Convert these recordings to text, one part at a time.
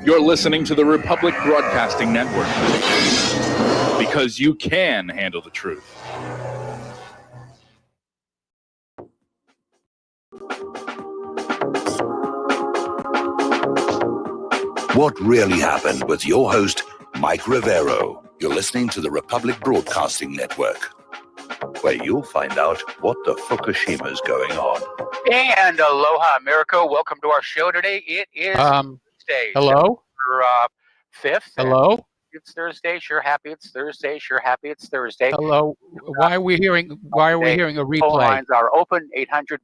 You're listening to the Republic Broadcasting Network, because you can handle the truth. What Really Happened with your host, Mike Rivero. You're listening to the Republic Broadcasting Network, where you'll find out what the Fukushima's going on. And aloha, America. Welcome to our show today. It is Thursday. Hello? September 5th. Hello? It's Thursday. Sure happy it's Thursday. Sure happy it's Thursday. Hello? Why are we hearing a Phone replay? lines are open,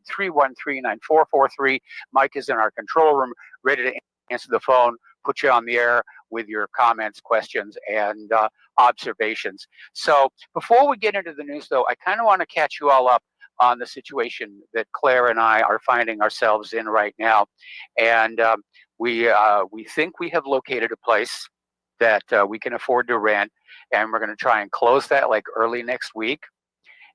800-313-9443. Mike is in our control room, ready to answer the phone, put you on the air with your comments, questions, and observations. So before we get into the news, though, I kind of want to catch you all up on the situation that Claire and I are finding ourselves in right now. And we think we have located a place that we can afford to rent, and we're going to try and close that like early next week.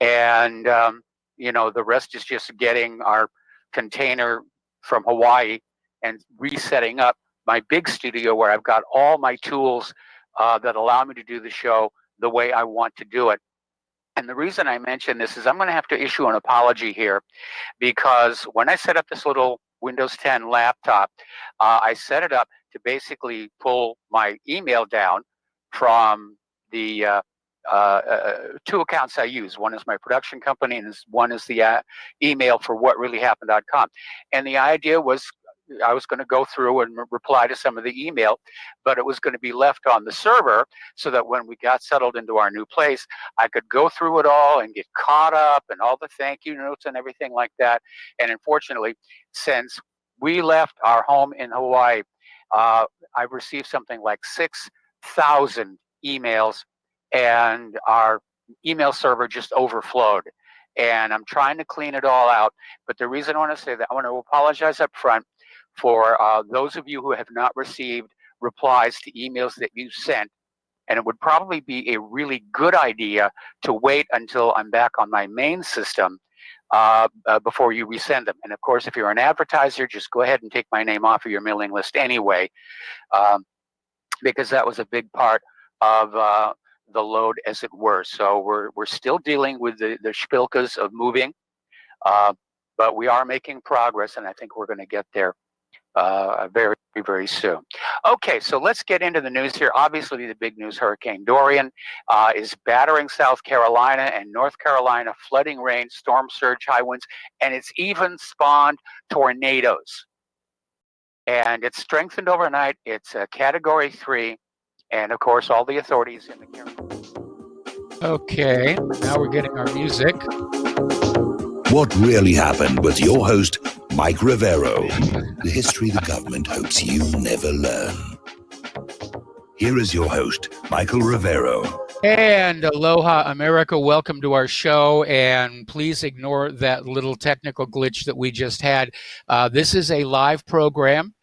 And, the rest is just getting our container from Hawaii and resetting up my big studio where I've got all my tools that allow me to do the show the way I want to do it. And the reason I mention this is I'm going to have to issue an apology here, because when I set up this little Windows 10 laptop, I set it up to basically pull my email down from the two accounts I use. One is my production company, and one is the email for whatreallyhappened.com. And the idea was I was going to go through and reply to some of the email, but it was going to be left on the server so that when we got settled into our new place, I could go through it all and get caught up and all the thank you notes and everything like that. And unfortunately, since we left our home in Hawaii, I've received something like 6,000 emails, and our email server just overflowed. And I'm trying to clean it all out. But the reason I want to say that, I want to apologize up front for those of you who have not received replies to emails that you sent. And it would probably be a really good idea to wait until I'm back on my main system before you resend them. And of course, if you're an advertiser, just go ahead and take my name off of your mailing list anyway, because that was a big part of the load, as it were. So we're still dealing with the shpilkas of moving, but we are making progress, and I think we're going to get there very, very soon. Okay, so let's get into the news here. Obviously, the big news, Hurricane Dorian is battering South Carolina and North Carolina, flooding rain, storm surge, high winds, and it's even spawned tornadoes. And it's strengthened overnight. It's a Category 3, and of course, all the authorities in the Carolinas. Okay, now we're getting our music. What Really Happened with your host, Mike Rivero. The history the government hopes you never learn. Here is your host, Michael Rivero. And aloha, America. Welcome to our show. And please ignore that little technical glitch that we just had. This is a live program.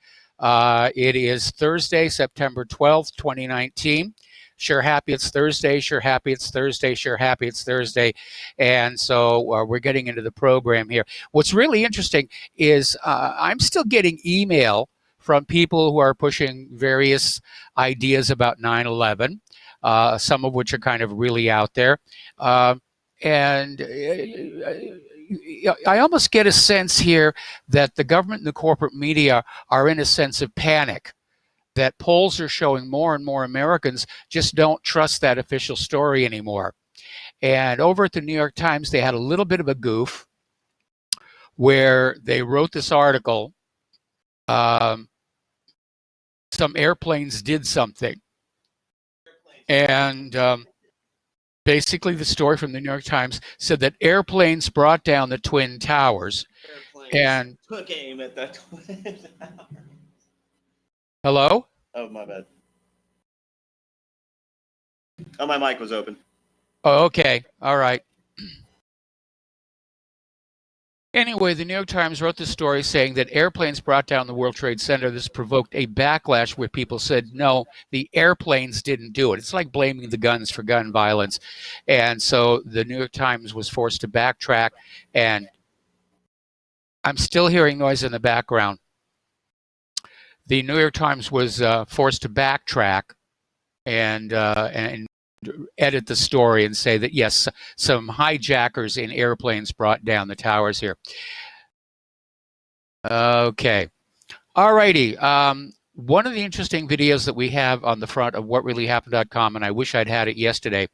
It is Thursday, September 12th, 2019. Sure happy it's Thursday, sure happy it's Thursday, sure happy it's Thursday. And so we're getting into the program here. What's really interesting is I'm still getting email from people who are pushing various ideas about 9/11, some of which are kind of really out there. And I almost get a sense here that the government and the corporate media are in a sense of panic, that polls are showing more and more Americans just don't trust that official story anymore. And over at the New York Times, they had a little bit of a goof where they wrote this article, some airplanes did something. And basically the story from the New York Times said that airplanes brought down the Twin Towers. And took aim at the Twin Towers. Hello? Oh, my bad. Oh, my mic was open. Oh, okay. All right. Anyway, the New York Times wrote this story saying that airplanes brought down the World Trade Center. This provoked a backlash where people said, no, the airplanes didn't do it. It's like blaming the guns for gun violence. And so the New York Times was forced to backtrack. And I'm still hearing noise in the background. the New York Times was forced to backtrack and edit the story and say that, yes, some hijackers in airplanes brought down the towers here. Okay. All righty. One of the interesting videos that we have on the front of whatreallyhappened.com, and I wish I'd had it yesterday,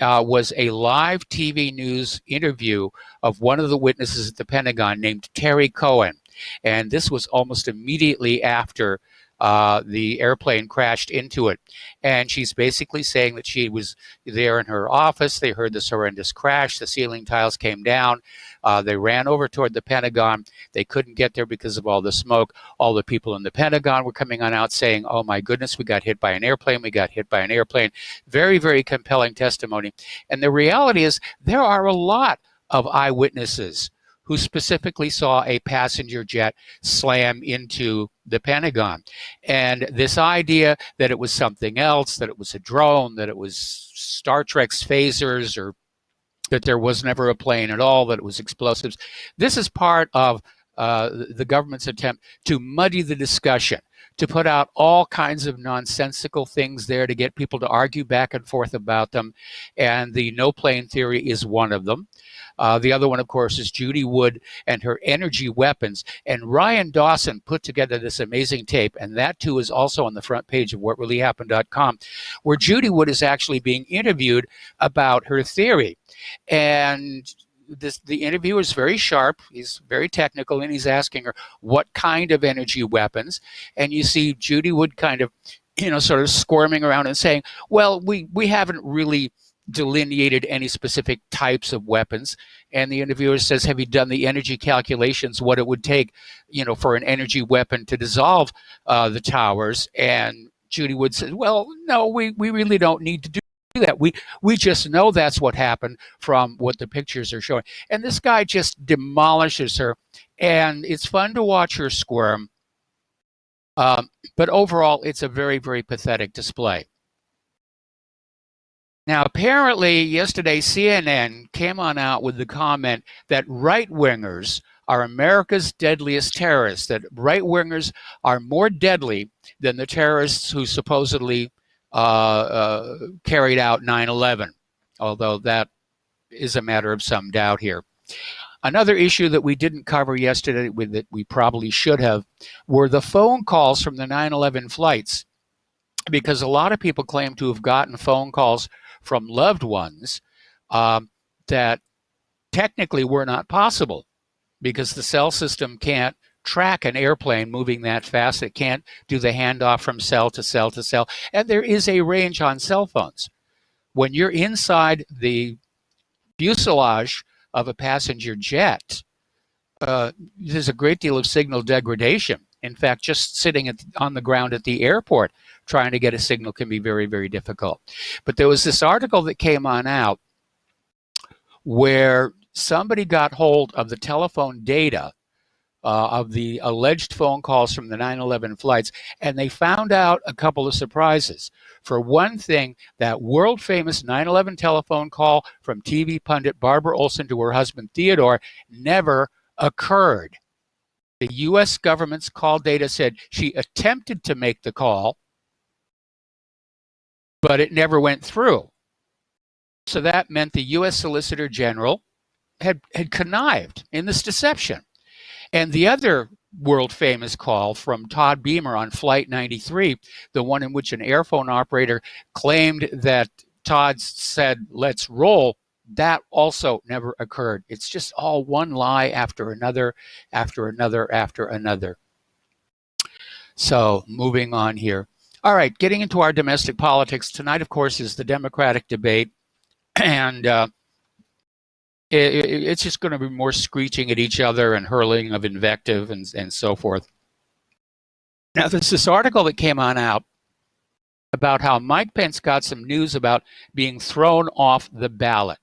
was a live TV news interview of one of the witnesses at the Pentagon named Terry Cohen. And this was almost immediately after the airplane crashed into it. And she's basically saying that she was there in her office. They heard this horrendous crash. The ceiling tiles came down. They ran over toward the Pentagon. They couldn't get there because of all the smoke. All the people in the Pentagon were coming on out saying, oh my goodness, we got hit by an airplane. We got hit by an airplane. Very, very compelling testimony. And the reality is there are a lot of eyewitnesses who specifically saw a passenger jet slam into the Pentagon. And this idea that it was something else, that it was a drone, that it was Star Trek's phasers, or that there was never a plane at all, that it was explosives, this is part of the government's attempt to muddy the discussion, to put out all kinds of nonsensical things there to get people to argue back and forth about them. And the no plane theory is one of them. The other one, of course, is Judy Wood and her energy weapons. And Ryan Dawson put together this amazing tape, and that too is also on the front page of whatreallyhappened.com, where Judy Wood is actually being interviewed about her theory. And the interviewer is very sharp, he's very technical, and he's asking her what kind of energy weapons. And you see Judy Wood kind of, sort of squirming around and saying, well, we haven't really delineated any specific types of weapons. And the interviewer says, have you done the energy calculations, what it would take, for an energy weapon to dissolve the towers? And Judy Wood says, well, no, we really don't need to do that. We just know that's what happened from what the pictures are showing. And this guy just demolishes her, and it's fun to watch her squirm. But overall, it's a very, very pathetic display. Now, apparently, yesterday, CNN came on out with the comment that right-wingers are America's deadliest terrorists, that right-wingers are more deadly than the terrorists who supposedly carried out 9/11, although that is a matter of some doubt here. Another issue that we didn't cover yesterday, that we probably should have, were the phone calls from the 9/11 flights, because a lot of people claim to have gotten phone calls from loved ones that technically were not possible, because the cell system can't track an airplane moving that fast. It can't do the handoff from cell to cell to cell. And there is a range on cell phones. When you're inside the fuselage of a passenger jet, there's a great deal of signal degradation. In fact, just sitting on the ground at the airport trying to get a signal can be very, very difficult. But there was this article that came on out where somebody got hold of the telephone data of the alleged phone calls from the 9/11 flights, and they found out a couple of surprises. For one thing, that world-famous 9/11 telephone call from TV pundit Barbara Olson to her husband Theodore never occurred. The U.S. government's call data said she attempted to make the call, but it never went through. So that meant the U.S. Solicitor General had connived in this deception. And the other world-famous call from Todd Beamer on Flight 93, the one in which an airphone operator claimed that Todd said, let's roll, that also never occurred. It's just all one lie after another, after another, after another. So moving on here. All right, getting into our domestic politics. Tonight, of course, is the Democratic debate. And it's just going to be more screeching at each other and hurling of invective and so forth. Now, there's this article that came on out about how Mike Pence got some news about being thrown off the ballot.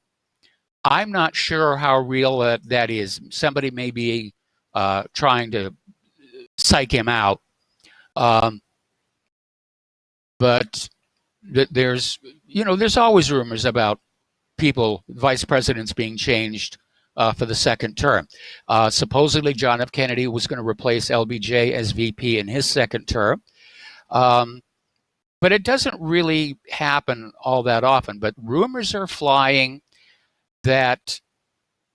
I'm not sure how real that is. Somebody may be trying to psych him out. But there's always rumors about people, vice presidents being changed for the second term. Supposedly, John F. Kennedy was going to replace LBJ as VP in his second term. But it doesn't really happen all that often. But rumors are flying that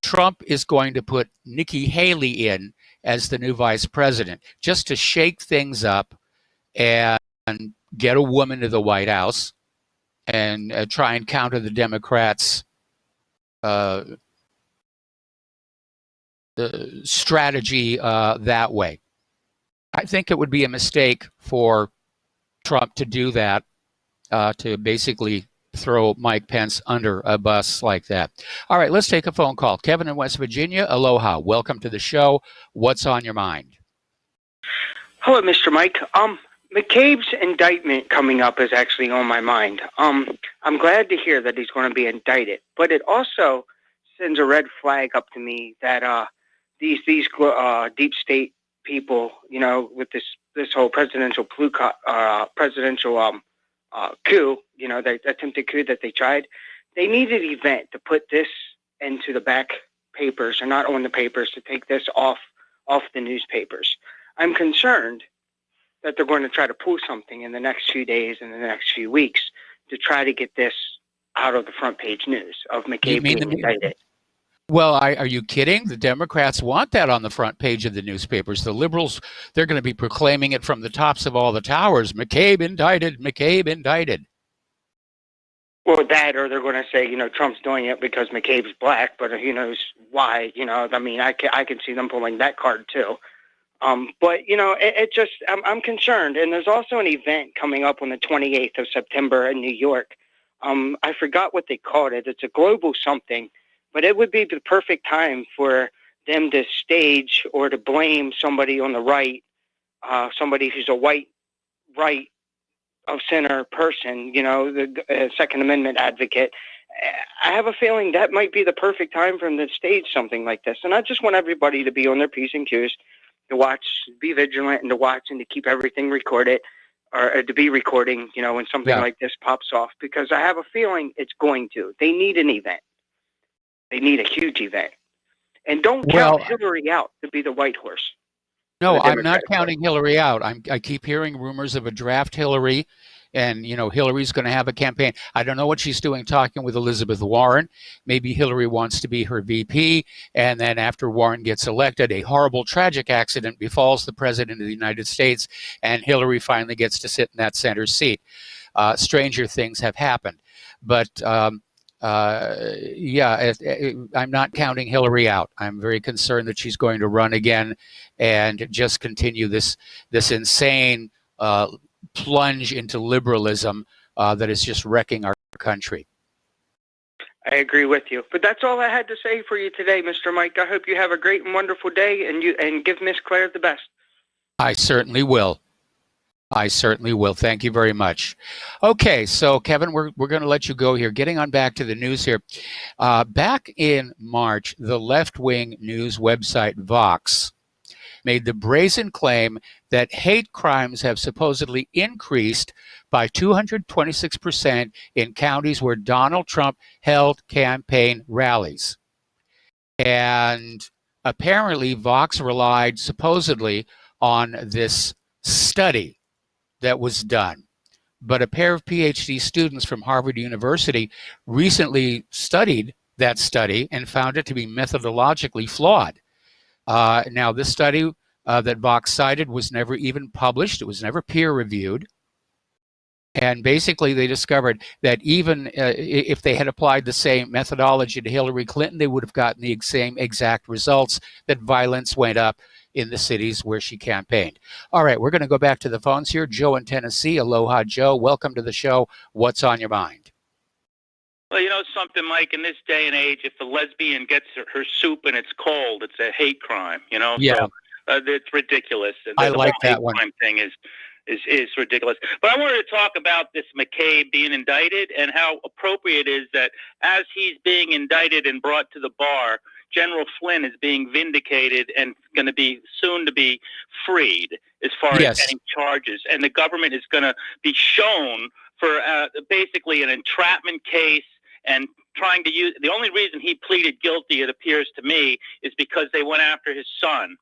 Trump is going to put Nikki Haley in as the new vice president, just to shake things up and get a woman to the White House and try and counter the Democrats' the strategy that way. I think it would be a mistake for Trump to do that, to basically throw Mike Pence under a bus like that. All right, let's take a phone call. Kevin in West Virginia, aloha. Welcome to the show. What's on your mind? Hello, Mr. Mike. McCabe's indictment coming up is actually on my mind. I'm glad to hear that he's going to be indicted, but it also sends a red flag up to me that these deep state people, you know, with this whole presidential coup, you know, the attempted coup that they tried, they needed an event to put this into the back papers, or not on the papers, to take this off the newspapers. I'm concerned that they're going to try to pull something in the next few days and the next few weeks to try to get this out of the front page news of McCabe being indicted. Well, are you kidding? The Democrats want that on the front page of the newspapers. The liberals, they're going to be proclaiming it from the tops of all the towers. McCabe indicted, McCabe indicted. Well, that, or they're going to say, you know, Trump's doing it because McCabe's black, but who knows why, you know. I mean, I can see them pulling that card too. But, you know, it just, I'm concerned. And there's also an event coming up on the 28th of September in New York. I forgot what they called it. It's a global something, but it would be the perfect time for them to stage or to blame somebody on the right, somebody who's a white right of center person, you know, the Second Amendment advocate. I have a feeling that might be the perfect time for them to stage something like this. And I just want everybody to be on their P's and Q's, to watch, be vigilant, and to watch and to keep everything recorded, or to be recording, you know, when something like this pops off, because I have a feeling it's going to. They need an event. They need a huge event. And don't count Hillary out to be the white horse. No, I'm not counting Hillary out. I keep hearing rumors of a draft Hillary, and, you know, Hillary's going to have a campaign. I don't know what she's doing talking with Elizabeth Warren. Maybe Hillary wants to be her VP, and then after Warren gets elected, a horrible, tragic accident befalls the president of the United States, and Hillary finally gets to sit in that center seat. Stranger things have happened. But yeah, I'm not counting Hillary out. I'm very concerned that she's going to run again and just continue this insane plunge into liberalism that is just wrecking our country. I agree with you. But that's all I had to say for you today, Mr. Mike. I hope you have a great and wonderful day, and give Miss Claire the best. I certainly will. Thank you very much. Okay, so Kevin, we're going to let you go here. Getting on back to the news here. Back in March, the left-wing news website Vox made the brazen claim that hate crimes have supposedly increased by 226% in counties where Donald Trump held campaign rallies. And apparently Vox relied supposedly on this study that was done. But a pair of PhD students from Harvard University recently studied that study and found it to be methodologically flawed. Now, this study that Vox cited was never even published. It was never peer-reviewed. And basically, they discovered that even if they had applied the same methodology to Hillary Clinton, they would have gotten the same exact results, that violence went up in the cities where she campaigned. All right, we're going to go back to the phones here. Joe in Tennessee. Aloha, Joe. Welcome to the show. What's on your mind? Well, you know something, Mike, in this day and age, if a lesbian gets her soup and it's cold, it's a hate crime, you know? Yeah. So, it's ridiculous. I like that one. The hate crime thing is ridiculous. But I wanted to talk about this McCabe being indicted and how appropriate it is that as he's being indicted and brought to the bar, General Flynn is being vindicated and going to be soon to be freed as far as any charges. And the government is going to be shown for basically an entrapment case and trying to use. The only reason he pleaded guilty, it appears to me, is because they went after his son.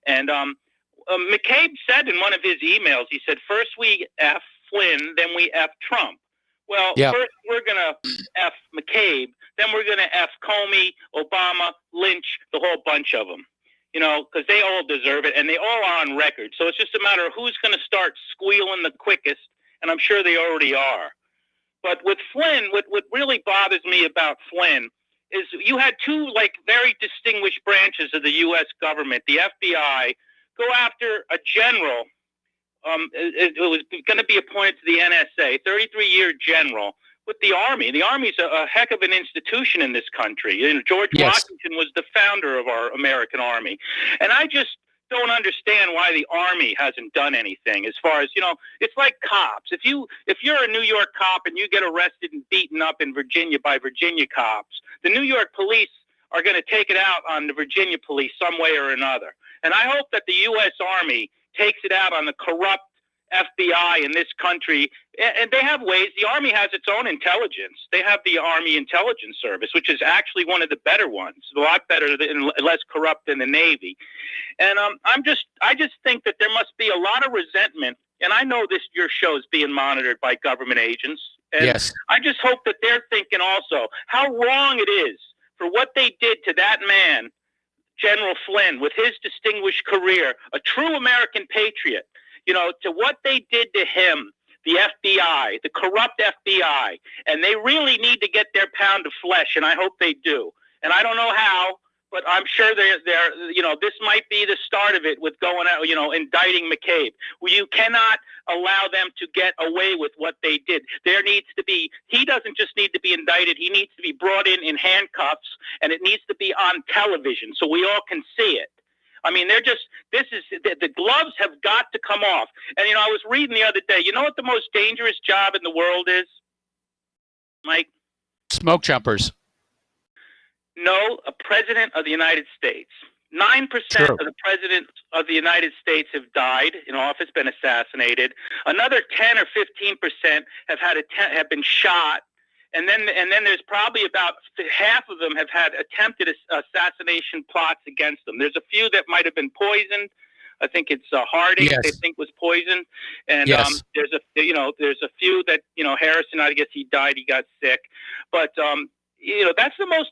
And McCabe said in one of his emails, he said, first we F Flynn, then we F Trump. Well, first we're going to F McCabe, then we're going to F Comey, Obama, Lynch, the whole bunch of them. You know, because they all deserve it, and they all are on record. So it's just a matter of who's going to start squealing the quickest, and I'm sure they already are. But with Flynn, what really bothers me about Flynn is you had two, like, very distinguished branches of the U.S. government, the FBI, go after a general. It was going to be appointed to the NSA, 33-year general, with the Army. The Army's a heck of an institution in this country. And George Washington was the founder of our American Army. And I just don't understand why the Army hasn't done anything as far as, you know, it's like cops. If you're a New York cop and you get arrested and beaten up in Virginia by Virginia cops, the New York police are going to take it out on the Virginia police some way or another. And I hope that the U.S. Army takes it out on the corrupt FBI in this country, and they have ways. The Army has its own intelligence. They have the Army Intelligence Service, which is actually one of the better ones, a lot better and less corrupt than the Navy. And I just think that there must be a lot of resentment. And I know your show is being monitored by government agents. And I just hope that they're thinking also how wrong it is for what they did to that man, General Flynn, with his distinguished career, a true American patriot. You know, to what they did to him, the FBI, the corrupt FBI, and they really need to get their pound of flesh, and I hope they do. And I don't know how, but I'm sure they're you know, this might be the start of it with going out, you know, indicting McCabe. Well, you cannot allow them to get away with what they did. There needs to be, he doesn't just need to be indicted, he needs to be brought in handcuffs, and it needs to be on television so we all can see it. I mean, the gloves have got to come off. And, you know, I was reading the other day, you know what the most dangerous job in the world is, Mike? Smoke jumpers. No, a president of the United States. 9% of the presidents of the United States have died in office, been assassinated. Another 10 or 15% have been shot. And then there's probably about half of them have had attempted assassination plots against them. There's a few that might have been poisoned. I think it's Harding. They think was poisoned. And there's a few that, you know, Harrison, I guess he died. He got sick. But you know, that's the most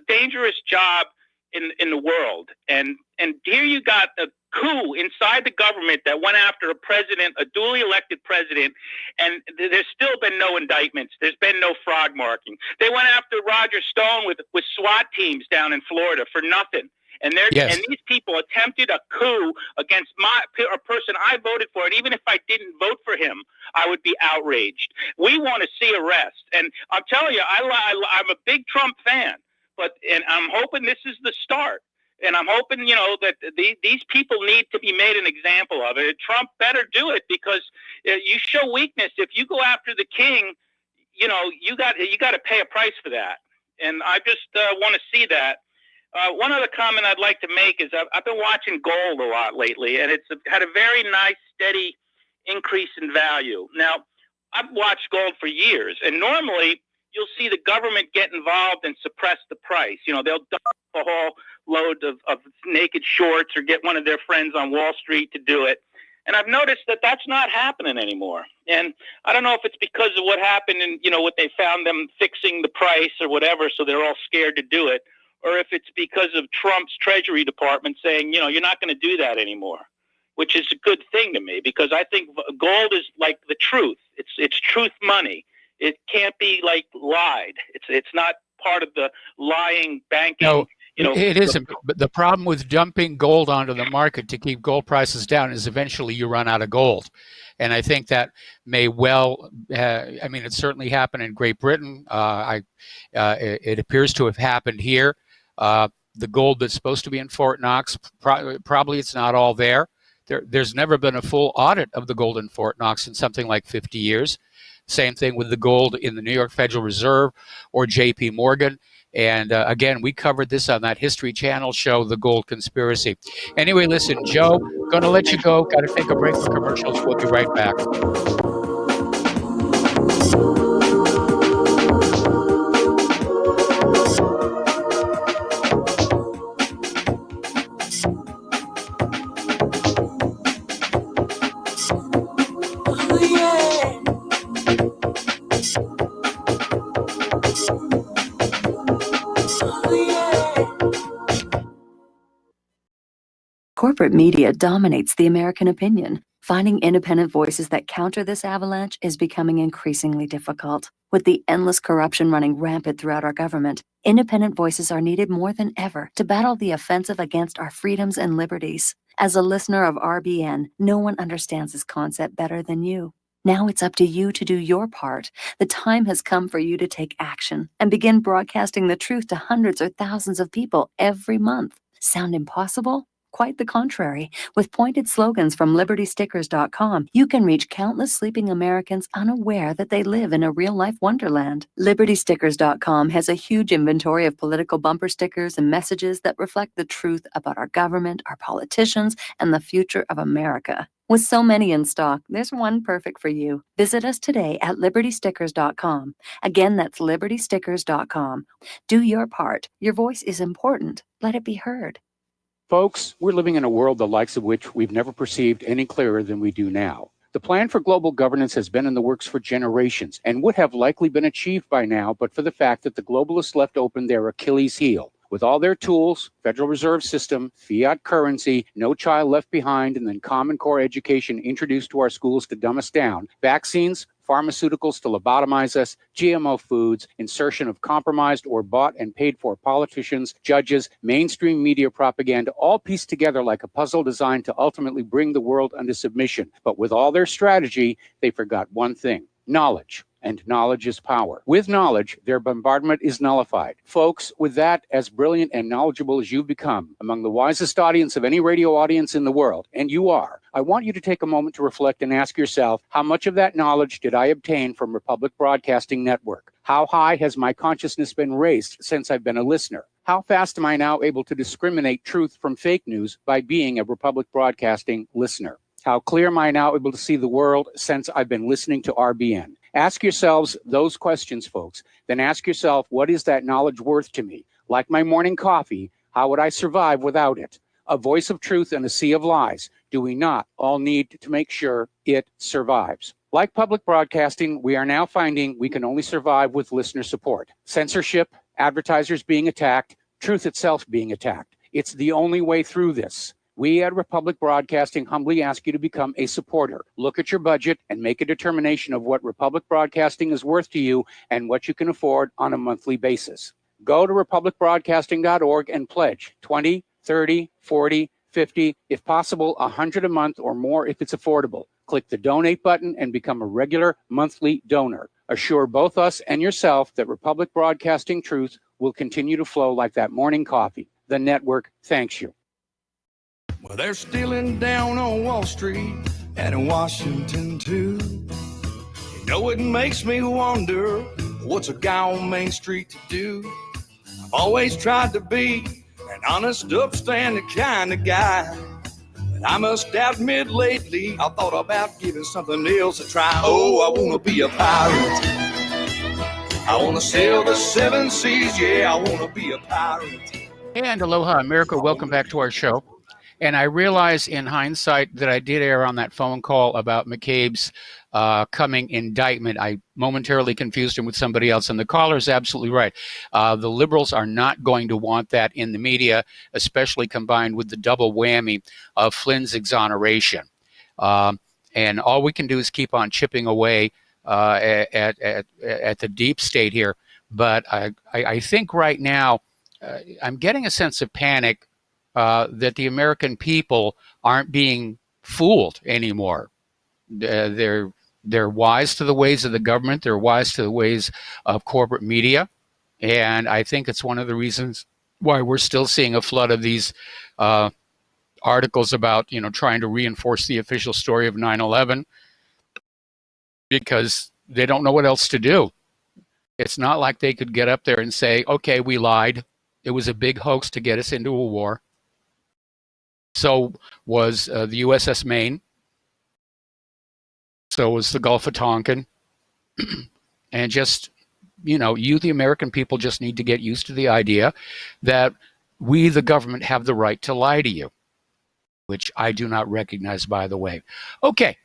dangerous job in the world. And here you got a coup inside the government that went after a president, a duly elected president, and there's still been no indictments. There's been no frog marking. They went after Roger Stone with SWAT teams down in Florida for nothing. And and these people attempted a coup against a person I voted for, and even if I didn't vote for him, I would be outraged. We want to see arrest, and I'm telling you, I'm a big Trump fan, and I'm hoping this is the start. And I'm hoping, you know, that these people need to be made an example of it. Trump better do it, because you show weakness. If you go after the king, you know, you got to pay a price for that. And I just want to see that. One other comment I'd like to make is I've been watching gold a lot lately, and it's had a very nice, steady increase in value. Now, I've watched gold for years, and normally you'll see the government get involved and suppress the price. You know, they'll dump a whole load of naked shorts or get one of their friends on Wall Street to do it. And I've noticed that that's not happening anymore. And I don't know if it's because of what happened and, you know, what they found them fixing the price or whatever, so they're all scared to do it, or if it's because of Trump's Treasury Department saying, you know, you're not going to do that anymore, which is a good thing to me, because I think gold is like the truth. It's truth money. It can't be like lied. It's not part of the lying banking. No, you know, it isn't. But the problem with dumping gold onto the market to keep gold prices down is eventually you run out of gold. And I think that may well, I mean, it certainly happened in Great Britain. It appears to have happened here. The gold that's supposed to be in Fort Knox, probably it's not all there. There's never been a full audit of the gold in Fort Knox in something like 50 years. Same thing with the gold in the New York Federal Reserve or J.P. Morgan. And again, we covered this on that History Channel show, The Gold Conspiracy. Anyway, listen, Joe, going to let you go. Got to take a break for commercials. We'll be right back. Corporate media dominates the American opinion. Finding independent voices that counter this avalanche is becoming increasingly difficult. With the endless corruption running rampant throughout our government, independent voices are needed more than ever to battle the offensive against our freedoms and liberties. As a listener of RBN, no one understands this concept better than you. Now it's up to you to do your part. The time has come for you to take action and begin broadcasting the truth to hundreds or thousands of people every month. Sound impossible? Quite the contrary. With pointed slogans from LibertyStickers.com, you can reach countless sleeping Americans unaware that they live in a real-life wonderland. LibertyStickers.com has a huge inventory of political bumper stickers and messages that reflect the truth about our government, our politicians, and the future of America. With so many in stock, there's one perfect for you. Visit us today at LibertyStickers.com. Again, that's LibertyStickers.com. Do your part. Your voice is important. Let it be heard. Folks, we're living in a world the likes of which we've never perceived any clearer than we do now. The plan for global governance has been in the works for generations and would have likely been achieved by now, but for the fact that the globalists left open their Achilles heel. With all their tools, Federal Reserve System, fiat currency, no child left behind, and then Common Core education introduced to our schools to dumb us down, vaccines, pharmaceuticals to lobotomize us, GMO foods, insertion of compromised or bought and paid for politicians, judges, mainstream media propaganda, all pieced together like a puzzle designed to ultimately bring the world under submission. But with all their strategy, they forgot one thing: knowledge. And knowledge is power. With knowledge, their bombardment is nullified. Folks, with that, as brilliant and knowledgeable as you've become, among the wisest audience of any radio audience in the world, and you are, I want you to take a moment to reflect and ask yourself, how much of that knowledge did I obtain from Republic Broadcasting Network? How high has my consciousness been raised since I've been a listener? How fast am I now able to discriminate truth from fake news by being a Republic Broadcasting listener? How clear am I now able to see the world since I've been listening to RBN? Ask yourselves those questions, folks. Then ask yourself, what is that knowledge worth to me? Like my morning coffee, how would I survive without it? A voice of truth in a sea of lies. Do we not all need to make sure it survives? Like public broadcasting, we are now finding we can only survive with listener support. Censorship, advertisers being attacked, truth itself being attacked. It's the only way through this. We at Republic Broadcasting humbly ask you to become a supporter. Look at your budget and make a determination of what Republic Broadcasting is worth to you and what you can afford on a monthly basis. Go to republicbroadcasting.org and pledge 20, 30, 40, 50, if possible, 100 a month or more if it's affordable. Click the donate button and become a regular monthly donor. Assure both us and yourself that Republic Broadcasting truth will continue to flow like that morning coffee. The network thanks you. Well, they're stealing down on Wall Street and in Washington too. You know, it makes me wonder, what's a guy on Main Street to do? I've always tried to be an honest, upstanding kind of guy, but I must admit lately I thought about giving something else a try. Oh, I want to be a pirate. I want to sail the seven seas. Yeah, I want to be a pirate. And aloha, America. Welcome back to our show. And I realize in hindsight that I did err on that phone call about McCabe's coming indictment. I momentarily confused him with somebody else, and the caller is absolutely right. The liberals are not going to want that in the media, especially combined with the double whammy of Flynn's exoneration. And all we can do is keep on chipping away at the deep state here. But I think right now I'm getting a sense of panic that the American people aren't being fooled anymore. They're wise to the ways of the government. They're wise to the ways of corporate media. And I think it's one of the reasons why we're still seeing a flood of these articles about, trying to reinforce the official story of 9/11, because they don't know what else to do. It's not like they could get up there and say, okay, we lied. It was a big hoax to get us into a war. So was the USS Maine. So was the Gulf of Tonkin. And just, you, the American people, just need to get used to the idea that we, the government, have the right to lie to you, which I do not recognize, by the way. Okay.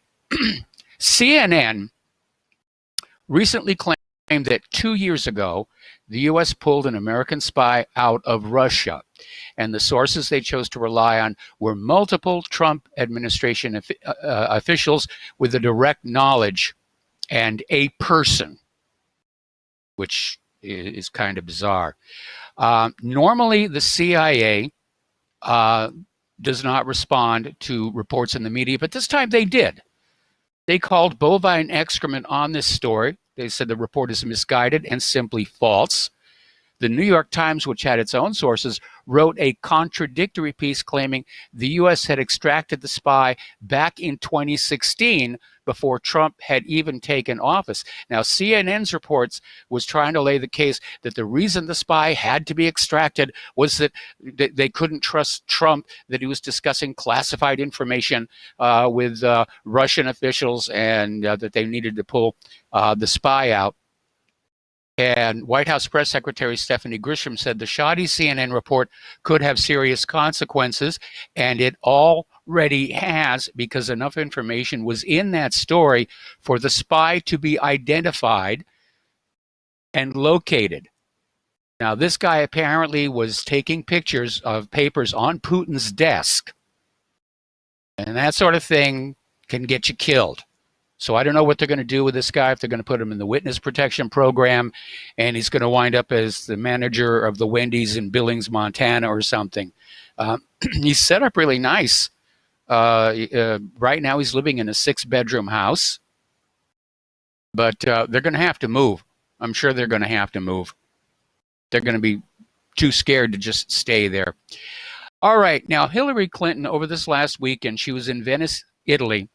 CNN recently claimed that 2 years ago, the U.S. pulled an American spy out of Russia. And the sources they chose to rely on were multiple Trump administration officials with a direct knowledge and a person, which is kind of bizarre. Normally, the CIA does not respond to reports in the media, but this time they did. They called bovine excrement on this story. They said the report is misguided and simply false. The New York Times, which had its own sources, wrote a contradictory piece claiming the U.S. had extracted the spy back in 2016 before Trump had even taken office. Now, CNN's reports was trying to lay the case that the reason the spy had to be extracted was that they couldn't trust Trump, that he was discussing classified information with Russian officials, and that they needed to pull the spy out. And White House Press Secretary Stephanie Grisham said the shoddy CNN report could have serious consequences, and it already has, because enough information was in that story for the spy to be identified and located. Now, this guy apparently was taking pictures of papers on Putin's desk, and that sort of thing can get you killed. So I don't know what they're going to do with this guy, if they're going to put him in the witness protection program and he's going to wind up as the manager of the Wendy's in Billings, Montana or something. He's set up really nice. Right now he's living in a 6-bedroom house, but they're going to have to move. I'm sure they're going to have to move. They're going to be too scared to just stay there. All right. Now, Hillary Clinton, over this last weekend, she was in Venice, Italy,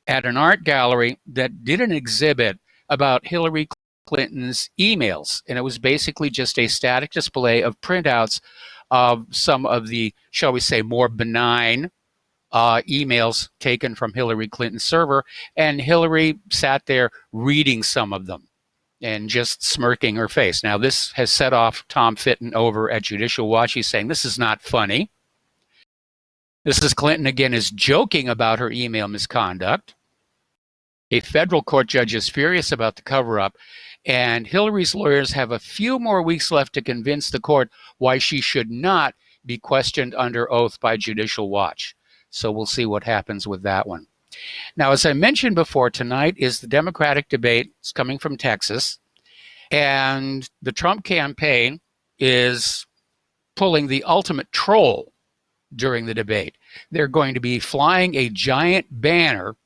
at an art gallery that did an exhibit about Hillary Clinton's emails. And it was basically just a static display of printouts of some of the, shall we say, more benign emails taken from Hillary Clinton's server. And Hillary sat there reading some of them and just smirking her face. Now, this has set off Tom Fitton over at Judicial Watch. He's saying, this is not funny. Mrs. Clinton, again, is joking about her email misconduct. A federal court judge is furious about the cover-up, and Hillary's lawyers have a few more weeks left to convince the court why she should not be questioned under oath by Judicial Watch. So we'll see what happens with that one. Now, as I mentioned before, tonight is the Democratic debate. It's coming from Texas, and the Trump campaign is pulling the ultimate troll during the debate. They're going to be flying a giant banner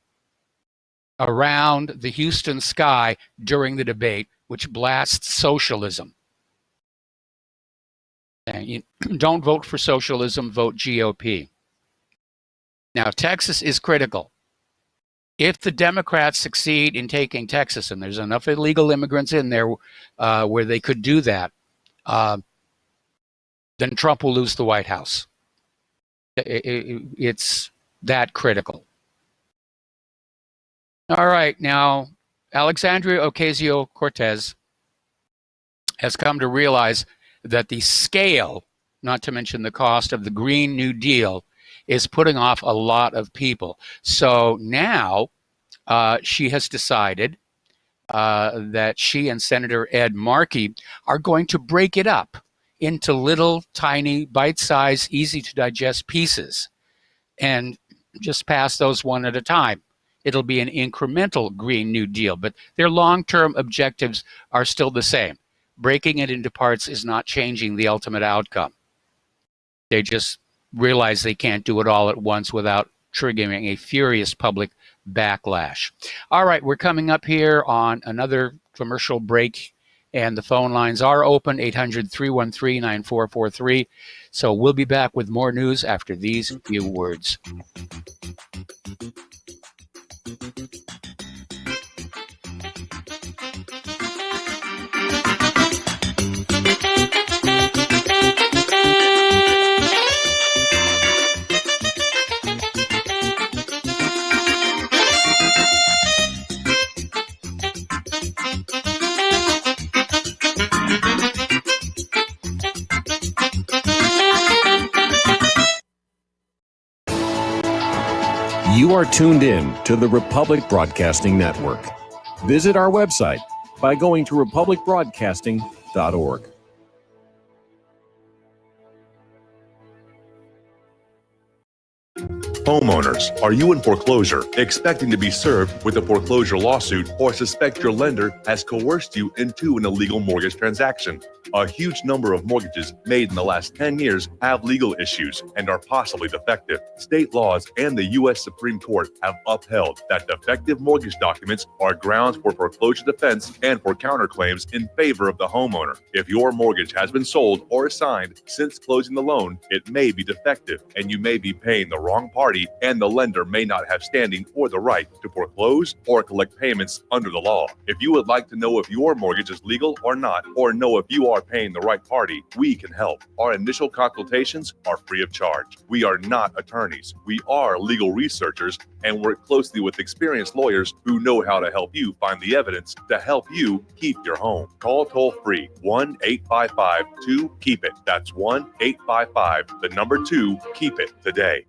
around the Houston sky during the debate, which blasts socialism. And you don't vote for socialism, vote GOP. Now, Texas is critical. If the Democrats succeed in taking Texas, and there's enough illegal immigrants in there where they could do that, then Trump will lose the White House. It's that critical. All right, now, Alexandria Ocasio-Cortez has come to realize that the scale, not to mention the cost of the Green New Deal, is putting off a lot of people. So now she has decided that she and Senator Ed Markey are going to break it up into little, tiny, bite-sized, easy-to-digest pieces and just pass those one at a time. It'll be an incremental Green New Deal, but their long-term objectives are still the same. Breaking it into parts is not changing the ultimate outcome. They just realize they can't do it all at once without triggering a furious public backlash. All right, we're coming up here on another commercial break, and the phone lines are open, 800-313-9443. So we'll be back with more news after these few words. You are tuned in to the Republic Broadcasting Network. Visit our website by going to republicbroadcasting.org. Homeowners, are you in foreclosure, expecting to be served with a foreclosure lawsuit, or suspect your lender has coerced you into an illegal mortgage transaction? A huge number of mortgages made in the last 10 years have legal issues and are possibly defective. State laws and the U.S. Supreme Court have upheld that defective mortgage documents are grounds for foreclosure defense and for counterclaims in favor of the homeowner. If your mortgage has been sold or assigned since closing the loan, it may be defective and you may be paying the wrong party, and the lender may not have standing or the right to foreclose or collect payments under the law. If you would like to know if your mortgage is legal or not, or know if you are paying the right party, we can help. Our initial consultations are free of charge. We are not attorneys. We are legal researchers and work closely with experienced lawyers who know how to help you find the evidence to help you keep your home. Call toll free 1-855-2-KEEP-IT. That's 1-855-2-KEEP-IT today.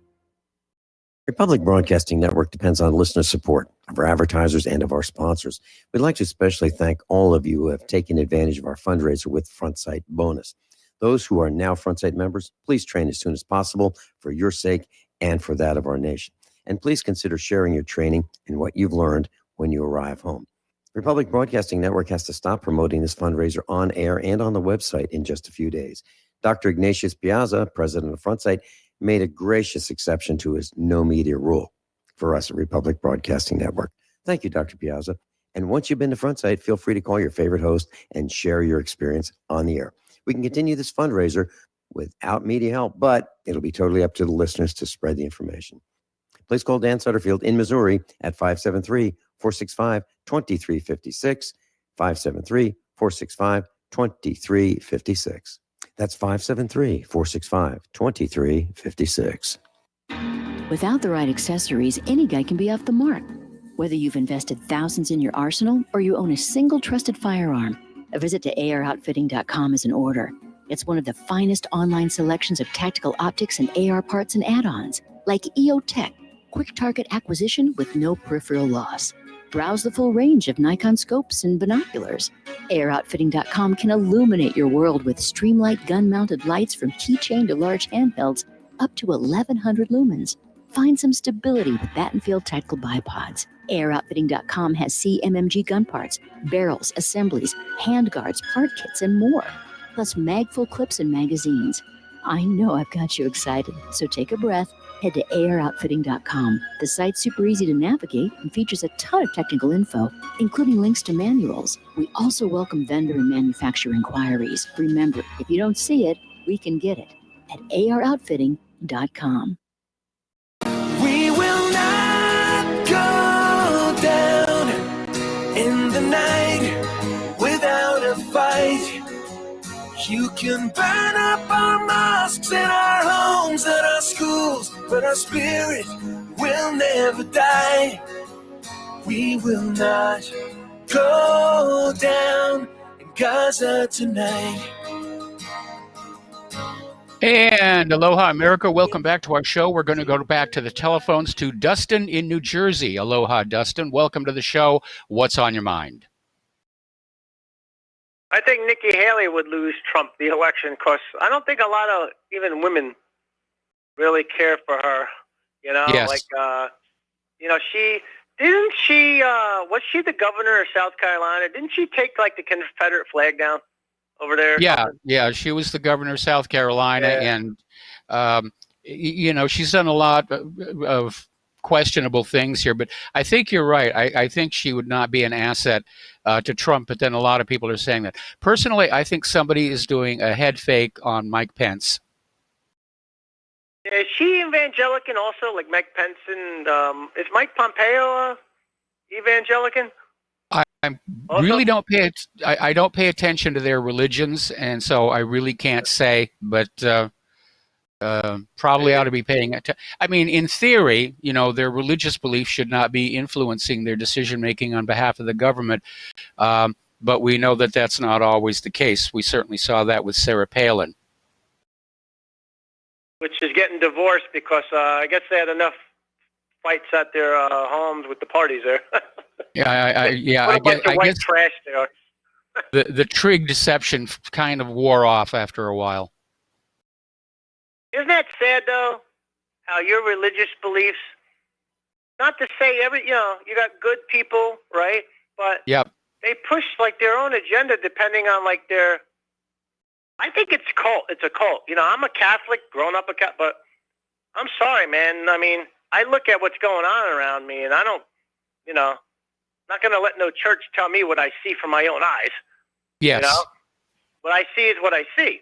Republic Broadcasting Network depends on listener support of our advertisers and of our sponsors. We'd like to especially thank all of you who have taken advantage of our fundraiser with FrontSight Bonus. Those who are now FrontSight members, please train as soon as possible for your sake and for that of our nation. And please consider sharing your training and what you've learned when you arrive home. Republic Broadcasting Network has to stop promoting this fundraiser on air and on the website in just a few days. Dr. Ignatius Piazza, president of FrontSight, made a gracious exception to his no media rule for us at Republic Broadcasting Network. Thank you, Dr. Piazza. And once you've been to FrontSight, feel free to call your favorite host and share your experience on the air. We can continue this fundraiser without media help, but it'll be totally up to the listeners to spread the information. Please call Dan Sutterfield in Missouri at 573-465-2356, 573-465-2356. That's 573-465-2356. Without the right accessories, any guy can be off the mark. Whether you've invested thousands in your arsenal or you own a single trusted firearm, a visit to AROutfitting.com is in order. It's one of the finest online selections of tactical optics and AR parts and add-ons, like EOTech, quick target acquisition with no peripheral loss. Browse the full range of Nikon scopes and binoculars. AROutfitting.com can illuminate your world with Streamlight gun-mounted lights from keychain to large handhelds up to 1,100 lumens. Find some stability with Battenfield tactical bipods. AROutfitting.com has CMMG gun parts, barrels, assemblies, handguards, part kits, and more. Plus mag-full clips and magazines. I know I've got you excited, so take a breath. Head to AROutfitting.com. The site's super easy to navigate and features a ton of technical info, including links to manuals. We also welcome vendor and manufacturer inquiries. Remember, if you don't see it, we can get it at AROutfitting.com. We will not go down in the night without a fight. You can burn up our mosques and our homes and our schools, but our spirit will never die. We will not go down in Gaza tonight. And aloha, America. Welcome back to our show. We're going to go back to the telephones to Dustin in New Jersey. Aloha, Dustin. Welcome to the show. What's on your mind? I think Nikki Haley would lose Trump the election because I don't think a lot of even women really care for her. You know, Yes. like, she was she the governor of South Carolina? Didn't she take like the Confederate flag down over there? Yeah. She was the governor of South Carolina, and she's done a lot of questionable things here. But I think you're right. I think she would not be an asset to Trump. But then a lot of people are saying that. Personally, I think somebody is doing a head fake on Mike Pence. Is she evangelical also, like Mike Pence? And is Mike Pompeo evangelical? I really don't pay. I don't pay attention to their religions, and so I really can't say. But probably ought to be paying attention. I mean, in theory, their religious beliefs should not be influencing their decision making on behalf of the government. But we know that that's not always the case. We certainly saw that with Sarah Palin. Which is getting divorced because I guess they had enough fights at their homes with the parties there. I guess trash there. the trig deception kind of wore off after a while. Isn't that sad though? how your religious beliefs, not to say you got good people, right? But Yep. they push like their own agenda depending on like I think it's cult. It's a cult. I'm a Catholic, grown up a Catholic, but I'm sorry, man. I mean, I look at what's going on around me, and I don't, not going to let no church tell me what I see from my own eyes. Yes. What I see is what I see,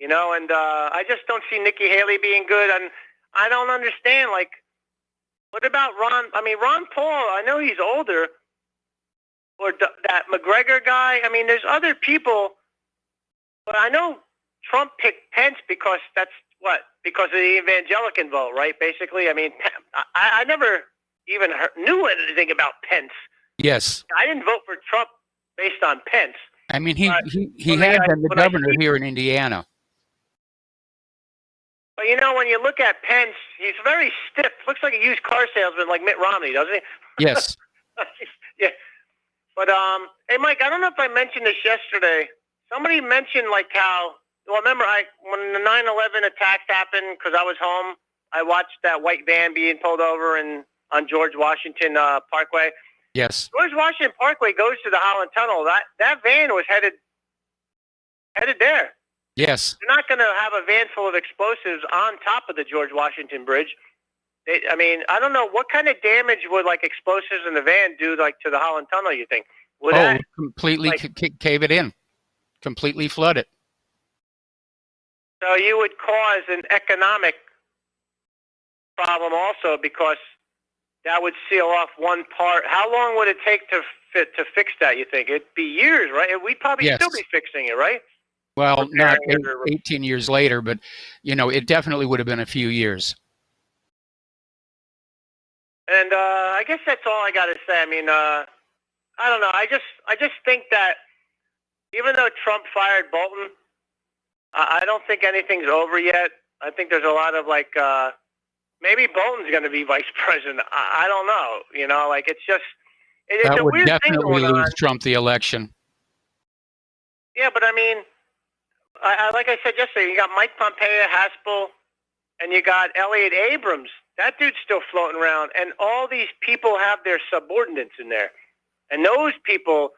and I just don't see Nikki Haley being good, and I don't understand, like, what about Ron? I mean, Ron Paul, I know he's older, or that McGregor guy. I mean, there's other people, but I know Trump picked Pence because because of the evangelical vote, right? Basically, I mean, I never even knew anything about Pence. Yes. I didn't vote for Trump based on Pence. I mean, he had been the governor here in Indiana. But when you look at Pence, he's very stiff. Looks like a used car salesman, like Mitt Romney, doesn't he? Yes. Yeah. But hey, Mike, I don't know if I mentioned this yesterday. Somebody mentioned like how. Well, remember, when the 9/11 attacks happened, because I was home, I watched that white van being pulled over on George Washington Parkway. Yes. George Washington Parkway goes to the Holland Tunnel. That van was headed there. Yes. They're not going to have a van full of explosives on top of the George Washington Bridge. I mean, I don't know what kind of damage would like explosives in the van do like to the Holland Tunnel. You think? Completely cave it in, completely flood it. So you would cause an economic problem also because that would seal off one part. How long would it take to fix that, you think? It'd be years, right? We'd probably still be fixing it, right? Well, not 18 years later, but, it definitely would have been a few years. And I guess that's all I got to say. I mean, I don't know. I just think that even though Trump fired Bolton, I don't think anything's over yet. I think there's a lot of like, maybe Bolton's going to be vice president. I don't know. Like it's just, it's that a would weird definitely thing going lose on. Trump the election. Yeah, but I mean, like I said yesterday, you got Mike Pompeo, Haspel, and you got Elliot Abrams. That dude's still floating around, and all these people have their subordinates in there, and those people.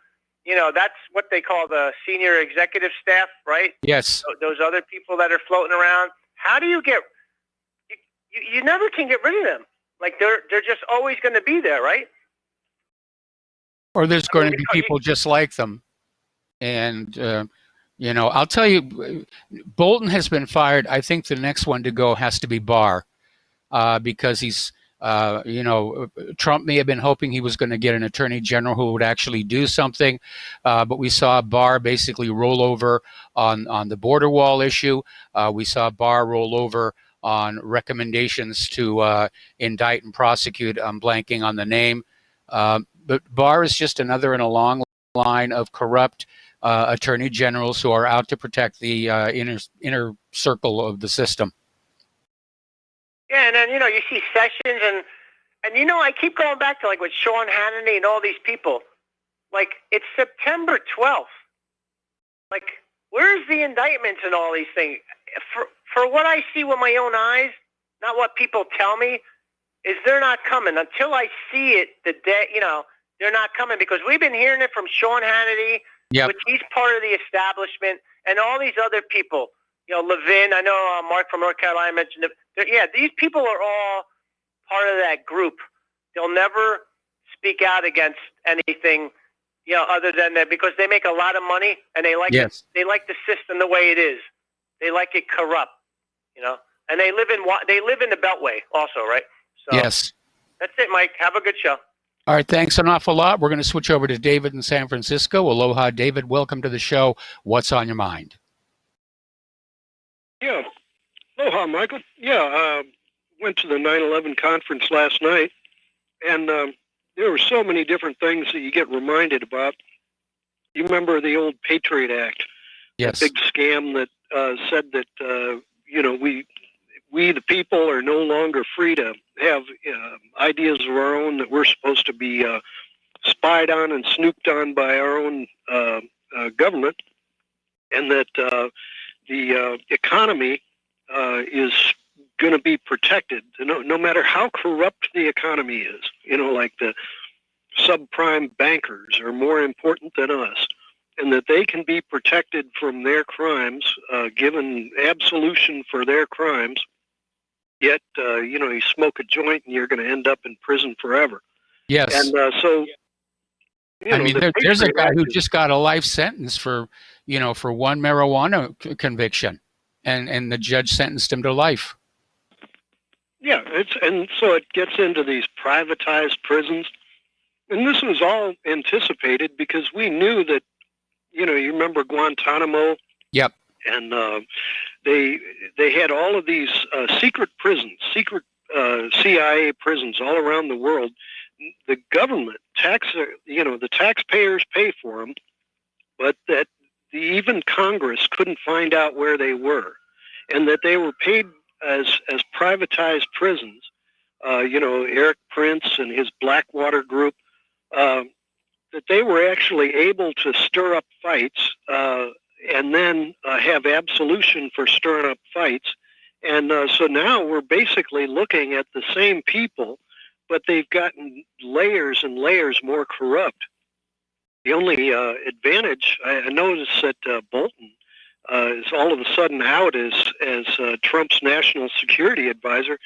That's what they call the senior executive staff, right? Yes. Those other people that are floating around. How do you get? You never can get rid of them. Like they're just always going to be there, right? Or there's going to be people just like them, and I'll tell you, Bolton has been fired. I think the next one to go has to be Barr, because he's. Trump may have been hoping he was going to get an attorney general who would actually do something, but we saw Barr basically roll over on the border wall issue. We saw Barr roll over on recommendations to indict and prosecute. I'm blanking on the name. But Barr is just another in a long line of corrupt attorney generals who are out to protect the inner circle of the system. Yeah, and then you see Sessions and I keep going back to like with Sean Hannity and all these people. Like it's September 12th. Like where's the indictments and all these things? For what I see with my own eyes, not what people tell me, is they're not coming until I see it. The day they're not coming because we've been hearing it from Sean Hannity, which he's part of the establishment, and all these other people. Levin, I know Mark from North Carolina mentioned it. Yeah, these people are all part of that group. They'll never speak out against anything, other than that because they make a lot of money and they like they like the system the way it is. They like it corrupt, and they live in the Beltway also, right? So yes. That's it, Mike. Have a good show. All right, thanks an awful lot. We're going to switch over to David in San Francisco. Aloha, David. Welcome to the show. What's on your mind? Yeah. Aloha, Michael. Yeah, went to the 9/11 conference last night, and there were so many different things that you get reminded about. You remember the old Patriot Act? Yes. Big scam that said that, we the people are no longer free to have ideas of our own, that we're supposed to be spied on and snooped on by our own government, and that the economy is going to be protected, no matter how corrupt the economy is. Like the subprime bankers are more important than us, and that they can be protected from their crimes, given absolution for their crimes. Yet, you smoke a joint and you're going to end up in prison forever. Yes. And so, I mean, there's a guy who just got a life sentence for one marijuana conviction, and the judge sentenced him to life. Yeah, and so it gets into these privatized prisons, and this was all anticipated because we knew that, you remember Guantanamo? Yep. And they had all of these secret prisons, secret CIA prisons all around the world. The government the taxpayers pay for them, but that even Congress couldn't find out where they were, and that they were paid as privatized prisons. Eric Prince and his Blackwater group, that they were actually able to stir up fights and then have absolution for stirring up fights. And so now we're basically looking at the same people, but they've gotten layers and layers more corrupt. The only advantage I noticed that Bolton is all of a sudden out as Trump's national security advisor.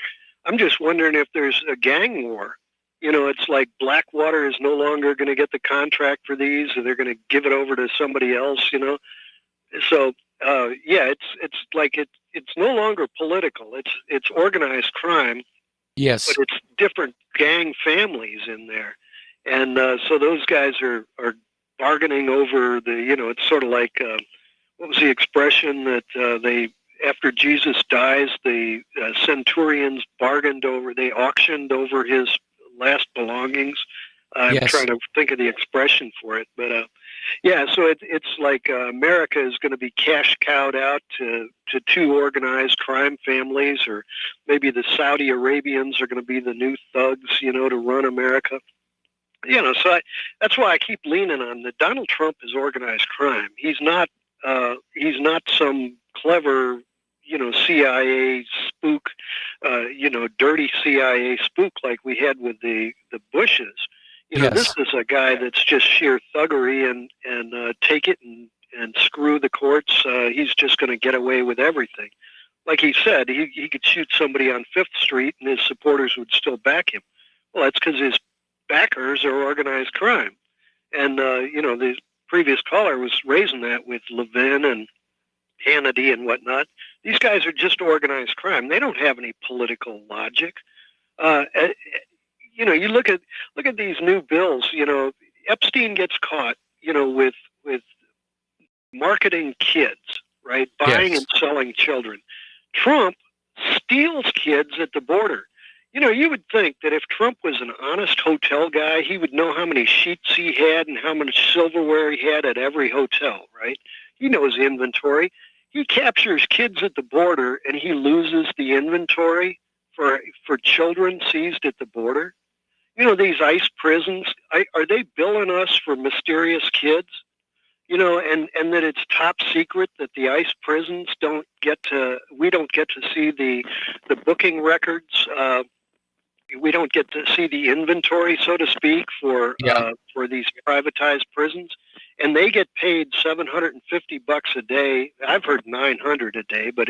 I'm just wondering if there's a gang war. It's like Blackwater is no longer going to get the contract for these, or they're going to give it over to somebody else. So it's like it's no longer political. It's organized crime. Yes. But it's different gang families in there, and so those guys are bargaining over the. It's sort of like what was the expression that they. After Jesus dies, the centurions they auctioned over his last belongings. I'm trying to think of the expression for it, but so it's like America is going to be cash cowed out to two organized crime families, or maybe the Saudi Arabians are going to be the new thugs, to run America. So that's why I keep leaning on that. Donald Trump is organized crime. He's not some clever, CIA spook, dirty CIA spook like we had with the Bushes. This is a guy that's just sheer thuggery and take it and screw the courts. He's just going to get away with everything. Like he said, he could shoot somebody on 5th Street and his supporters would still back him. Well, that's because his backers are organized crime. And, the previous caller was raising that with Levin and Hannity and whatnot. These guys are just organized crime. They don't have any political logic. You look at these new bills. Epstein gets caught, with marketing kids, right? Buying and selling children. Trump steals kids at the border. You would think that if Trump was an honest hotel guy, he would know how many sheets he had and how much silverware he had at every hotel, right? He knows inventory. He captures kids at the border and he loses the inventory for children seized at the border. These ICE prisons, are they billing us for mysterious kids? And that it's top secret that the ICE prisons we don't get to see the booking records. We don't get to see the inventory, so to speak, for these privatized prisons. And they get paid $750 a day. I've heard $900 a day, but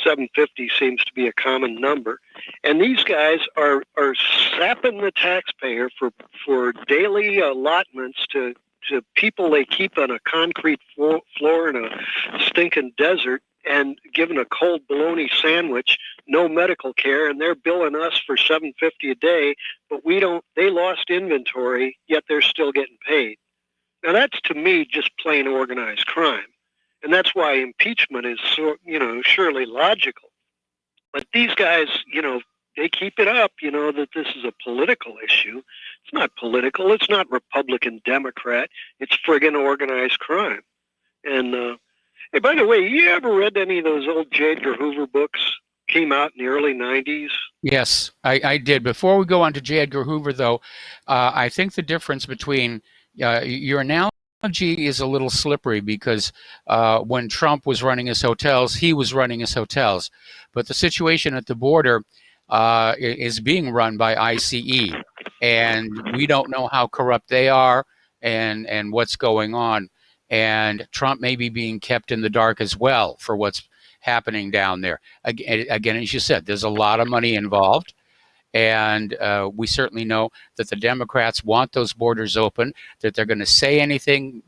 $750 seems to be a common number. And these guys are sapping the taxpayer for daily allotments to people they keep on a concrete floor in a stinking desert and given a cold bologna sandwich, no medical care, and they're billing us for $750 a day, but they lost inventory, yet they're still getting paid. Now that's, to me, just plain organized crime. And that's why impeachment is surely logical. But these guys, they keep it up, that this is a political issue. It's not political. It's not Republican, Democrat. It's friggin' organized crime. And, hey, by the way, you ever read any of those old J. Edgar Hoover books? Came out in the early 90s? Yes, I did. Before we go on to J. Edgar Hoover, though, I think the difference between your analysis Technology is a little slippery because when Trump was running his hotels, he was running his hotels. But the situation at the border is being run by ICE, and we don't know how corrupt they are and what's going on. And Trump may be being kept in the dark as well for what's happening down there. Again, as you said, there's a lot of money involved. And we certainly know that the Democrats want those borders open, that they're going to say anything,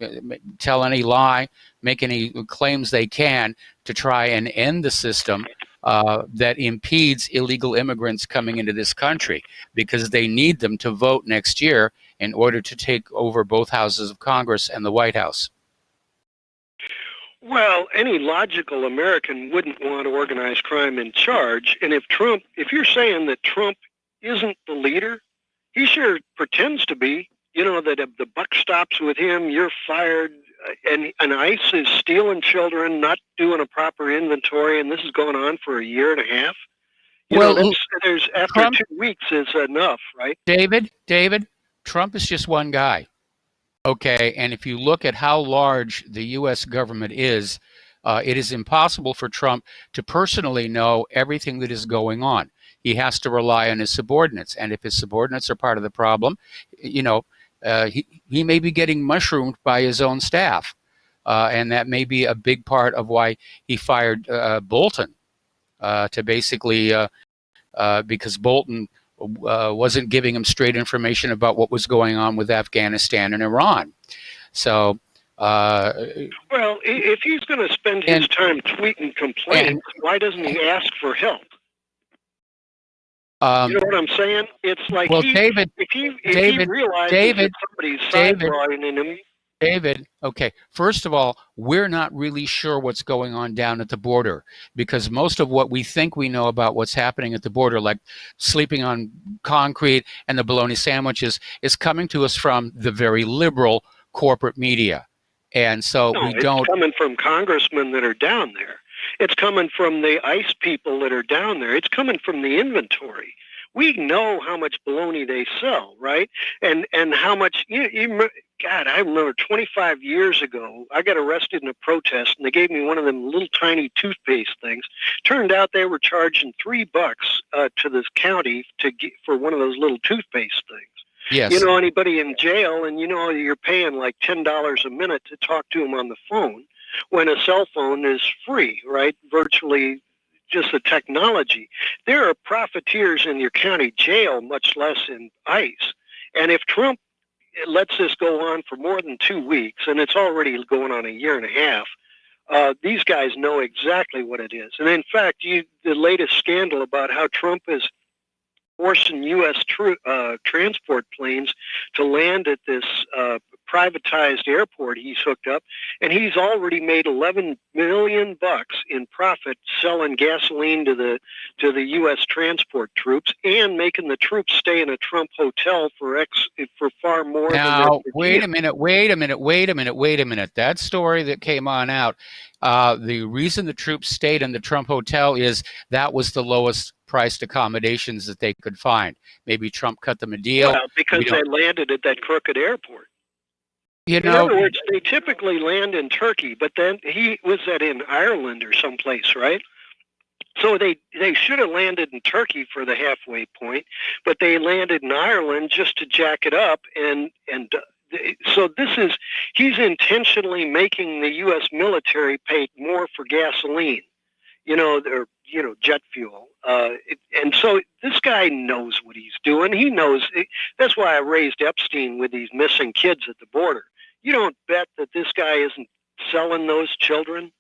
tell any lie, make any claims they can to try and end the system that impedes illegal immigrants coming into this country, because they need them to vote next year in order to take over both houses of Congress and the White House. Well, any logical American wouldn't want organized crime in charge. And if you're saying that Trump isn't the leader, he sure pretends to be. You know, that if the buck stops with him, you're fired. And ICE is stealing children, not doing a proper inventory, and this is going on for a year and a half. After Trump, 2 weeks is enough, right? David, Trump is just one guy. Okay, and if you look at how large the U.S. government is, it is impossible for Trump to personally know everything that is going on. He has to rely on his subordinates, and if his subordinates are part of the problem, you know, he may be getting mushroomed by his own staff, and that may be a big part of why he fired Bolton, to basically because Bolton wasn't giving him straight information about what was going on with Afghanistan and Iran. So, well, if he's going to spend his time tweeting complaints, why doesn't he ask for help? You know what I'm saying? It's like, well, if he realizes that somebody's sidelining him. David, okay, first of all, we're not really sure what's going on down at the border, because most of what we think we know about what's happening at the border, like sleeping on concrete and the bologna sandwiches, is coming to us from the very liberal corporate media. And so it's coming from congressmen that are down there. It's coming from the ICE people that are down there. It's coming from the inventory. We know how much bologna they sell, right? And how much, God, I remember 25 years ago, I got arrested in a protest, and they gave me one of them little tiny toothpaste things. Turned out they were charging $3 to this county for one of those little toothpaste things. Yes. You know anybody in jail, and you know you're paying like $10 a minute to talk to them on the phone, when a cell phone is free, right? Virtually just the technology. There are profiteers in your county jail, much less in ICE. And if Trump lets this go on for more than 2 weeks, and it's already going on a year and a half, these guys know exactly what it is. And in fact, the latest scandal about how Trump is forcing U.S. transport planes to land at this privatized airport he's hooked up, and he's already made $11 million in profit selling gasoline to the U.S. transport troops, and making the troops stay in a Trump hotel for far more. Now, wait a minute. That story that came on out, the reason the troops stayed in the Trump hotel is that was the lowest priced accommodations that they could find. Maybe Trump cut them a deal. Well, because they landed at that crooked airport. In other words, they typically land in Turkey, but then he was in Ireland or someplace, right? So they should have landed in Turkey for the halfway point, but they landed in Ireland just to jack it up. So he's intentionally making the U.S. military pay more for gasoline, jet fuel. And so this guy knows what he's doing. He knows. That's why I raised Epstein with these missing kids at the border. You don't bet that this guy isn't selling those children.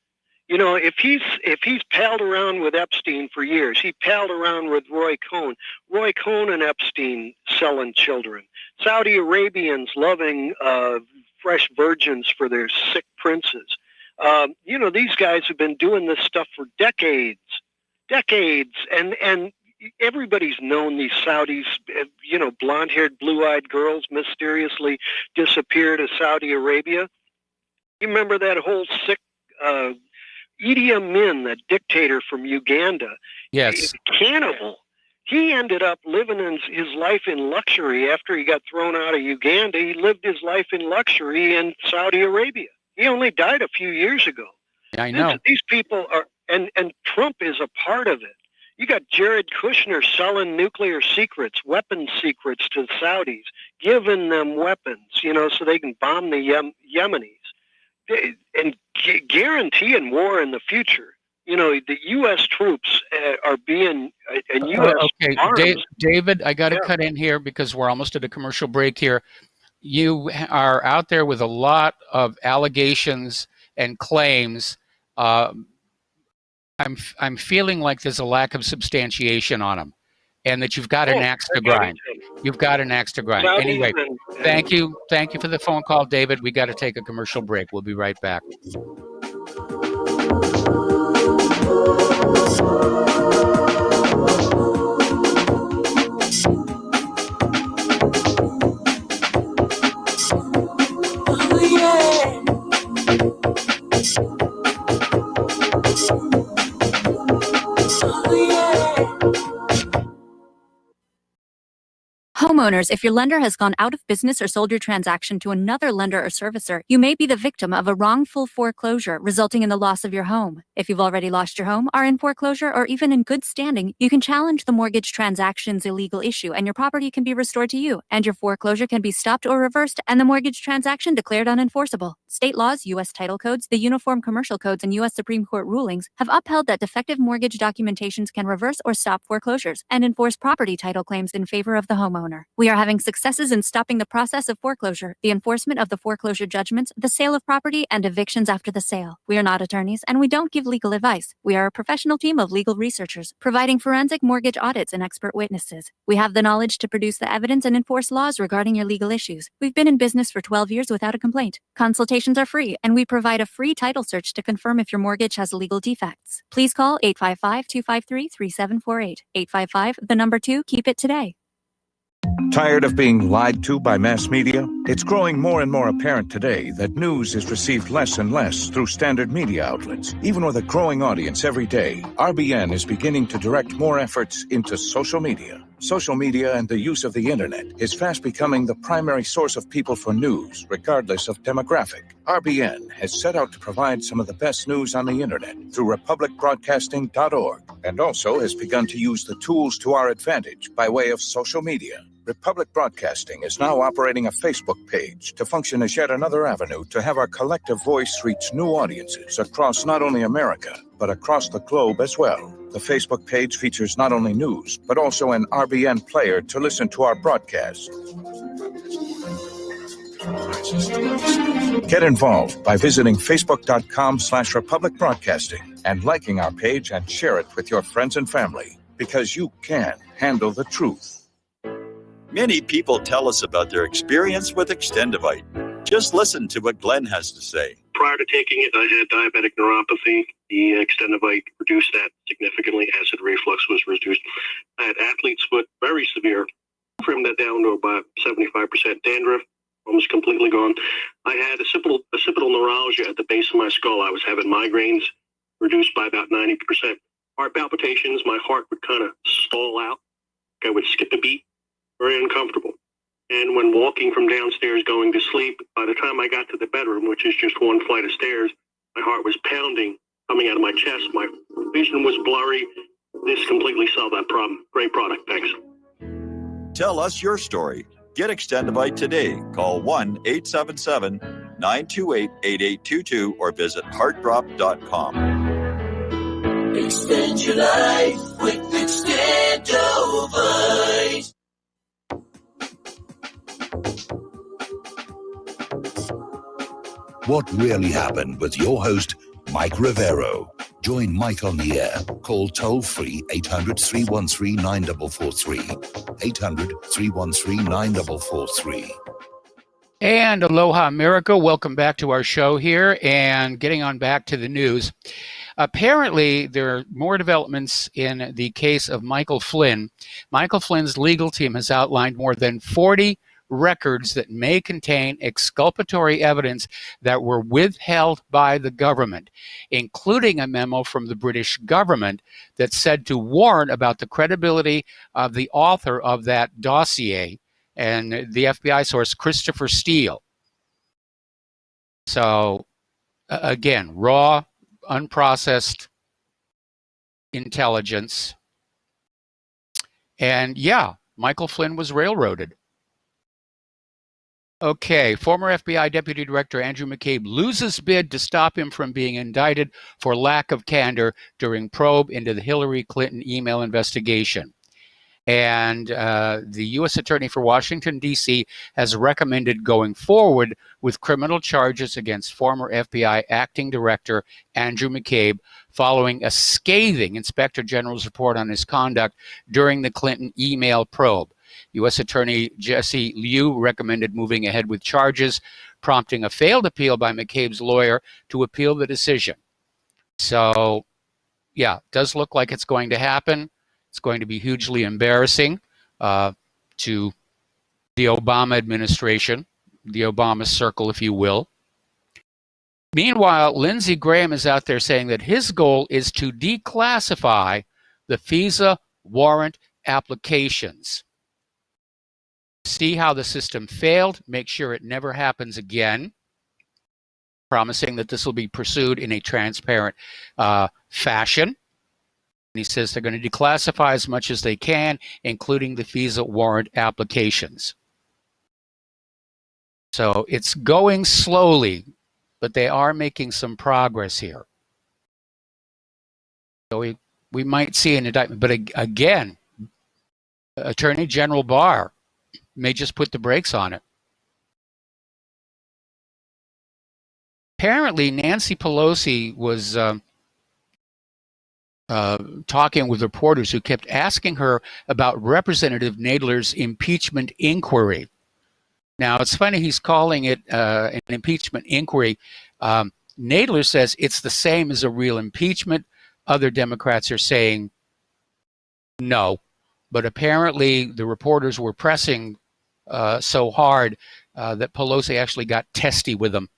You know, if he's palled around with Epstein for years, he palled around with Roy Cohn. Roy Cohn and Epstein selling children. Saudi Arabians loving fresh virgins for their sick princes. These guys have been doing this stuff for decades, and everybody's known these Saudis. Blonde-haired, blue-eyed girls mysteriously disappear to Saudi Arabia. You remember that whole sick Idi Amin, that dictator from Uganda? Yes. Cannibal. He ended up living his life in luxury after he got thrown out of Uganda. He lived his life in luxury in Saudi Arabia. He only died a few years ago. I know. These people are, and Trump is a part of it. You got Jared Kushner selling nuclear secrets, weapons secrets to the Saudis, giving them weapons, so they can bomb the Yemenis, and guaranteeing war in the future. The U.S. troops are being, and U.S. Okay, arms. David, I got to cut in here because we're almost at a commercial break here. You are out there with a lot of allegations and claims. I'm feeling like there's a lack of substantiation on them, and that you've got an axe to grind. You've got an axe to grind. Anyway, thank you for the phone call, David. We got to take a commercial break. We'll be right back. Homeowners, if your lender has gone out of business or sold your transaction to another lender or servicer, you may be the victim of a wrongful foreclosure, resulting in the loss of your home. If you've already lost your home, are in foreclosure, or even in good standing, you can challenge the mortgage transaction's illegal issue, and your property can be restored to you, and your foreclosure can be stopped or reversed, and the mortgage transaction declared unenforceable. State laws, U.S. title codes, the Uniform Commercial Codes, and U.S. Supreme Court rulings have upheld that defective mortgage documentations can reverse or stop foreclosures and enforce property title claims in favor of the homeowner. We are having successes in stopping the process of foreclosure, the enforcement of the foreclosure judgments, the sale of property, and evictions after the sale. We are not attorneys, and we don't give legal advice. We are a professional team of legal researchers, providing forensic mortgage audits and expert witnesses. We have the knowledge to produce the evidence and enforce laws regarding your legal issues. We've been in business for 12 years without a complaint. Consultations are free, and we provide a free title search to confirm if your mortgage has legal defects. Please call 855-253-3748. 855, 2, keep it today. Tired of being lied to by mass media? It's growing more and more apparent today that news is received less and less through standard media outlets. Even with a growing audience every day, RBN is beginning to direct more efforts into social media. Social media and the use of the internet is fast becoming the primary source of people for news, regardless of demographic. RBN has set out to provide some of the best news on the internet through republicbroadcasting.org, and also has begun to use the tools to our advantage by way of social media. Republic Broadcasting is now operating a Facebook page to function as yet another avenue to have our collective voice reach new audiences across not only America, but across the globe as well. The Facebook page features not only news, but also an RBN player to listen to our broadcasts. Get involved by visiting facebook.com/Republic Broadcasting and liking our page and share it with your friends and family, because you can handle the truth. Many people tell us about their experience with Extendivite. Just listen to what Glenn has to say. Prior to taking it, I had diabetic neuropathy. The Extendivite reduced that significantly. Acid reflux was reduced. I had athlete's foot, very severe. Trimmed that down to about 75%. Dandruff, almost completely gone. I had occipital neuralgia at the base of my skull. I was having migraines, reduced by about 90%. Heart palpitations, my heart would kind of stall out. I would skip a beat. Very uncomfortable. And when walking from downstairs going to sleep, by the time I got to the bedroom, which is just one flight of stairs, my heart was pounding, coming out of my chest. My vision was blurry. This completely solved that problem. Great product. Thanks. Tell us your story. Get Extendivite today. Call 1-877-928-8822 or visit heartdrop.com. Extend your life with Extendivite. What really happened with your host, Mike Rivero. Join Mike on the air. Call toll-free 800-313-9443. 800-313-9443. And aloha, America. Welcome back to our show here, and getting on back to the news. Apparently, there are more developments in the case of Michael Flynn. Michael Flynn's legal team has outlined more than 40 records that may contain exculpatory evidence that were withheld by the government, including a memo from the British government that said to warn about the credibility of the author of that dossier, and the FBI source, Christopher Steele. So, again, raw, unprocessed intelligence. And yeah, Michael Flynn was railroaded. Okay, former FBI Deputy Director Andrew McCabe loses bid to stop him from being indicted for lack of candor during probe into the Hillary Clinton email investigation. And the U.S. Attorney for Washington, D.C. has recommended going forward with criminal charges against former FBI Acting Director Andrew McCabe following a scathing Inspector General's report on his conduct during the Clinton email probe. U.S. Attorney Jesse Liu recommended moving ahead with charges, prompting a failed appeal by McCabe's lawyer to appeal the decision. So, yeah, it does look like it's going to happen. It's going to be hugely embarrassing to the Obama administration, the Obama circle, if you will. Meanwhile, Lindsey Graham is out there saying that his goal is to declassify the FISA warrant applications. See how the system failed, make sure it never happens again, promising that this will be pursued in a transparent fashion. And he says they're going to declassify as much as they can, including the FISA warrant applications. So it's going slowly, but they are making some progress here. So we might see an indictment. But again, Attorney General Barr may just put the brakes on it. Apparently, Nancy Pelosi was talking with reporters who kept asking her about Representative Nadler's impeachment inquiry. Now, it's funny he's calling it an impeachment inquiry. Nadler says it's the same as a real impeachment. Other Democrats are saying no. But apparently the reporters were pressing so hard that Pelosi actually got testy with them.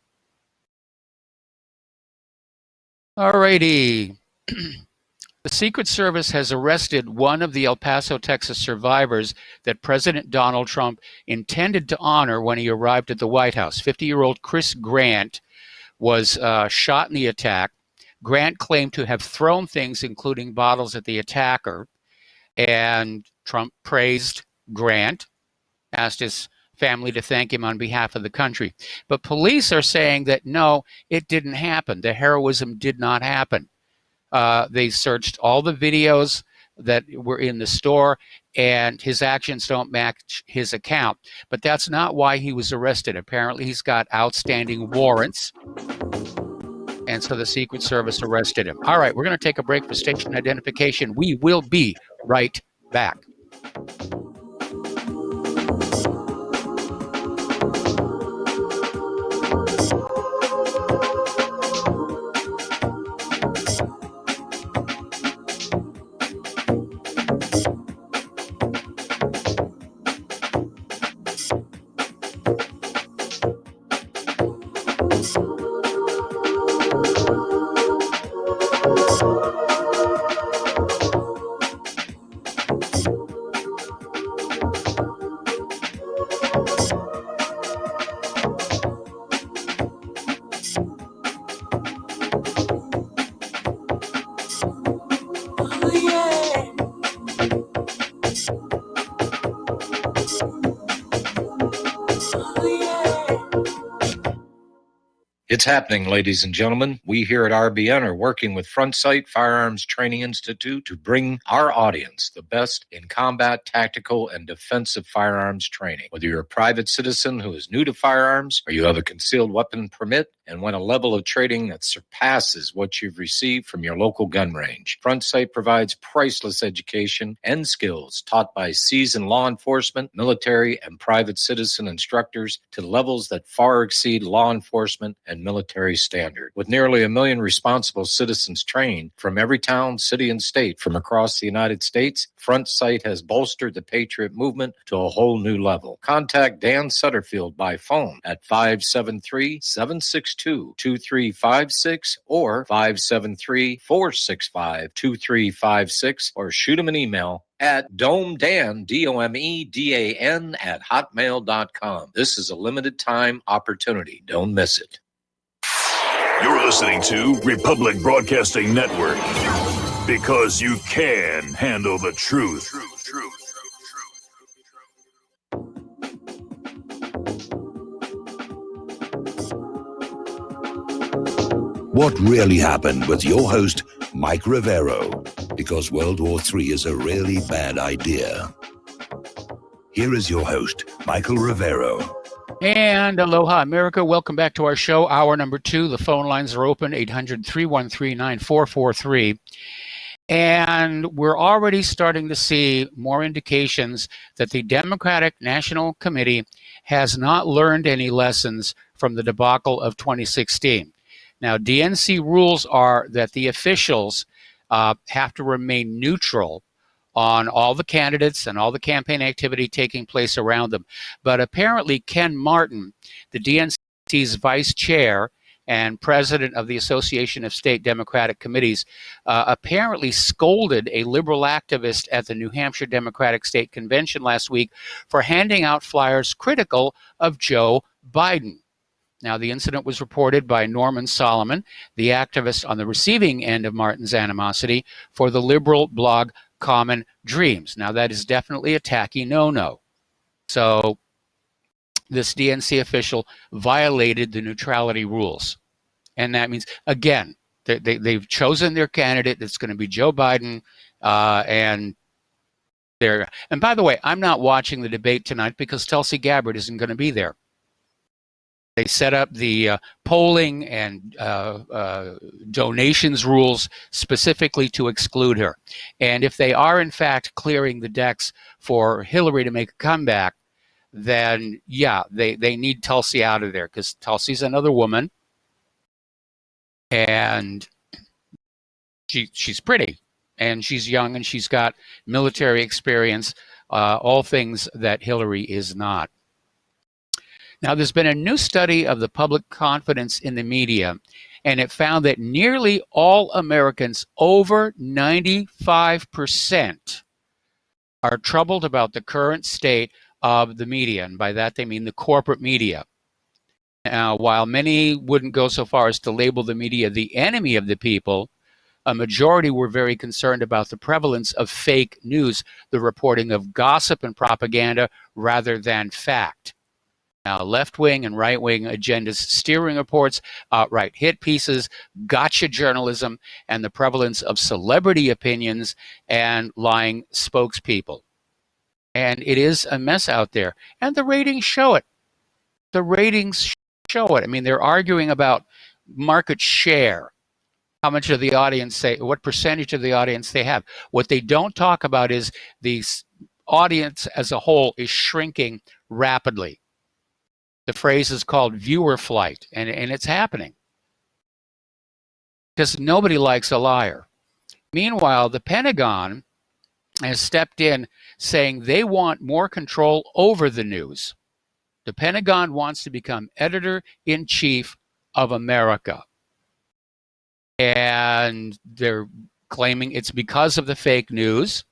All righty. The Secret Service has arrested one of the El Paso, Texas survivors that President Donald Trump intended to honor when he arrived at the White House. 50-year-old Chris Grant was shot in the attack. Grant claimed to have thrown things, including bottles, at the attacker. And Trump praised Grant, asked his family to thank him on behalf of the country. But police are saying that no, it didn't happen. The heroism did not happen. They searched all the videos that were in the store, and his actions don't match his account. But that's not why he was arrested. Apparently, he's got outstanding warrants, and so the Secret Service arrested him. All right, we're going to take a break for station identification. We will be right back. It's happening, ladies and gentlemen. We here at RBN are working with Front Sight Firearms Training Institute to bring our audience the best in combat, tactical, and defensive firearms training. Whether you're a private citizen who is new to firearms, or you have a concealed weapon permit and want a level of training that surpasses what you've received from your local gun range, Front Sight provides priceless education and skills taught by seasoned law enforcement, military, and private citizen instructors to levels that far exceed law enforcement and and military standard. With nearly 1 million responsible citizens trained from every town, city, and state from across the United States, Front Sight has bolstered the Patriot movement to a whole new level. Contact Dan Sutterfield by phone at 573-762-2356 or 573-465-2356 or shoot him an email at domedan, DOMEDAN at hotmail.com. This is a limited time opportunity. Don't miss it. You're listening to Republic Broadcasting Network because you can handle the truth. What really happened with your host, Mike Rivero, because World War III is a really bad idea. Here is your host, Michael Rivero. And aloha, America. Welcome back to our show, hour number 2. The phone lines are open, 800-313-9443. And we're already starting to see more indications that the Democratic National Committee has not learned any lessons from the debacle of 2016. Now, DNC rules are that the officials have to remain neutral on all the candidates and all the campaign activity taking place around them. But apparently Ken Martin, the DNC's vice chair and president of the Association of State Democratic Committees, apparently scolded a liberal activist at the New Hampshire Democratic State Convention last week for handing out flyers critical of Joe Biden. Now, the incident was reported by Norman Solomon, the activist on the receiving end of Martin's animosity, for the liberal blog Common Dreams. Now, that is definitely a tacky no-no. So this DNC official violated the neutrality rules. And that means, again, they've chosen their candidate. It's going to be Joe Biden. And by the way, I'm not watching the debate tonight because Tulsi Gabbard isn't going to be there. They set up the polling and donations rules specifically to exclude her. And if they are, in fact, clearing the decks for Hillary to make a comeback, then, yeah, they need Tulsi out of there because Tulsi's another woman. And she's pretty. And she's young and she's got military experience, all things that Hillary is not. Now, there's been a new study of the public confidence in the media, and it found that nearly all Americans, over 95%, are troubled about the current state of the media. And by that, they mean the corporate media. Now, while many wouldn't go so far as to label the media the enemy of the people, a majority were very concerned about the prevalence of fake news, the reporting of gossip and propaganda rather than fact. Now, left-wing and right-wing agendas, steering reports, outright hit pieces, gotcha journalism, and the prevalence of celebrity opinions and lying spokespeople. And it is a mess out there. And the ratings show it. The ratings show it. I mean, they're arguing about market share, how much of the audience what percentage of the audience they have. What they don't talk about is the audience as a whole is shrinking rapidly. The phrase is called viewer flight, and it's happening because nobody likes a liar. Meanwhile, the Pentagon has stepped in saying they want more control over the news. The Pentagon wants to become editor-in-chief of America. And they're claiming it's because of the fake news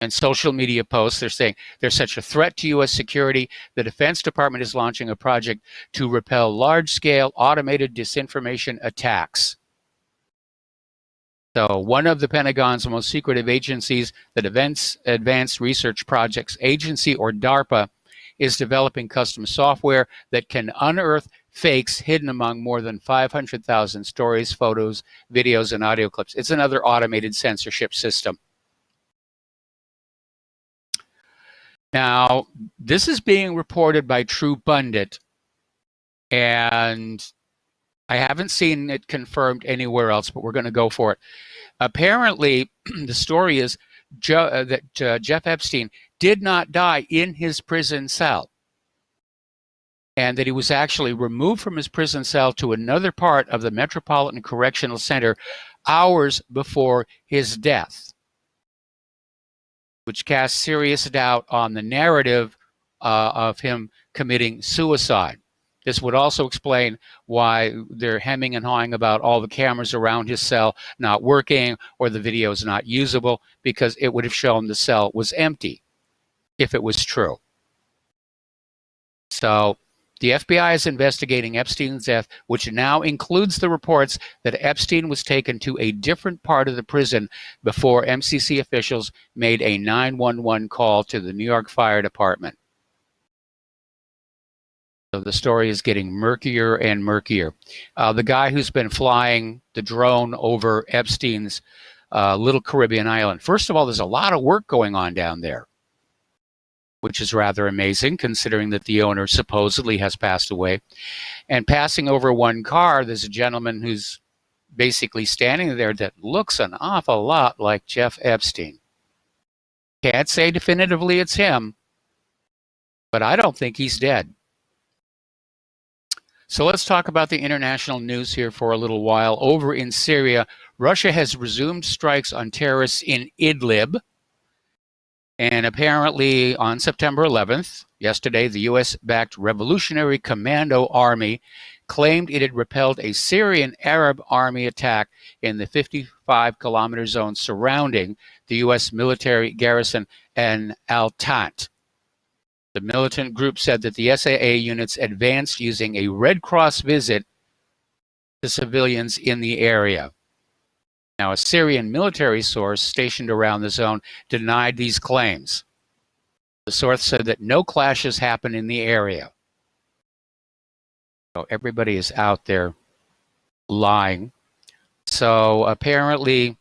and social media posts. They're saying there's such a threat to U.S. security. The Defense Department is launching a project to repel large-scale automated disinformation attacks. So one of the Pentagon's most secretive agencies, the Defense Advanced Research Projects Agency, or DARPA, is developing custom software that can unearth fakes hidden among more than 500,000 stories, photos, videos, and audio clips. It's another automated censorship system. Now, this is being reported by True Pundit, and I haven't seen it confirmed anywhere else, but we're going to go for it. Apparently, the story is that Jeff Epstein did not die in his prison cell. and that he was actually removed from his prison cell to another part of the Metropolitan Correctional Center hours before his death, which casts serious doubt on the narrative of him committing suicide. This would also explain why they're hemming and hawing about all the cameras around his cell not working or the videos not usable, because it would have shown the cell was empty if it was true. So the FBI is investigating Epstein's death, which now includes the reports that Epstein was taken to a different part of the prison before MCC officials made a 911 call to the New York Fire Department. So the story is getting murkier and murkier. The guy who's been flying the drone over Epstein's little Caribbean island. First of all, there's a lot of work going on down there, which is rather amazing considering that the owner supposedly has passed away. And passing over one car, there's a gentleman who's basically standing there that looks an awful lot like Jeff Epstein. Can't say definitively it's him, but I don't think he's dead. So let's talk about the international news here for a little while. Over in Syria, Russia has resumed strikes on terrorists in Idlib. And apparently on September 11th, yesterday, the U.S.-backed Revolutionary Commando Army claimed it had repelled a Syrian Arab army attack in the 55-kilometer zone surrounding the U.S. military garrison in Al-Tant. The militant group said that the SAA units advanced using a Red Cross visit to civilians in the area. Now, a Syrian military source stationed around the zone denied these claims. The source said that no clashes happened in the area. So everybody is out there lying. So apparently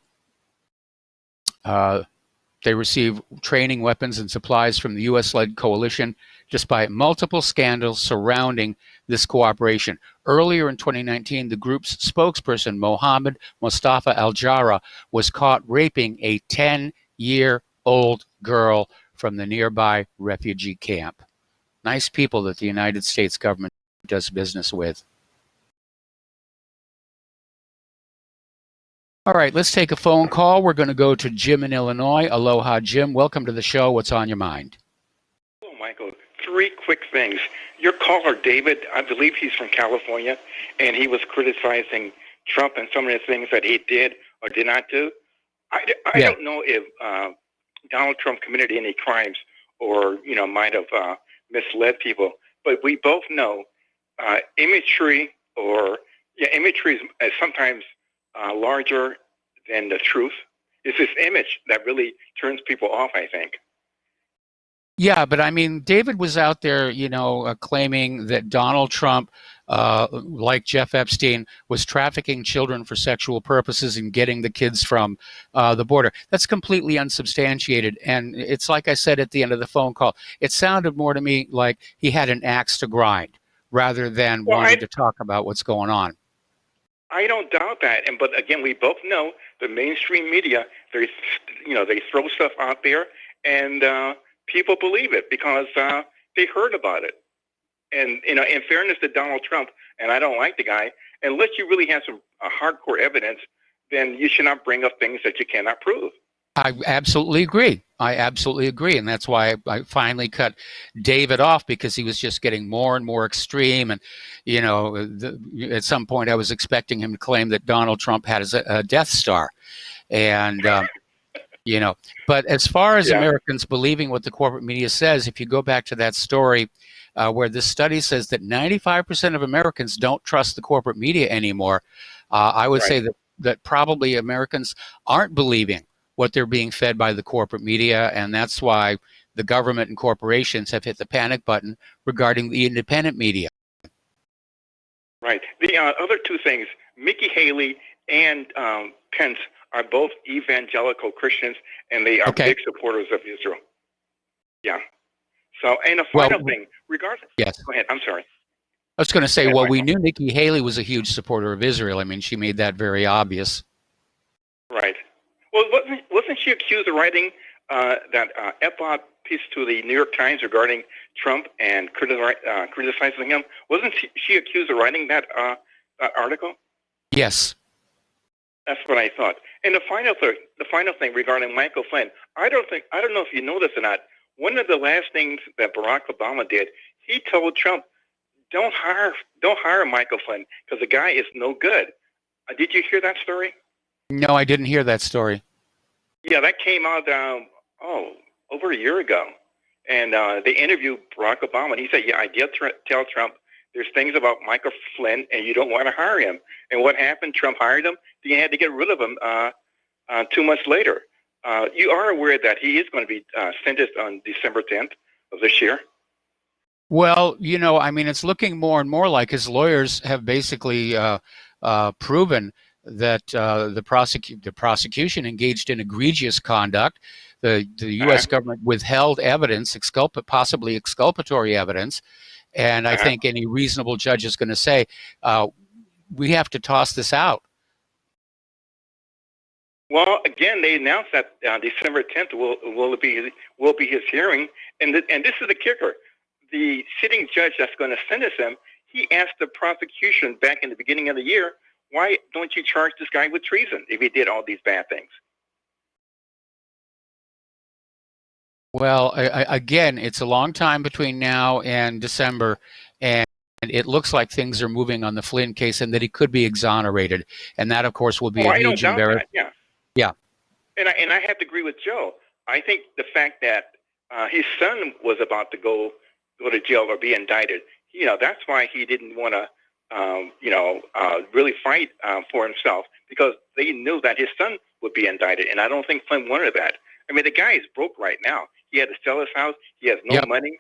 they receive training, weapons, and supplies from the U.S.-led coalition, despite multiple scandals surrounding this cooperation. Earlier in 2019, the group's spokesperson, Mohammed Mustafa Al-Jarrah, was caught raping a 10-year-old girl from the nearby refugee camp. Nice people that the United States government does business with. All right, let's take a phone call. We're going to go to Jim in Illinois. Aloha, Jim. Welcome to the show. What's on your mind? Hello, Michael. 3 quick things. Your caller, David, I believe he's from California, and he was criticizing Trump and some of the things that he did or did not do. I don't know if Donald Trump committed any crimes or, might have misled people, but we both know imagery is sometimes larger than the truth. It's this image that really turns people off, I think. Yeah, but I mean, David was out there, claiming that Donald Trump, like Jeff Epstein, was trafficking children for sexual purposes and getting the kids from the border. That's completely unsubstantiated. And it's like I said at the end of the phone call, it sounded more to me like he had an axe to grind rather than wanting to talk about what's going on. I don't doubt that, but again, we both know the mainstream media. They throw stuff out there, and people believe it because they heard about it. And in fairness to Donald Trump, and I don't like the guy, unless you really have some hardcore evidence, then you should not bring up things that you cannot prove. I absolutely agree. And that's why I finally cut David off, because he was just getting more and more extreme. And, at some point I was expecting him to claim that Donald Trump had a Death Star. And, but as far as Americans believing what the corporate media says, if you go back to that story where this study says that 95% of Americans don't trust the corporate media anymore, I would say that probably Americans aren't believing what they're being fed by the corporate media, and that's why the government and corporations have hit the panic button regarding the independent media. Right. The other 2 things, Nikki Haley and Pence are both evangelical Christians, and they are big supporters of Israel. Yeah. So, and a final thing, regardless. Yes. Go ahead. I'm sorry. I was going to say, we knew Nikki Haley was a huge supporter of Israel. I mean, she made that very obvious. Right. Well, wasn't she accused of writing that op-ed piece to the New York Times regarding Trump and criticizing him. Wasn't she accused of writing that article? Yes. That's what I thought. And the final thing regarding Michael Flynn, I don't know if you know this or not. One of the last things that Barack Obama did, he told Trump, don't hire Michael Flynn because the guy is no good. Did you hear that story? No, I didn't hear that story. Yeah, that came out over a year ago, and they interviewed Barack Obama, and he said, "Yeah, I did tell Trump there's things about Michael Flynn, and you don't want to hire him." And what happened? Trump hired him. Then you had to get rid of him 2 months later. You are aware that he is going to be sentenced on December 10th of this year. Well, I mean, it's looking more and more like his lawyers have basically proven that the prosecution engaged in egregious conduct. The U.S. government withheld evidence, possibly exculpatory evidence, and I think any reasonable judge is going to say we have to toss this out. Well, again, they announced that December 10th will be his hearing, and this is the kicker. The sitting judge that's going to sentence him, he asked the prosecution back in the beginning of the year, why don't you charge this guy with treason if he did all these bad things? Well, again, it's a long time between now and December, and it looks like things are moving on the Flynn case and that he could be exonerated. And that, of course, will be a huge embarrassment. Yeah. And I have to agree with Joe. I think the fact that his son was about to go to jail or be indicted, that's why he didn't want to, really fight for himself, because they knew that his son would be indicted. And I don't think Flynn wanted that. I mean, the guy is broke right now. He had to sell his house. He has no money.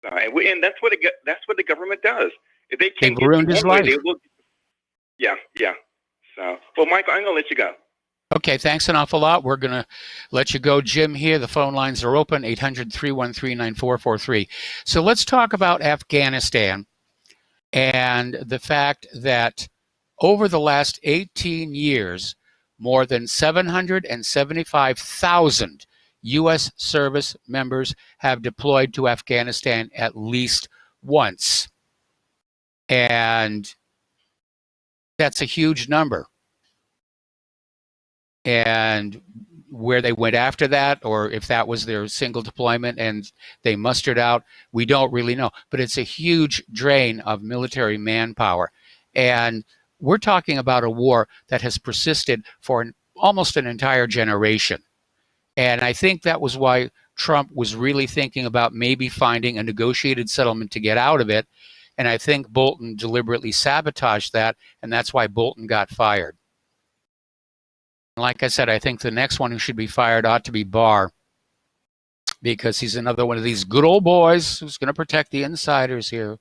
And that's what the government does. If they can't ruined his life. Yeah. So, well, Michael, I'm going to let you go. Okay, thanks an awful lot. We're going to let you go. Jim here. The phone lines are open, 800-313-9443. So let's talk about Afghanistan and the fact that over the last 18 years, more than 775,000 U.S. service members have deployed to Afghanistan at least once. And that's a huge number. And where they went after that, or if that was their single deployment and they mustered out, we don't really know. But it's a huge drain of military manpower. And we're talking about a war that has persisted for almost an entire generation. And I think that was why Trump was really thinking about maybe finding a negotiated settlement to get out of it. And I think Bolton deliberately sabotaged that, and that's why Bolton got fired. Like I said, I think the next one who should be fired ought to be Barr, because he's another one of these good old boys who's going to protect the insiders here.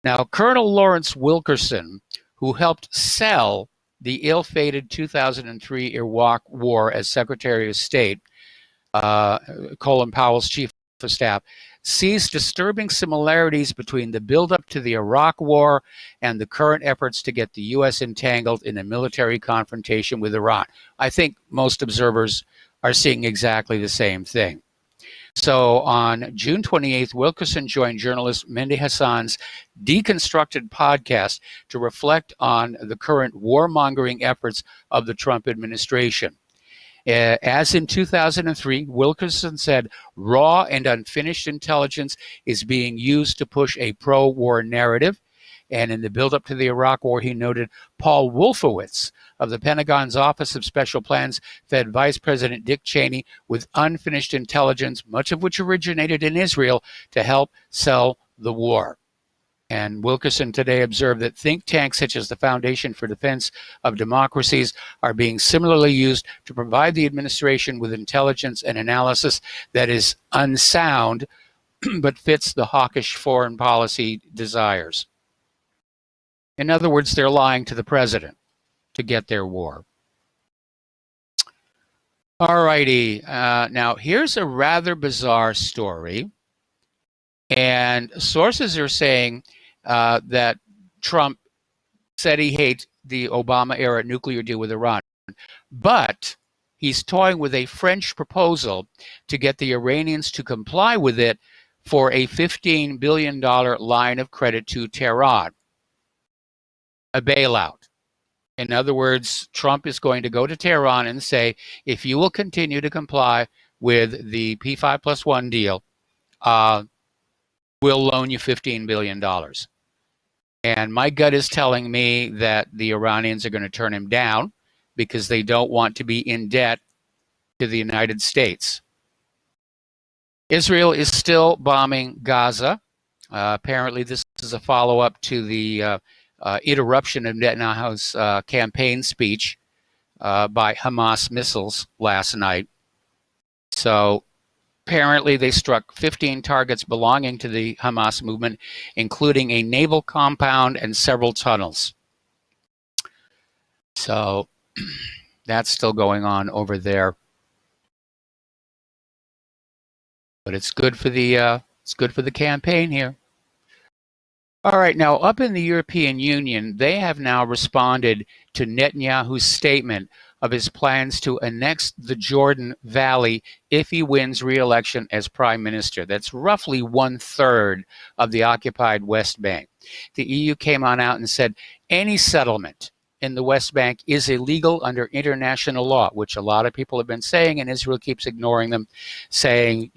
Now, Colonel Lawrence Wilkerson, who helped sell the ill-fated 2003 Iraq War as Secretary of State, Colin Powell's chief of staff, sees disturbing similarities between the buildup to the Iraq War and the current efforts to get the U.S. entangled in a military confrontation with Iran. I think most observers are seeing exactly the same thing. So on June 28th, Wilkerson joined journalist Mehdi Hassan's Deconstructed podcast to reflect on the current warmongering efforts of the Trump administration. As in 2003, Wilkerson said raw and unfinished intelligence is being used to push a pro-war narrative. And in the buildup to the Iraq War, he noted Paul Wolfowitz of the Pentagon's Office of Special Plans fed Vice President Dick Cheney with unfinished intelligence, much of which originated in Israel, to help sell the war. And Wilkerson today observed that think tanks such as the Foundation for Defense of Democracies are being similarly used to provide the administration with intelligence and analysis that is unsound but fits the hawkish foreign policy desires. In other words, they're lying to the president to get their war. All righty. Now, here's a rather bizarre story. And sources are saying that Trump said he hates the Obama-era nuclear deal with Iran. But he's toying with a French proposal to get the Iranians to comply with it for a $15 billion line of credit to Tehran, a bailout. In other words, Trump is going to go to Tehran and say, if you will continue to comply with the P5+1 deal, we'll loan you $15 billion. And my gut is telling me that the Iranians are going to turn him down because they don't want to be in debt to the United States. Israel is still bombing Gaza. Apparently, this is a follow-up to the interruption of Netanyahu's campaign speech by Hamas missiles last night. So apparently, they struck 15 targets belonging to the Hamas movement, including a naval compound and several tunnels. So that's still going on over there. But it's good for the campaign here. All right, now up in the European Union, they have now responded to Netanyahu's statement of his plans to annex the Jordan Valley if he wins re-election as prime minister. That's roughly 1/3 of the occupied West Bank. The EU came on out and said any settlement in the West Bank is illegal under international law, which a lot of people have been saying, and Israel keeps ignoring them, saying,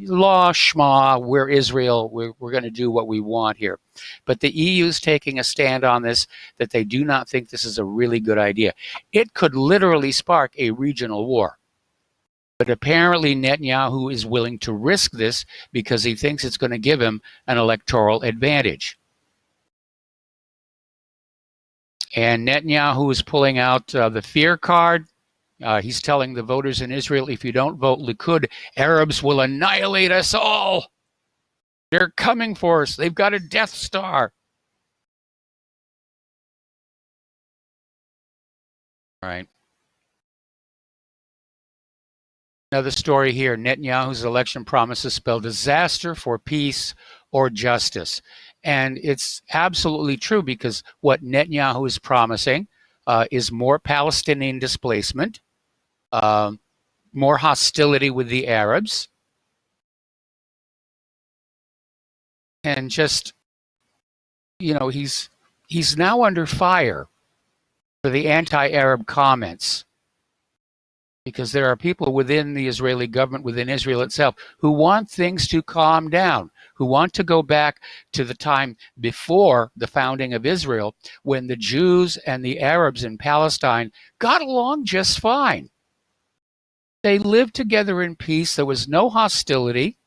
law, schma, we're Israel, we're going to do what we want here. But the EU is taking a stand on this, that they do not think this is a really good idea. It could literally spark a regional war. But apparently Netanyahu is willing to risk this because he thinks it's going to give him an electoral advantage. And Netanyahu is pulling out the fear card. He's telling the voters in Israel, if you don't vote Likud, Arabs will annihilate us all. They're coming for us. They've got a Death Star. All right. Another story here. Netanyahu's election promises spell disaster for peace or justice. And it's absolutely true, because what Netanyahu is promising is more Palestinian displacement, more hostility with the Arabs, and just, you know, he's now under fire for the anti-Arab comments, because there are people within the Israeli government, within Israel itself, who want things to calm down, who want to go back to the time before the founding of Israel, when the Jews and the Arabs in Palestine got along just fine. They lived together in peace. There was no hostility.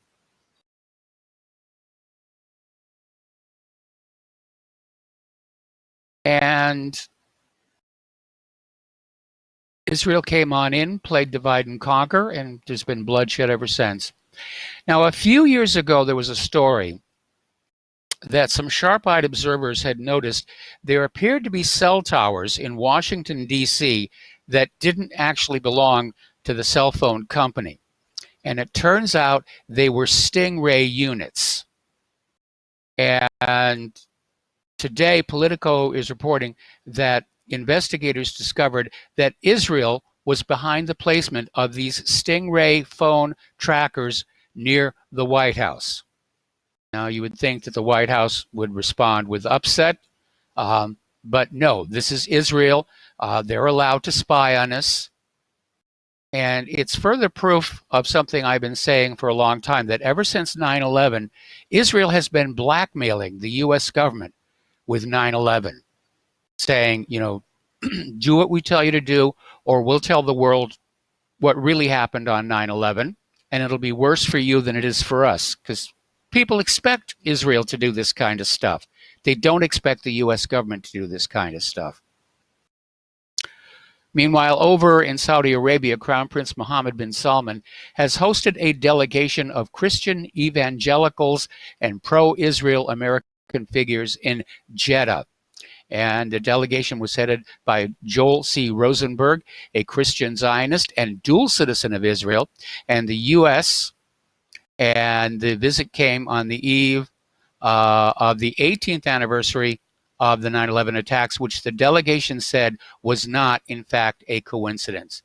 And Israel came on in, played divide and conquer, and there's been bloodshed ever since. Now, a few years ago, there was a story that some sharp-eyed observers had noticed there appeared to be cell towers in Washington, D.C. that didn't actually belong to the cell phone company. And it turns out they were Stingray units. And today, Politico is reporting that investigators discovered that Israel was behind the placement of these Stingray phone trackers near the White House. Now, you would think that the White House would respond with upset, but no, this is Israel. They're allowed to spy on us. And it's further proof of something I've been saying for a long time, that ever since 9/11, Israel has been blackmailing the U.S. government with 9/11. Saying, you know, do what we tell you to do, or we'll tell the world what really happened on 9/11, and it'll be worse for you than it is for us, because people expect Israel to do this kind of stuff. They don't expect the U.S. government to do this kind of stuff. Meanwhile, over in Saudi Arabia, Crown Prince Mohammed bin Salman has hosted a delegation of Christian evangelicals and pro-Israel American figures in Jeddah. And the delegation was headed by Joel C. Rosenberg, a Christian Zionist and dual citizen of Israel, and the U.S. And the visit came on the eve of the 18th anniversary of the 9/11 attacks, which the delegation said was not, in fact, a coincidence.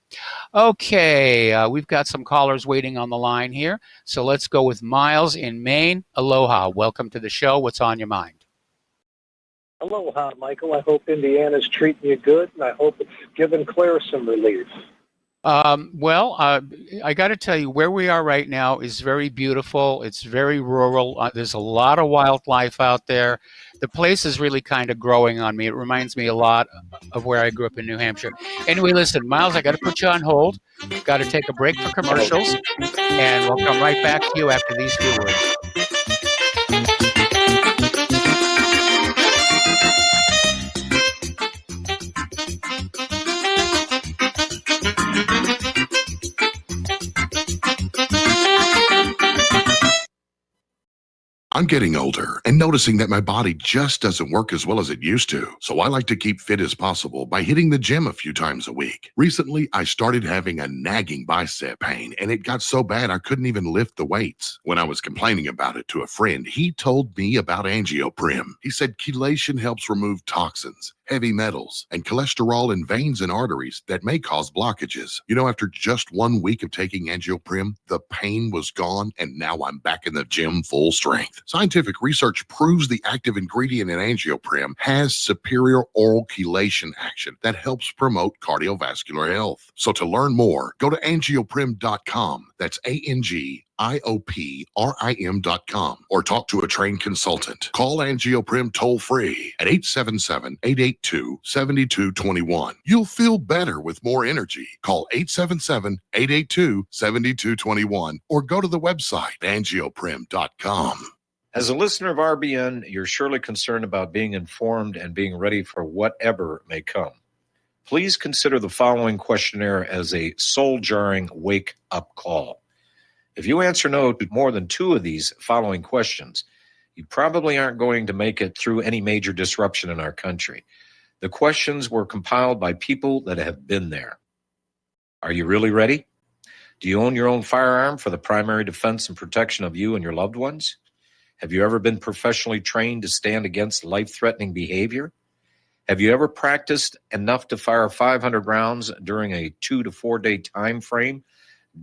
Okay, we've got some callers waiting on the line here. So let's go with Miles in Maine. Aloha. Welcome to the show. What's on your mind? Aloha, Michael. I hope Indiana's treating you good, and I hope it's giving Claire some relief. I got to tell you, where we are right now is very beautiful. It's very rural. There's a lot of wildlife out there. The place is really kind of growing on me. It reminds me a lot of where I grew up in New Hampshire. Anyway, listen, Miles, I got to put you on hold. Got to take a break for commercials, and we'll come right back to you after these few words. I'm getting older and noticing that my body just doesn't work as well as it used to. So I like to keep fit as possible by hitting the gym a few times a week. Recently, I started having a nagging bicep pain, and it got so bad I couldn't even lift the weights. When I was complaining about it to a friend, he told me about Angioprim. He said chelation helps remove toxins, heavy metals, and cholesterol in veins and arteries that may cause blockages. You know, after just 1 week of taking Angioprim, the pain was gone, and now I'm back in the gym full strength. Scientific research proves the active ingredient in Angioprim has superior oral chelation action that helps promote cardiovascular health. So to learn more, go to angioprim.com. That's ANGIOPRIM.com, or talk to a trained consultant. Call Angioprim toll free at 877-882-7221. You'll feel better with more energy. Call 877-882-7221 or go to the website angioprim.com. As a listener of RBN, you're surely concerned about being informed and being ready for whatever may come. Please consider the following questionnaire as a soul-jarring wake-up call. If you answer no to more than 2 of these following questions, you probably aren't going to make it through any major disruption in our country. The questions were compiled by people that have been there. Are you really ready? Do you own your own firearm for the primary defense and protection of you and your loved ones? Have you ever been professionally trained to stand against life-threatening behavior? Have you ever practiced enough to fire 500 rounds during a 2 to 4 day time frame,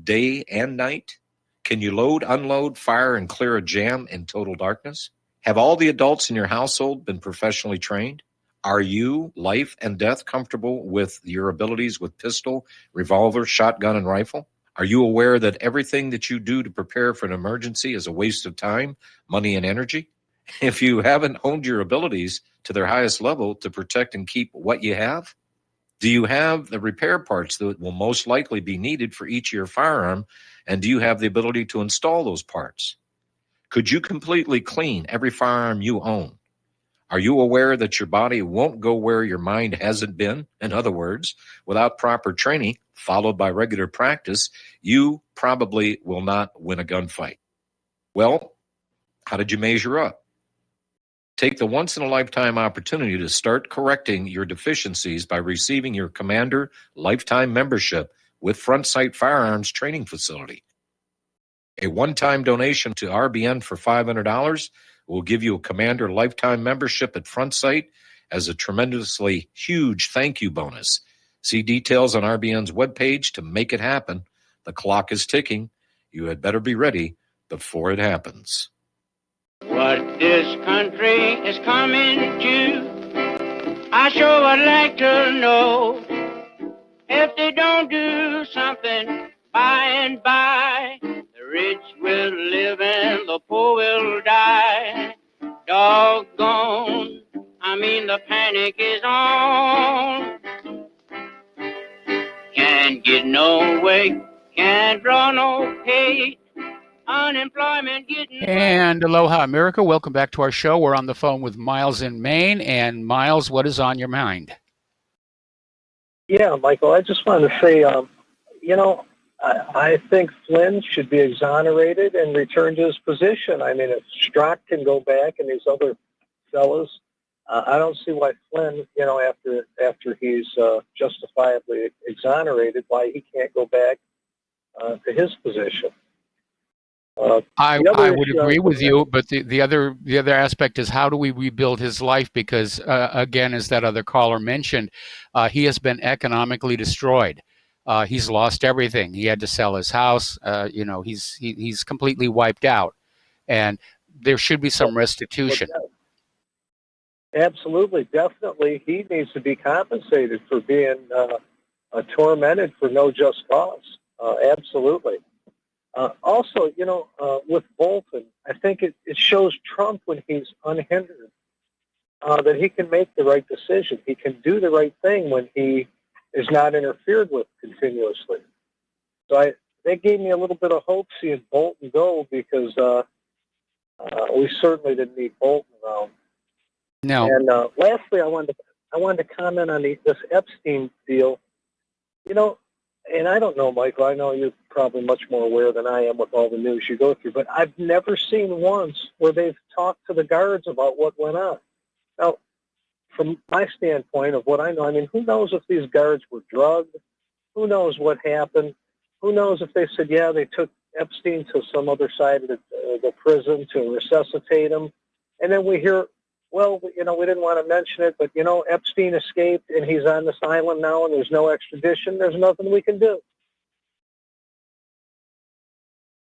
day and night? Can you load, unload, fire, and clear a jam in total darkness? Have all the adults in your household been professionally trained? Are you, life and death, comfortable with your abilities with pistol, revolver, shotgun, and rifle? Are you aware that everything that you do to prepare for an emergency is a waste of time, money, and energy? If you haven't honed your abilities to their highest level to protect and keep what you have, do you have the repair parts that will most likely be needed for each of your firearm, and do you have the ability to install those parts? Could you completely clean every firearm you own? Are you aware that your body won't go where your mind hasn't been? In other words, without proper training, followed by regular practice, you probably will not win a gunfight. Well, how did you measure up? Take the once-in-a-lifetime opportunity to start correcting your deficiencies by receiving your Commander Lifetime Membership with Front Sight Firearms Training Facility. A one-time donation to RBN for $500 will give you a Commander Lifetime Membership at Front Sight as a tremendously huge thank you bonus. See details on RBN's webpage to make it happen. The clock is ticking. You had better be ready before it happens. What this country is coming to, I sure would like to know. If they don't do something by and by, the rich will live and the poor will die. Doggone, the panic is on. Can't get no way, can't draw no pay. Unemployment getting... And aloha, America. Welcome back to our show. We're on the phone with Miles in Maine. And Miles, what is on your mind? Yeah, Michael, I just wanted to say, I think Flynn should be exonerated and returned to his position. I mean, if Strzok can go back and these other fellows, I don't see why Flynn, after he's justifiably exonerated, why he can't go back to his position. I the other would issue agree was with you, but the other aspect is how do we rebuild his life? Because again, as that other caller mentioned, he has been economically destroyed. He's lost everything. He had to sell his house. He's completely wiped out, and there should be some restitution. absolutely, definitely, he needs to be compensated for being tormented for no just cause. Absolutely. Also, with Bolton, I think it shows Trump when he's unhindered that he can make the right decision. He can do the right thing when he is not interfered with continuously. So that gave me a little bit of hope seeing Bolton go because we certainly didn't need Bolton around. No. And lastly, I wanted to comment on this Epstein deal. And I don't know, Michael, I know you're probably much more aware than I am with all the news you go through, but I've never seen once where they've talked to the guards about what went on. Now, from my standpoint of what I know, I mean, who knows if these guards were drugged? Who knows what happened? Who knows if they said, yeah, they took Epstein to some other side of the prison to resuscitate him. And then we hear, well, we didn't want to mention it, but, Epstein escaped and he's on this island now and there's no extradition. There's nothing we can do.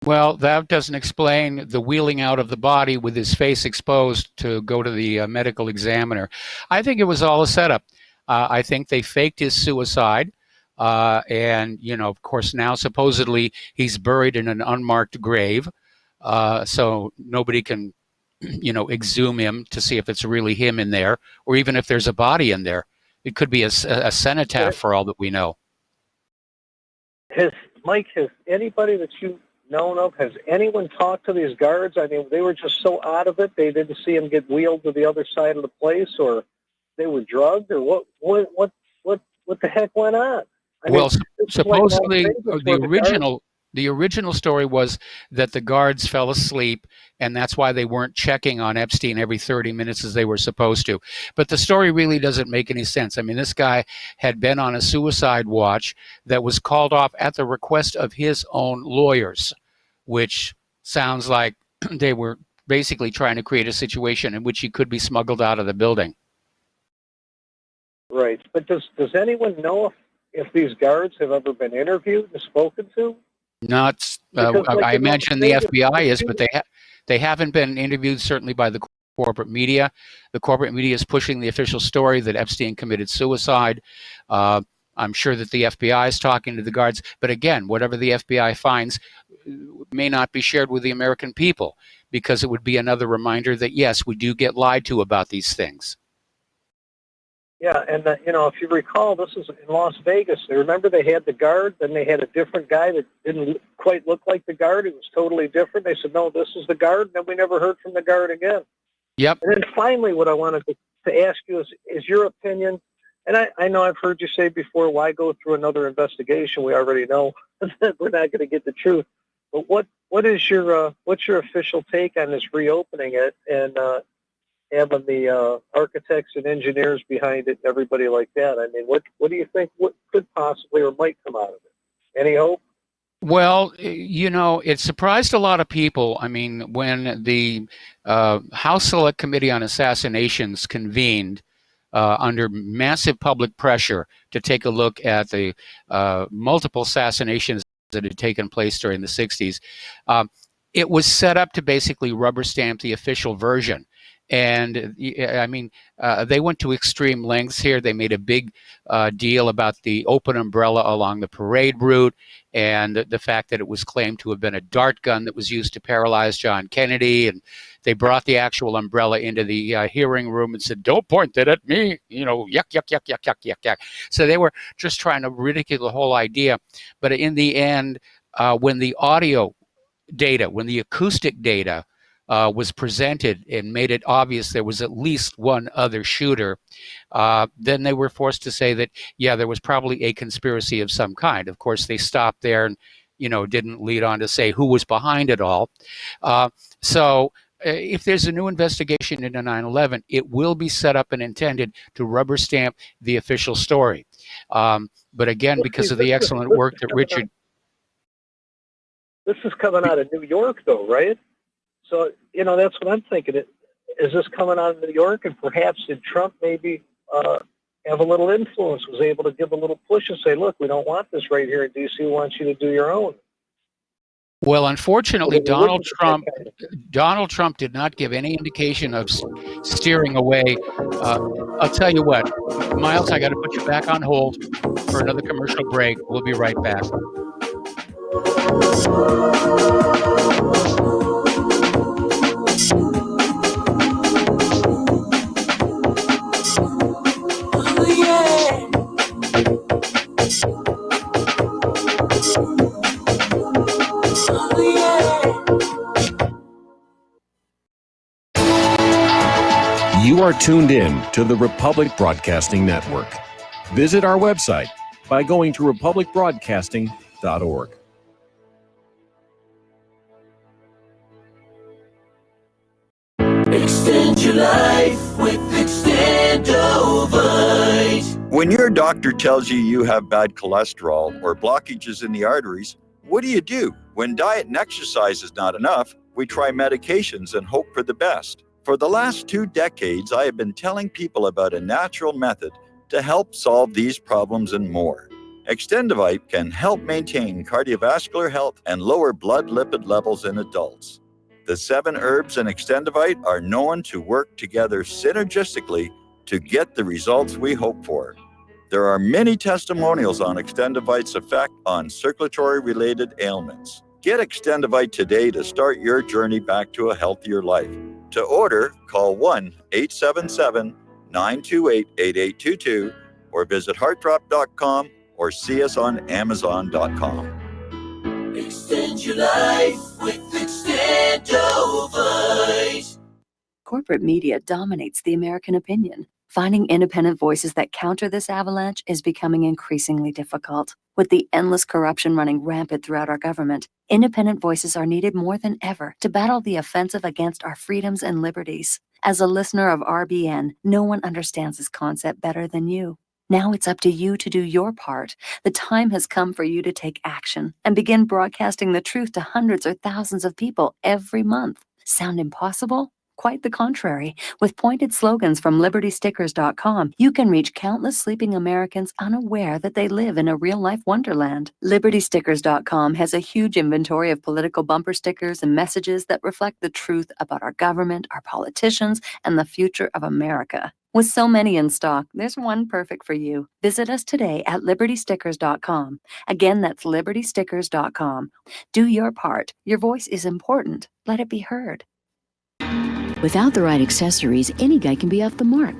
Well, that doesn't explain the wheeling out of the body with his face exposed to go to the medical examiner. I think it was all a setup. I think they faked his suicide. And, of course, now supposedly he's buried in an unmarked grave. So nobody can, exhume him to see if it's really him in there, or even if there's a body in there. It could be a cenotaph for all that we know. Has anybody that you've known of, has anyone talked to these guards? I mean, they were just so out of it. They didn't see him get wheeled to the other side of the place, or they were drugged, or what the heck went on? Supposedly the original story was that the guards fell asleep, and that's why they weren't checking on Epstein every 30 minutes as they were supposed to. But the story really doesn't make any sense. I mean, this guy had been on a suicide watch that was called off at the request of his own lawyers, which sounds like they were basically trying to create a situation in which he could be smuggled out of the building. Right. But does anyone know if these guards have ever been interviewed and spoken to? Not, I imagine the FBI is, but they haven't been interviewed, certainly by the corporate media. The corporate media is pushing the official story that Epstein committed suicide. I'm sure that the FBI is talking to the guards. But again, whatever the FBI finds may not be shared with the American people, because it would be another reminder that, yes, we do get lied to about these things. Yeah, and if you recall, this is in Las Vegas. Remember they had the guard, then they had a different guy that didn't quite look like the guard. It was totally different. They said, no, this is the guard, and then we never heard from the guard again. Yep. And then finally, what I wanted to ask you is your opinion, and I know I've heard you say before, why go through another investigation? We already know that we're not going to get the truth. But what is what's your official take on this reopening it and having the architects and engineers behind it and everybody like that? I mean, what do you think what could possibly or might come out of it? Any hope? Well, it surprised a lot of people. I mean, when the House Select Committee on Assassinations convened under massive public pressure to take a look at the multiple assassinations that had taken place during the 60s, it was set up to basically rubber stamp the official version. And I mean, they went to extreme lengths here. They made a big deal about the open umbrella along the parade route and the fact that it was claimed to have been a dart gun that was used to paralyze John Kennedy. And they brought the actual umbrella into the hearing room and said, "Don't point it at me, yuck, yuck, yuck, yuck, yuck, yuck, yuck." So they were just trying to ridicule the whole idea. But in the end, when the audio data, when the acoustic data was presented and made it obvious there was at least one other shooter, then they were forced to say that, yeah, there was probably a conspiracy of some kind. Of course, they stopped there and, didn't lead on to say who was behind it all. So if there's a new investigation into 9/11, it will be set up and intended to rubber stamp the official story. But again, because of the excellent work that Richard... This is coming out of New York, though, right? So, that's what I'm thinking. Is this coming out of New York? And perhaps did Trump maybe have a little influence, was able to give a little push and say, look, we don't want this right here in D.C. We want you to do your own. Well, unfortunately, Donald Trump did not give any indication of steering away. I'll tell you what, Miles, I got to put you back on hold for another commercial break. We'll be right back. You are tuned in to the Republic Broadcasting Network. Visit our website by going to republicbroadcasting.org. Extend your life with Extendovite. When your doctor tells you you have bad cholesterol or blockages in the arteries, what do? When diet and exercise is not enough, we try medications and hope for the best. For the last 2 decades, I have been telling people about a natural method to help solve these problems and more. Extendovite can help maintain cardiovascular health and lower blood lipid levels in adults. The 7 herbs in Extendovite are known to work together synergistically to get the results we hope for. There are many testimonials on Extendovite's effect on circulatory-related ailments. Get Extendovite today to start your journey back to a healthier life. To order, call 1-877-928-8822 or visit heartdrop.com or see us on amazon.com. Extend your life with Extendovite. Corporate media dominates the American opinion. Finding independent voices that counter this avalanche is becoming increasingly difficult. With the endless corruption running rampant throughout our government, independent voices are needed more than ever to battle the offensive against our freedoms and liberties. As a listener of RBN, no one understands this concept better than you. Now it's up to you to do your part. The time has come for you to take action and begin broadcasting the truth to hundreds or thousands of people every month. Sound impossible? Quite the contrary. With pointed slogans from LibertyStickers.com, you can reach countless sleeping Americans unaware that they live in a real-life wonderland. LibertyStickers.com has a huge inventory of political bumper stickers and messages that reflect the truth about our government, our politicians, and the future of America. With so many in stock, there's one perfect for you. Visit us today at LibertyStickers.com. Again, that's LibertyStickers.com. Do your part. Your voice is important. Let it be heard. Without the right accessories, any guy can be off the mark.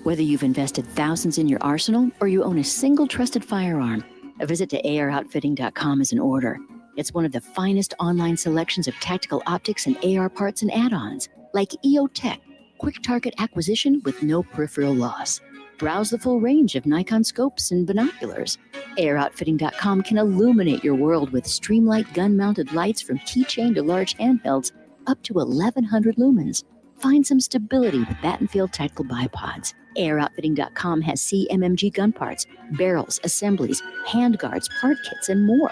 Whether you've invested thousands in your arsenal or you own a single trusted firearm, a visit to AROutfitting.com is in order. It's one of the finest online selections of tactical optics and AR parts and add-ons, like EOTech, quick target acquisition with no peripheral loss. Browse the full range of Nikon scopes and binoculars. AROutfitting.com can illuminate your world with Streamlight gun-mounted lights from keychain to large handhelds, up to 1,100 lumens. Find some stability with Battenfield tactical bipods. AirOutfitting.com has CMMG gun parts, barrels, assemblies, handguards, part kits, and more.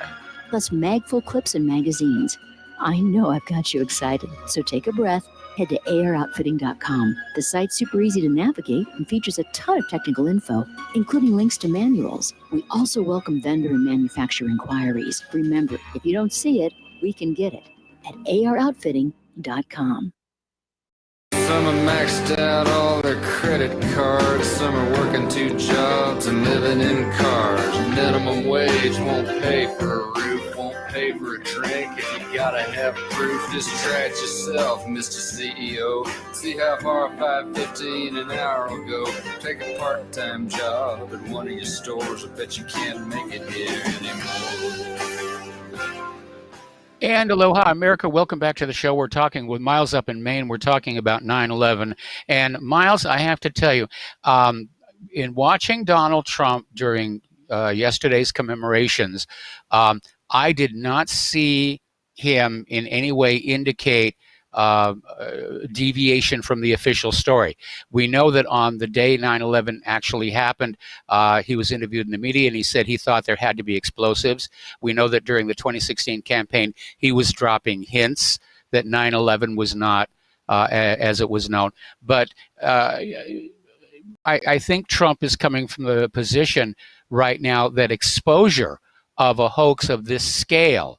Plus mag-full clips and magazines. I know I've got you excited, so take a breath. Head to AirOutfitting.com. The site's super easy to navigate and features a ton of technical info, including links to manuals. We also welcome vendor and manufacturer inquiries. Remember, if you don't see it, we can get it at AROutfitting.com. Some are maxed out all their credit cards. Some are working 2 jobs and living in cars. Minimum wage won't pay for a roof, won't pay for a drink. If you gotta have proof, just try it yourself, Mr. CEO. See how far $5.15 an hour will go. Take a part-time job at one of your stores. I bet you can't make it here anymore. And aloha, America. Welcome back to the show. We're talking with Miles up in Maine. We're talking about 9/11. And Miles, I have to tell you, in watching Donald Trump during yesterday's commemorations, I did not see him in any way indicate deviation from the official story. We know that on the day 9/11 actually happened, he was interviewed in the media and he said he thought there had to be explosives. We know that during the 2016 campaign, he was dropping hints that 9/11 was not as it was known. But I think Trump is coming from the position right now that exposure of a hoax of this scale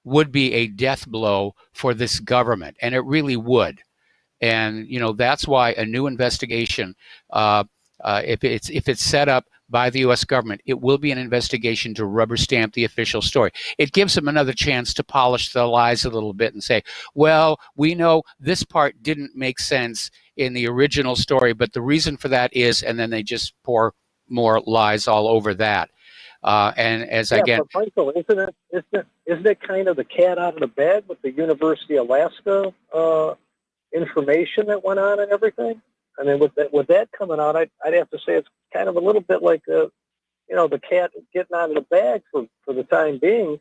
would be a death blow for this government, and it really would. And that's why a new investigation, if it's set up by the U.S. government, it will be an investigation to rubber stamp the official story. It gives them another chance to polish the lies a little bit and say, well, we know this part didn't make sense in the original story, but the reason for that is, and then they just pour more lies all over that. And as again, but Michael, isn't it kind of the cat out of the bag with the University of Alaska information that went on and everything? I mean, with that coming out, I'd have to say it's kind of a little bit like the cat getting out of the bag for the time being.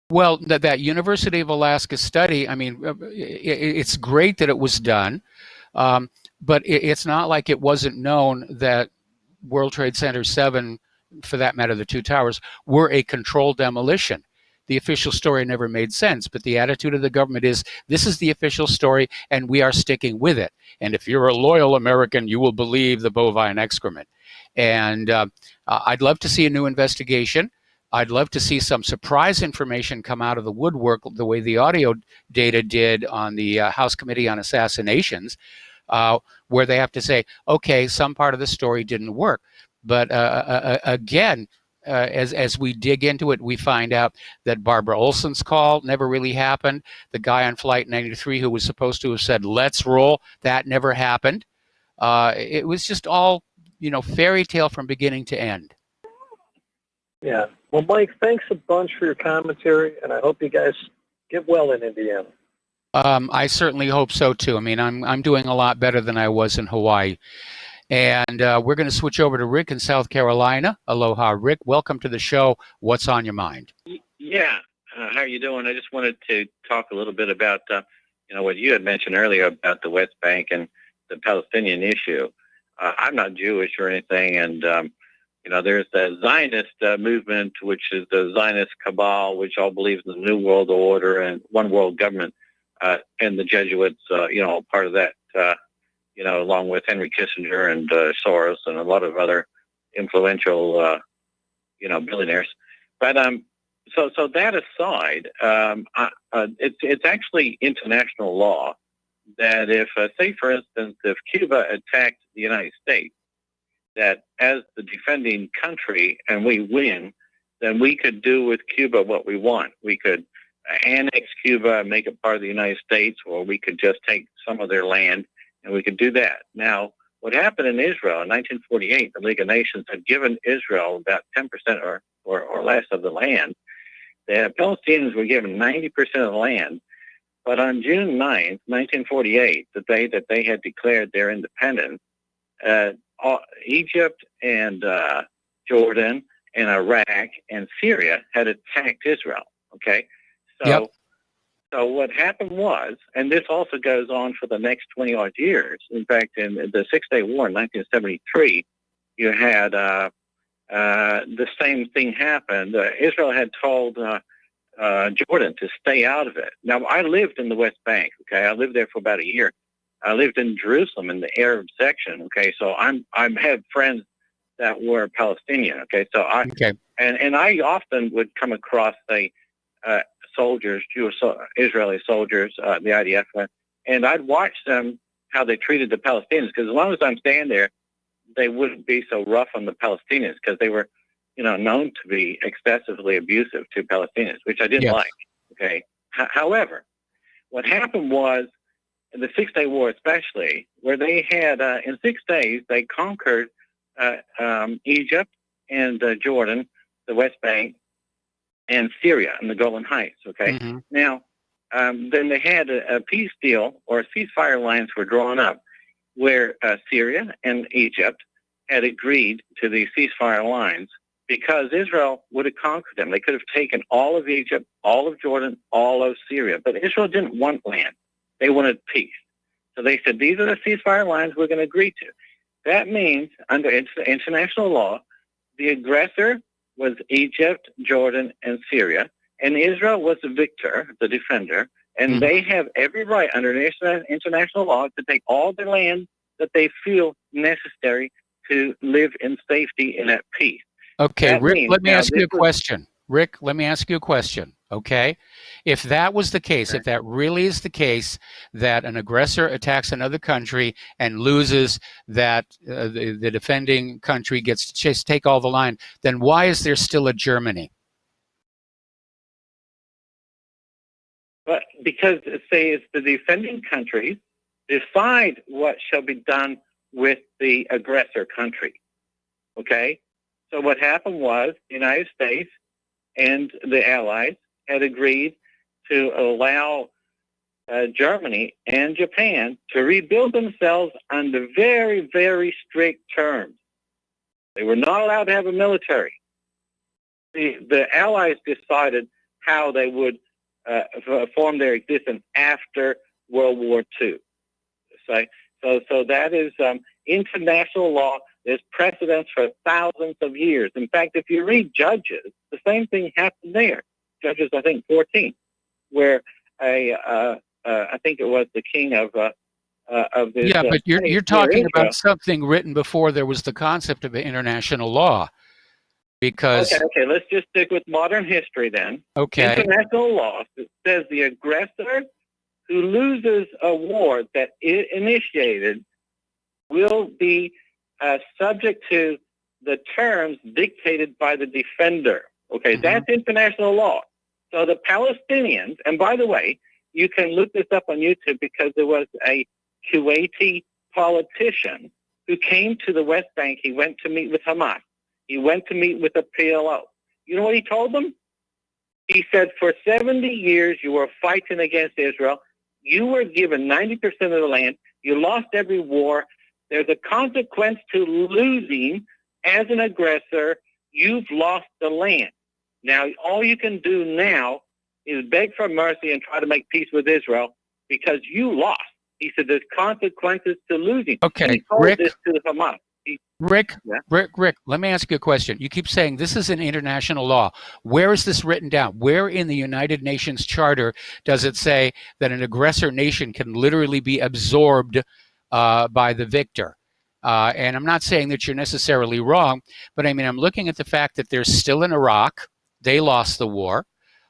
Well, that University of Alaska study, I mean, it's great that it was done, but it's not like it wasn't known that World Trade Center 7, for that matter, the two towers, were a controlled demolition. The official story never made sense, but the attitude of the government is, this is the official story, and we are sticking with it. And if you're a loyal American, you will believe the bovine excrement. And I'd love to see a new investigation. I'd love to see some surprise information come out of the woodwork, the way the audio data did on the House Committee on Assassinations, where they have to say, okay, some part of the story didn't work. But again, as we dig into it, we find out that Barbara Olson's call never really happened. The guy on Flight 93 who was supposed to have said, let's roll, that never happened. It was just all, fairy tale from beginning to end. Yeah. Well, Mike, thanks a bunch for your commentary, and I hope you guys get well in Indiana. I certainly hope so, too. I mean, I'm doing a lot better than I was in Hawaii. And we're going to switch over to Rick in South Carolina. Aloha, Rick. Welcome to the show. What's on your mind? Yeah. How are you doing? I just wanted to talk a little bit about, what you had mentioned earlier about the West Bank and the Palestinian issue. I'm not Jewish or anything. And, there's the Zionist movement, which is the Zionist cabal, which all believes in the New World Order and one world government. And the Jesuits, part of that, along with Henry Kissinger and Soros and a lot of other influential, billionaires. But so that aside, it's actually international law that if, say, for instance, if Cuba attacked the United States, that as the defending country and we win, then we could do with Cuba what we want. We could annex Cuba and make it part of the United States, or we could just take some of their land. And we could do that. Now, what happened in Israel in 1948, the League of Nations had given Israel about 10% or less of the land. The Palestinians were given 90% of the land. But on June 9th, 1948, the day that they had declared their independence, Egypt and Jordan and Iraq and Syria had attacked Israel. Okay? So. Yep. So what happened was, and this also goes on for the next 20-odd years. In fact, in the Six-Day War in 1973, you had the same thing happen. Israel had told Jordan to stay out of it. Now, I lived in the West Bank. Okay, I lived there for about a year. I lived in Jerusalem in the Arab section. Okay, so I had friends that were Palestinian. Okay, so and I often would come across soldiers, Jewish Israeli soldiers, the IDF, and I'd watch them, how they treated the Palestinians, because as long as I'm staying there, they wouldn't be so rough on the Palestinians, because they were, known to be excessively abusive to Palestinians, which I didn't like. Okay. However, what happened was, in the Six-Day War especially, where they had, in 6 days, they conquered Egypt and Jordan, the West Bank, and Syria and the Golan Heights, okay? Mm-hmm. Now, then they had a peace deal, or ceasefire lines were drawn up, where Syria and Egypt had agreed to these ceasefire lines because Israel would have conquered them. They could have taken all of Egypt, all of Jordan, all of Syria, but Israel didn't want land. They wanted peace. So they said, these are the ceasefire lines we're going to agree to. That means, under international law, the aggressor was Egypt, Jordan, and Syria, and Israel was the victor, the defender, and they have every right under international law to take all the land that they feel necessary to live in safety and at peace. Okay, That Rick, means- let me now, ask you this a question. Rick, let me ask you a question, okay? If that was the case, if that really is the case, that an aggressor attacks another country and loses, that the defending country gets to just take all the land, then why is there still a Germany? But because, say, it's the defending countries decide what shall be done with the aggressor country, okay? So what happened was the United States and the Allies had agreed to allow Germany and Japan to rebuild themselves under very, very strict terms. They were not allowed to have a military. The Allies decided how they would form their existence after World War II. So that is international law. There's precedents for thousands of years. In fact, if you read Judges, the same thing happened there. Judges, I think, 14, where I think it was the king of this. Yeah, but you're state, talking Israel. about something written before there was the concept of international law. Because Okay, let's just stick with modern history then. Okay. International law says the aggressor who loses a war that it initiated will be subject to the terms dictated by the defender. Okay, that's international law. So the Palestinians, and by the way, you can look this up on YouTube because there was a Kuwaiti politician who came to the West Bank. He went to meet with Hamas. He went to meet with the PLO. You know what he told them? He said, for 70 years, you were fighting against Israel. You were given 90% of the land. You lost every war. There's a consequence to losing as an aggressor. You've lost the land. Now, all you can do now is beg for mercy and try to make peace with Israel because you lost. He said there's consequences to losing. Okay, he told Rick. this to the Hamas. Rick, let me ask you a question. You keep saying this is an international law. Where is this written down? Where in the United Nations Charter does it say that an aggressor nation can literally be absorbed by the victor? And I'm not saying that you're necessarily wrong, but I mean, I'm looking at the fact that they're still in Iraq. They lost the war,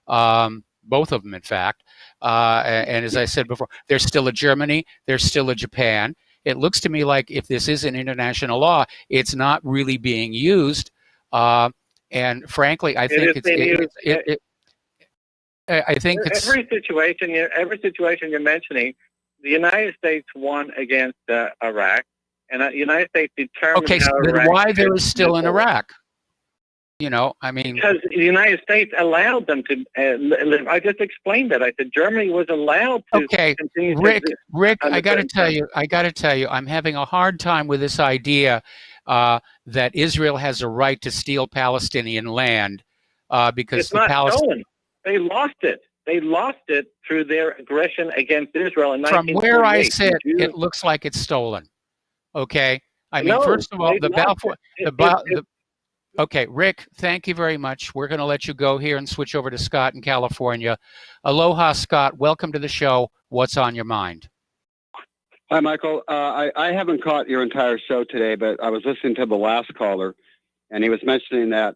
both of them, in fact. And as I said before, there's still a Germany. There's still a Japan. It looks to me like if this is an international law, it's not really being used. And frankly, I think every situation you're mentioning, the United States won against Iraq, and the United States determined. Okay, so then why there is still in Iraq? You know, I mean, because the United States allowed them to live. I just explained that. I said Germany was allowed to. Okay, continue to Rick, exist I under got to certain tell you, I'm having a hard time with this idea that Israel has a right to steal Palestinian land because It's not stolen. They lost it. They lost it through their aggression against Israel in From where I 1948. sit, it looks like it's stolen. Okay, I mean, No, first of all, they the lost Balfour, Okay, Rick, thank you very much. We're going to let you go here and switch over to Scott in California. Aloha, Scott. Welcome to the show. What's on your mind? Hi, Michael. I haven't caught your entire show today, but I was listening to the last caller, and he was mentioning that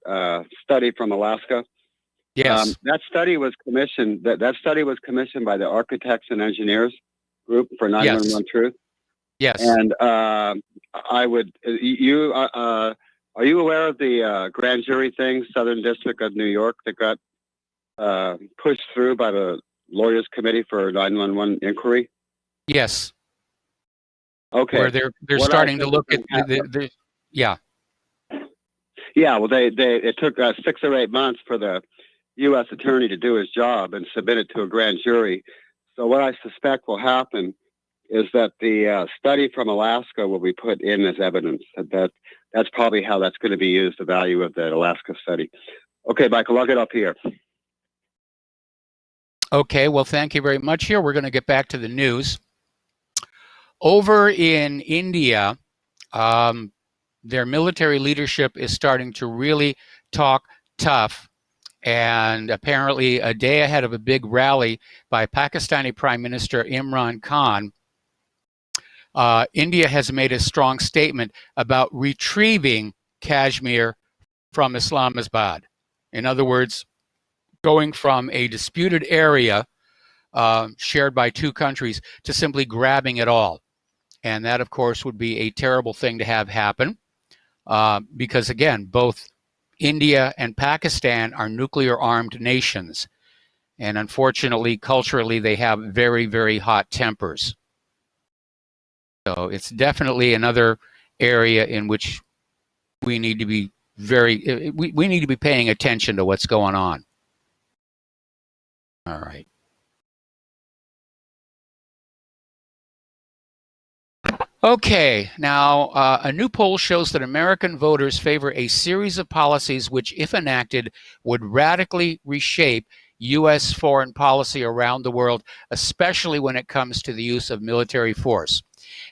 study from Alaska. Yes. That study was commissioned. That study was commissioned by the Architects and Engineers Group for 911 Truth. Yes. And I would are you aware of the grand jury thing, Southern District of New York, that got pushed through by the Lawyers Committee for 911 inquiry? Yes. Okay. Where they're starting to look at the yeah. Yeah. Well, it took 6 or 8 months for the U.S. attorney to do his job and submit it to a grand jury. So what I suspect will happen is that the study from Alaska will be put in as evidence. That's probably how that's going to be used, the value of that Alaska study. Okay, Michael, I'll get up here. Okay, well, thank you very much. Here, we're going to get back to the news. Over in India, their military leadership is starting to really talk tough. And apparently, a day ahead of a big rally by Pakistani Prime Minister Imran Khan, India has made a strong statement about retrieving Kashmir from Islamabad. In other words, going from a disputed area shared by two countries to simply grabbing it all. And that, of course, would be a terrible thing to have happen because, again, both India and Pakistan are nuclear-armed nations. And unfortunately, culturally, they have very, very hot tempers. So it's definitely another area in which we need to be we need to be paying attention to what's going on. All right. Okay, now a new poll shows that American voters favor a series of policies which, if enacted, would radically reshape U.S. foreign policy around the world, especially when it comes to the use of military force.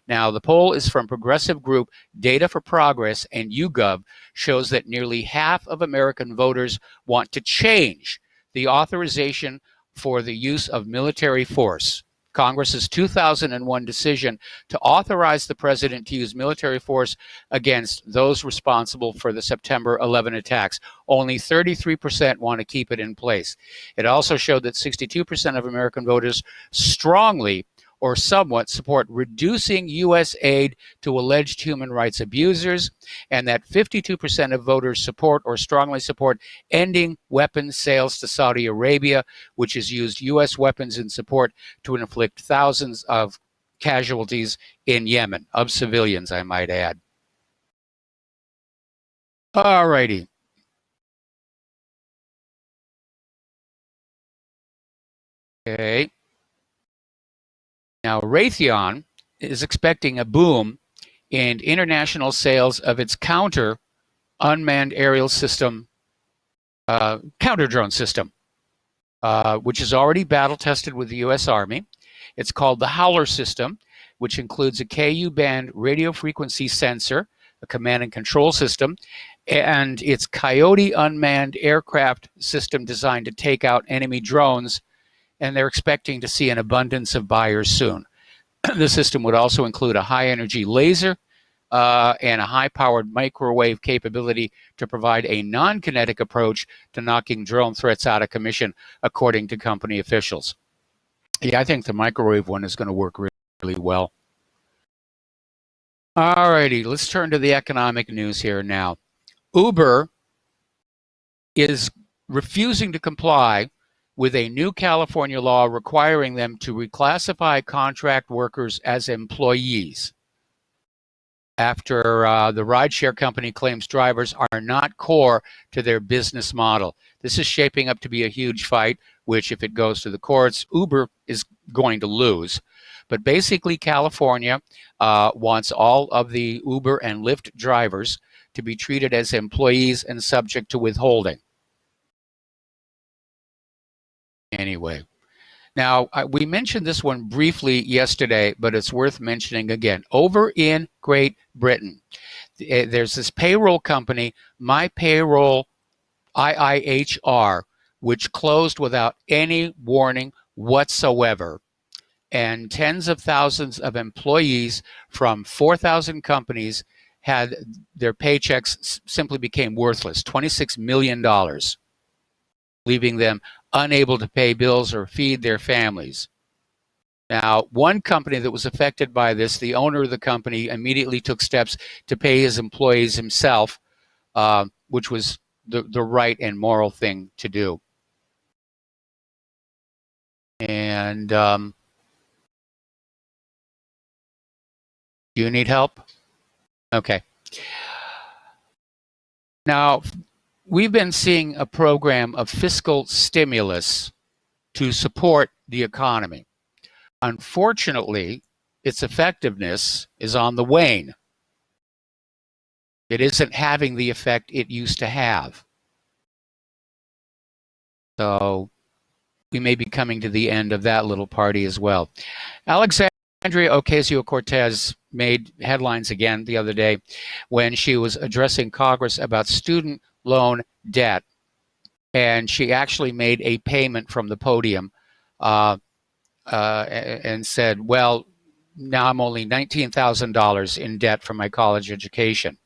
Now, the poll is from progressive group Data for Progress, and YouGov shows that nearly half of American voters want to change the authorization for the use of military force. Congress's 2001 decision to authorize the president to use military force against those responsible for the September 11 attacks. Only 33% want to keep it in place. It also showed that 62% of American voters strongly or somewhat support reducing U.S. aid to alleged human rights abusers, and that 52% of voters support or strongly support ending weapons sales to Saudi Arabia, which has used U.S. weapons in support to inflict thousands of casualties in Yemen, of civilians, I might add. All righty. Okay. Now, Raytheon is expecting a boom in international sales of its counter unmanned aerial system, counter drone system, which is already battle tested with the U.S. Army. It's called the Howler system, which includes a Ku-band radio frequency sensor, a command and control system, and its Coyote unmanned aircraft system designed to take out enemy drones, and they're expecting to see an abundance of buyers soon. The system would also include a high-energy laser and a high-powered microwave capability to provide a non-kinetic approach to knocking drone threats out of commission, according to company officials. Yeah, I think the microwave one is going to work really well. All righty, let's turn to the economic news here now. Uber is refusing to comply with a new California law requiring them to reclassify contract workers as employees after the rideshare company claims drivers are not core to their business model. This is shaping up to be a huge fight, which if it goes to the courts, Uber is going to lose. But basically, California wants all of the Uber and Lyft drivers to be treated as employees and subject to withholding. Anyway, now we mentioned this one briefly yesterday, but it's worth mentioning again. Over in Great Britain, there's this payroll company, My Payroll IIHR, which closed without any warning whatsoever. And tens of thousands of employees from 4,000 companies had their paychecks simply became worthless, $26 million, leaving them unable to pay bills or feed their families. Now, one company that was affected by this, the owner of the company immediately took steps to pay his employees himself, which was the right and moral thing to do. And do you need help? Okay. Now, we've been seeing a program of fiscal stimulus to support the economy. Unfortunately, its effectiveness is on the wane. It isn't having the effect it used to have. So we may be coming to the end of that little party as well. Alexandria Ocasio-Cortez made headlines again the other day when she was addressing Congress about student loan debt. And she actually made a payment from the podium and said, well, now I'm only $19,000 in debt for my college education.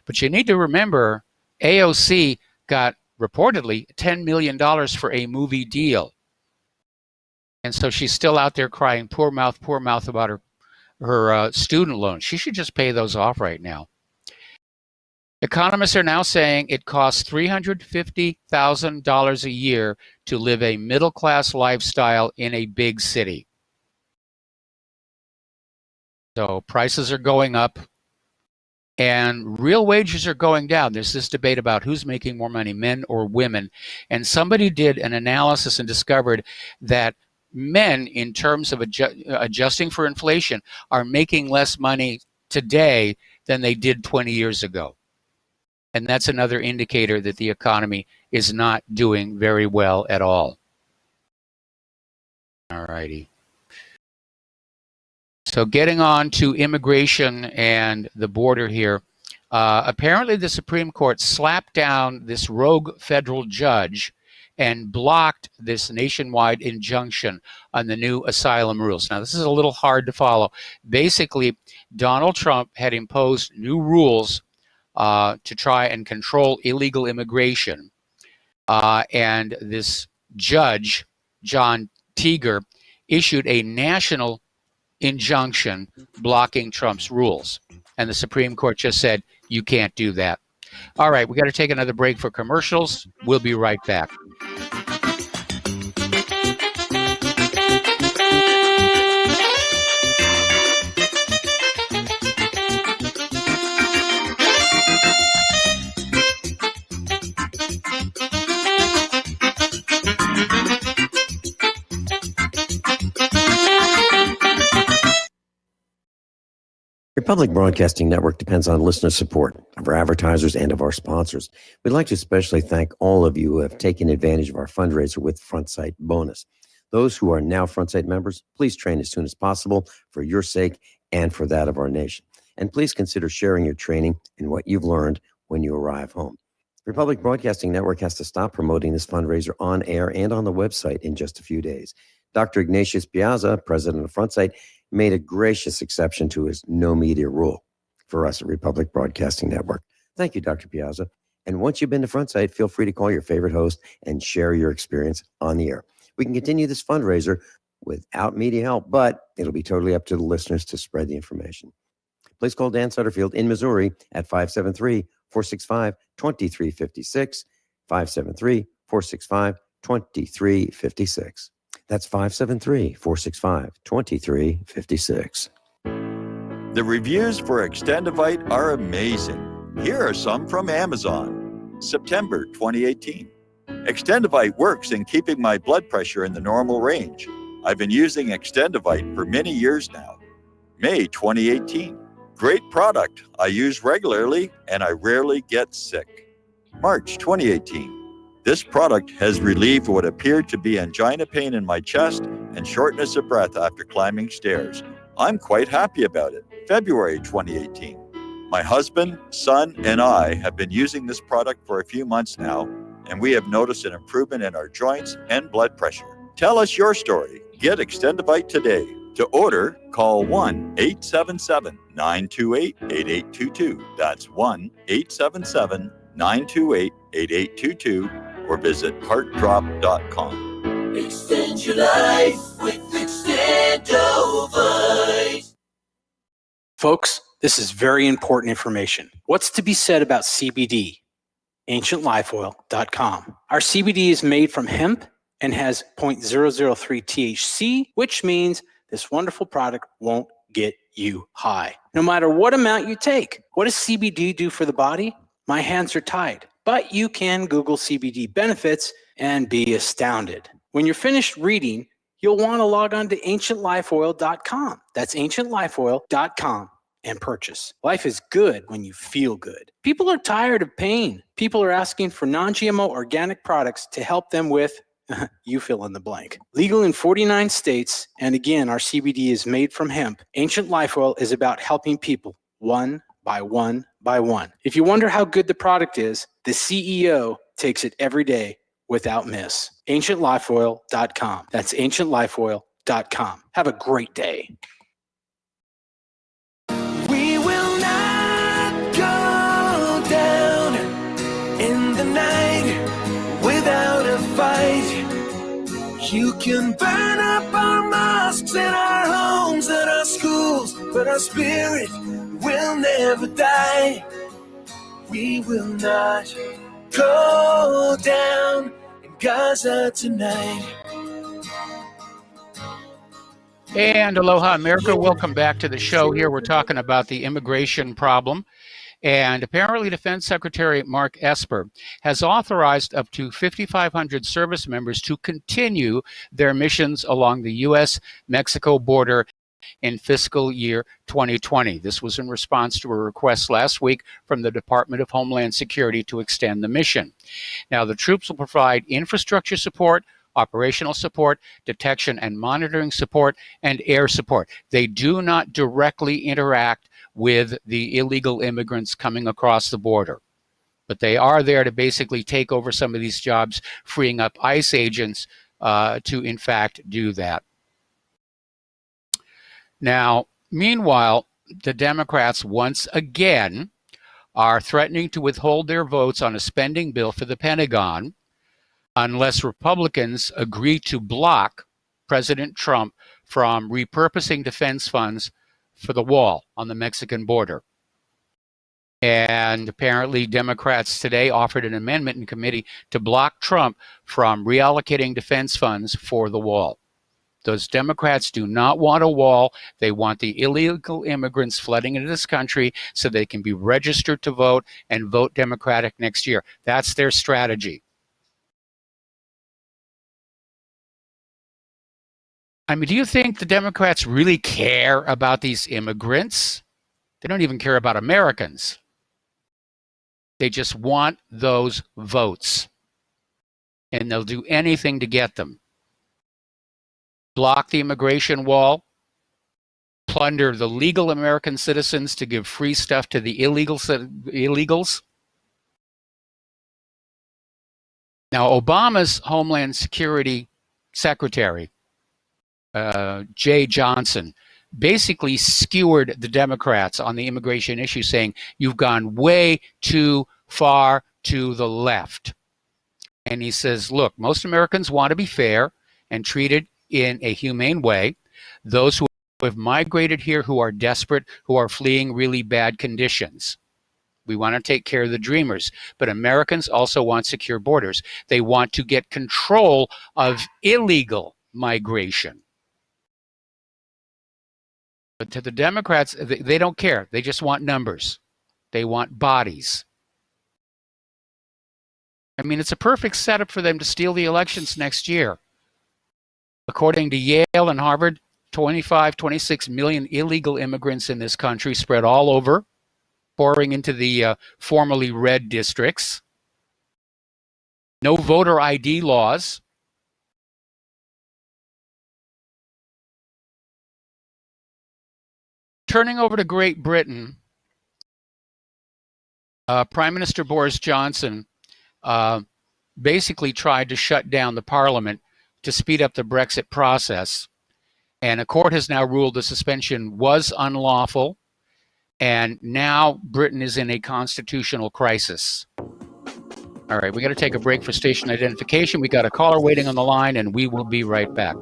But you need to remember, AOC got reportedly $10 million for a movie deal. And so she's still out there crying poor mouth about her student loans. She should just pay those off right now. Economists are now saying it costs $350,000 a year to live a middle-class lifestyle in a big city. So prices are going up and real wages are going down. There's this debate about who's making more money, men or women. And somebody did an analysis and discovered that men, in terms of adjusting for inflation, are making less money today than they did 20 years ago. And that's another indicator that the economy is not doing very well at all. All righty. So getting on to immigration and the border here. Apparently the Supreme Court slapped down this rogue federal judge and blocked this nationwide injunction on the new asylum rules. Now, this is a little hard to follow. Basically, Donald Trump had imposed new rules to try and control illegal immigration. And this judge, John Teager, issued a national injunction blocking Trump's rules. And the Supreme Court just said, you can't do that. All right, we got to take another break for commercials. We'll be right back. Republic Broadcasting Network depends on listener support of our advertisers and of our sponsors. We'd like to especially thank all of you who have taken advantage of our fundraiser with FrontSight Bonus. Those who are now FrontSight members, please train as soon as possible for your sake and for that of our nation. And please consider sharing your training and what you've learned when you arrive home. Republic Broadcasting Network has to stop promoting this fundraiser on air and on the website in just a few days. Dr. Ignatius Piazza, president of FrontSight, made a gracious exception to his no media rule for us at Republic Broadcasting Network. Thank you, Dr. Piazza. And once you've been to FrontSight, feel free to call your favorite host and share your experience on the air. We can continue this fundraiser without media help, but it'll be totally up to the listeners to spread the information. Please call Dan Sutterfield in Missouri at 573-465-2356, 573-465-2356. That's 573-465-2356. The reviews for Extendivite are amazing. Here are some from Amazon. September 2018. Extendivite works in keeping my blood pressure in the normal range. I've been using Extendivite for many years now. May 2018. Great product. I use regularly and I rarely get sick. March 2018. This product has relieved what appeared to be angina pain in my chest and shortness of breath after climbing stairs. I'm quite happy about it. February 2018. My husband, son, and I have been using this product for a few months now, and we have noticed an improvement in our joints and blood pressure. Tell us your story. Get Extendivite today. To order, call 1-877-928-8822. That's 1-877-928-8822. or visit heartdrop.com. Extend your life with Extendovite. Folks, this is very important information. What's to be said about CBD? AncientLifeOil.com. Our CBD is made from hemp and has 0.003 THC, which means this wonderful product won't get you high, no matter what amount you take. What does CBD do for the body? My hands are tied. But you can Google CBD benefits and be astounded. When you're finished reading, you'll want to log on to AncientLifeOil.com. That's AncientLifeOil.com and purchase. Life is good when you feel good. People are tired of pain. People are asking for non-GMO organic products to help them with you fill in the blank. Legal in 49 states, and again, our CBD is made from hemp. Ancient Life Oil is about helping people one by one by one. If you wonder how good the product is, the CEO takes it every day without miss. AncientLifeOil.com. That's AncientLifeOil.com. Have a great day. We will not go down in the night without a fight. You can burn up our mosques and our homes and our schools, but our spirit will never die. We will not go down in Gaza tonight. And aloha, America. Welcome back to the show. Here we're talking about the immigration problem. And apparently Defense Secretary Mark Esper has authorized up to 5,500 service members to continue their missions along the U.S.-Mexico border in fiscal year 2020. This was in response to a request last week from the Department of Homeland Security to extend the mission. Now, the troops will provide infrastructure support, operational support, detection and monitoring support, and air support. They do not directly interact with the illegal immigrants coming across the border, but they are there to basically take over some of these jobs, freeing up ICE agents to, in fact, do that. Now, meanwhile, the Democrats once again are threatening to withhold their votes on a spending bill for the Pentagon unless Republicans agree to block President Trump from repurposing defense funds for the wall on the Mexican border. And apparently Democrats today offered an amendment in committee to block Trump from reallocating defense funds for the wall. Those Democrats do not want a wall. They want the illegal immigrants flooding into this country so they can be registered to vote and vote Democratic next year. That's their strategy. I mean, do you think the Democrats really care about these immigrants? They don't even care about Americans. They just want those votes. And they'll do anything to get them. Block the immigration wall, plunder the legal American citizens to give free stuff to the illegals. Now, Obama's Homeland Security Secretary, Jay Johnson, basically skewered the Democrats on the immigration issue, saying, you've gone way too far to the left. And he says, look, most Americans want to be fair and treated in a humane way. Those who have migrated here, who are desperate, who are fleeing really bad conditions. We want to take care of the dreamers. But Americans also want secure borders. They want to get control of illegal migration. But to the Democrats, they don't care. They just want numbers. They want bodies. I mean, it's a perfect setup for them to steal the elections next year. According to Yale and Harvard, 26 million illegal immigrants in this country spread all over, pouring into the formerly red districts. No voter ID laws. Turning over to Great Britain, Prime Minister Boris Johnson basically tried to shut down the parliament to speed up the Brexit process. And a court has now ruled the suspension was unlawful. And now Britain is in a constitutional crisis. All right, we got to take a break for station identification. We got a caller waiting on the line, and we will be right back.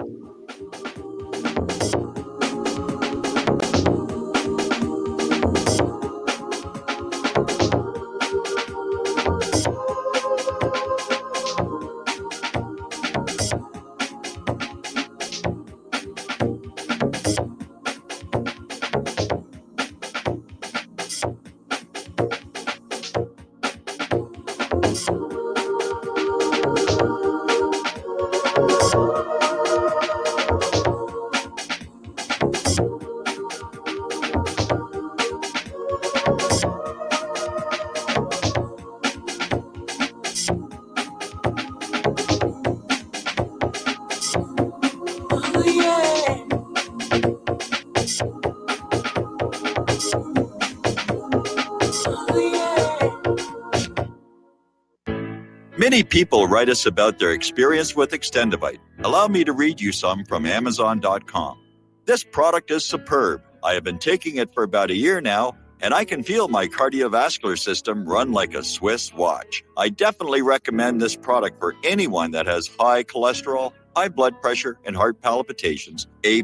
Many people write us about their experience with Extendivite. Allow me to read you some from Amazon.com. This product is superb. I have been taking it for about a year now, and I can feel my cardiovascular system run like a Swiss watch. I definitely recommend this product for anyone that has high cholesterol, high blood pressure, and heart palpitations, A+.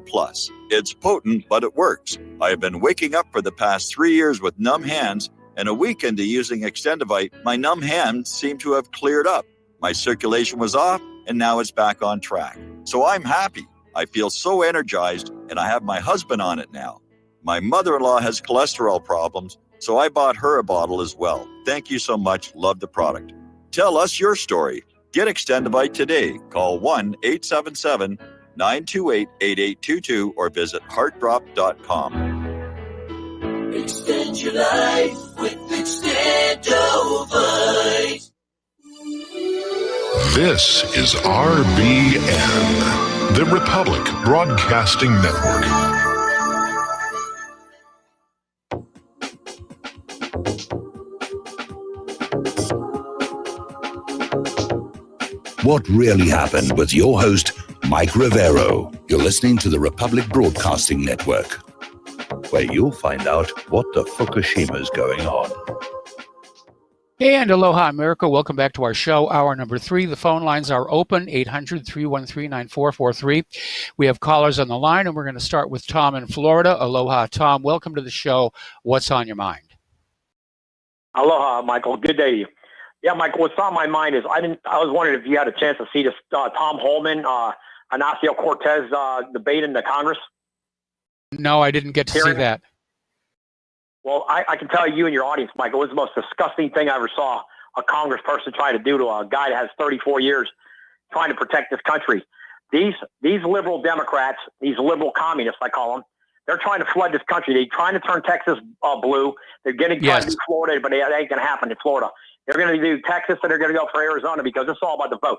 It's potent, but it works. I have been waking up for the past 3 years with numb hands, and a week into using Extendivite, my numb hands seem to have cleared up. My circulation was off, and now it's back on track. So I'm happy. I feel so energized, and I have my husband on it now. My mother-in-law has cholesterol problems, so I bought her a bottle as well. Thank you so much. Love the product. Tell us your story. Get Extendivite today. Call 1-877-928-8822 or visit heartdrop.com. Extend your life with Extendovite. This is RBN, the Republic Broadcasting Network. What really happened with your host, Mike Rivero. You're listening to the Republic Broadcasting Network, where you'll find out what the Fukushima's going on. And aloha, America. Welcome back to our show, hour number 3. The phone lines are open, 800-313-9443. We have callers on the line, and we're going to start with Tom in Florida. Aloha, Tom. Welcome to the show. What's on your mind? Aloha, Michael. Good day to you. Yeah, Michael, what's on my mind is I was wondering if you had a chance to see this Tom Holman, Ignacio Cortez debate in the Congress. No, I didn't get to see that. Well, I can tell you and your audience, Michael, it was the most disgusting thing I ever saw a congressperson try to do to a guy that has 34 years trying to protect this country. These liberal Democrats, these liberal communists, I call them, they're trying to flood this country. They're trying to turn Texas blue. They're going to try to do Florida, but it ain't going to happen in Florida. They're going to do Texas, and they're going to go for Arizona because it's all about the vote.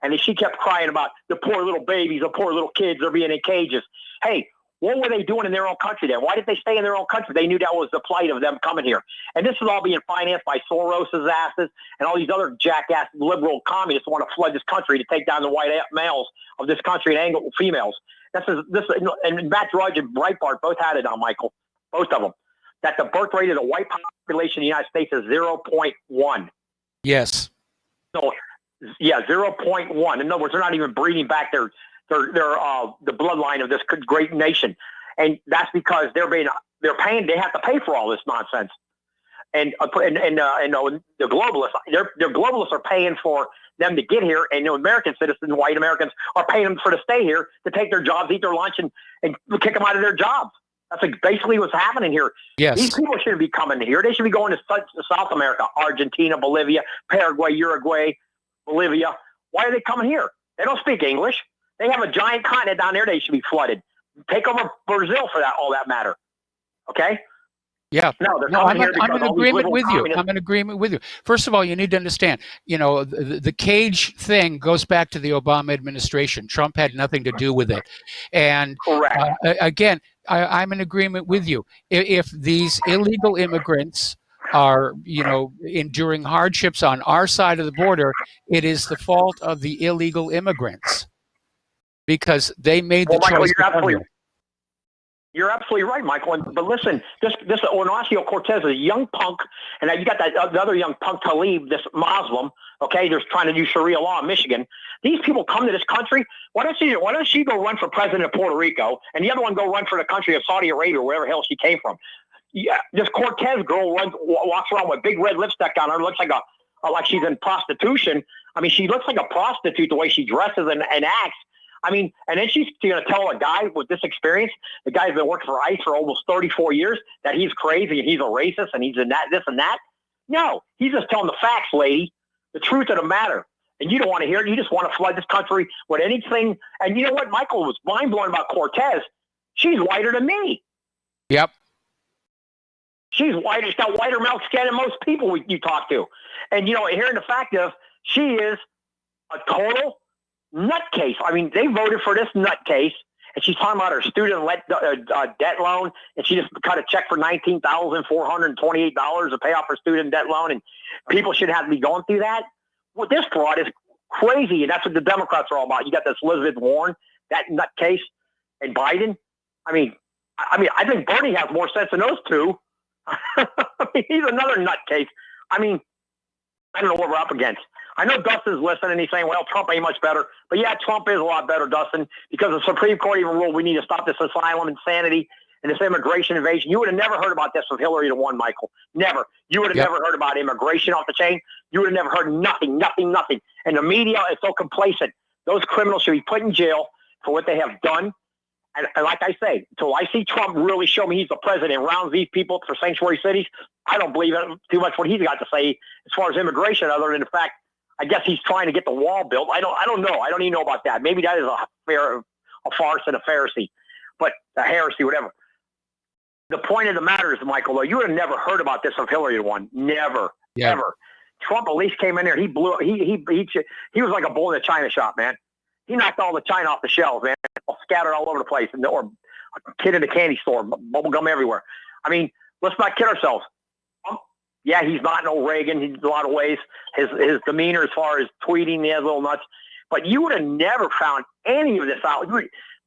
And she kept crying about the poor little babies, the poor little kids, they're being in cages. Hey, what were they doing in their own country then? Why did they stay in their own country? They knew that was the plight of them coming here. And this is all being financed by Soros's asses and all these other jackass liberal communists who want to flood this country to take down the white males of this country and Anglo females. And Matt Drudge and Breitbart both had it on, Michael, both of them, that the birth rate of the white population in the United States is 0.1. Yes. So, yeah, 0.1. In other words, they're not even breeding back the bloodline of this great nation, and that's because they're paying. They have to pay for all this nonsense, and the globalists, their globalists are paying for them to get here, and American citizens, white Americans, are paying them to stay here to take their jobs, eat their lunch, and kick them out of their jobs. That's basically what's happening here. Yes. These people shouldn't be coming here. They should be going to South America, Argentina, Bolivia, Paraguay, Uruguay, Bolivia. Why are they coming here? They don't speak English. They have a giant continent down there. They should be flooded. Take over Brazil for all that matter. Okay? Yeah. No, I'm in agreement with you. I'm in agreement with you. First of all, you need to understand, the cage thing goes back to the Obama administration. Trump had nothing to do with it. And again, I'm in agreement with you. If these illegal immigrants are, enduring hardships on our side of the border, it is the fault of the illegal immigrants because they made the choice. You're absolutely right, Michael. But listen, this Ignacio Cortez is a young punk, and you got the other young punk Talib, this Muslim. Okay, they're trying to do Sharia law in Michigan. These people come to this country. Why don't she go run for president of Puerto Rico, and the other one go run for the country of Saudi Arabia, or wherever the hell she came from? Yeah, this Cortez girl walks around with big red lipstick on her, looks like like she's in prostitution. I mean, she looks like a prostitute the way she dresses and acts. I mean, and then she's going to tell a guy with this experience, the guy's been working for ICE for almost 34 years, that he's crazy and he's a racist and he's in that, this and that. No, he's just telling the facts, lady, the truth of the matter. And you don't want to hear it. You just want to flood this country with anything. And you know what? Michael was mind-blowing about Cortez. She's whiter than me. Yep. She's whiter. She's got whiter milk skin than most people you talk to. And, hearing the fact of she is a total nutcase. I mean, they voted for this nutcase, and she's talking about her student debt loan, and she just cut a check for $19,428 to pay off her student debt loan, and people should have to be going through that. Well, this fraud is crazy, and that's what the Democrats are all about. You got this Elizabeth Warren, that nutcase, and Biden. I mean, I think Bernie has more sense than those two. I mean, he's another nutcase. I mean, I don't know what we're up against. I know Dustin's listening and he's saying, well, Trump ain't much better. But yeah, Trump is a lot better, Dustin, because the Supreme Court even ruled we need to stop this asylum insanity and this immigration invasion. You would have never heard about this if Hillary had won, Michael. Never. You would have never heard about immigration off the chain. You would have never heard nothing. And the media is so complacent. Those criminals should be put in jail for what they have done. And like I say, until I see Trump really show me he's the president and rounds these people for sanctuary cities, I don't believe too much what he's got to say as far as immigration, other than the fact, I guess he's trying to get the wall built. I don't know. I don't even know about that. Maybe that is a farce and a Pharisee, but a heresy, whatever. The point of the matter is, Michael, though, you would have never heard about this if Hillary had won. Never, ever. Trump at least came in there. He blew. He was like a bull in a china shop, man. He knocked all the china off the shelves, man. Scattered all over the place, or a kid in a candy store, bubble gum everywhere. I mean, let's not kid ourselves. Yeah, he's not no Reagan in a lot of ways. His demeanor as far as tweeting, he has little nuts. But you would have never found any of this out.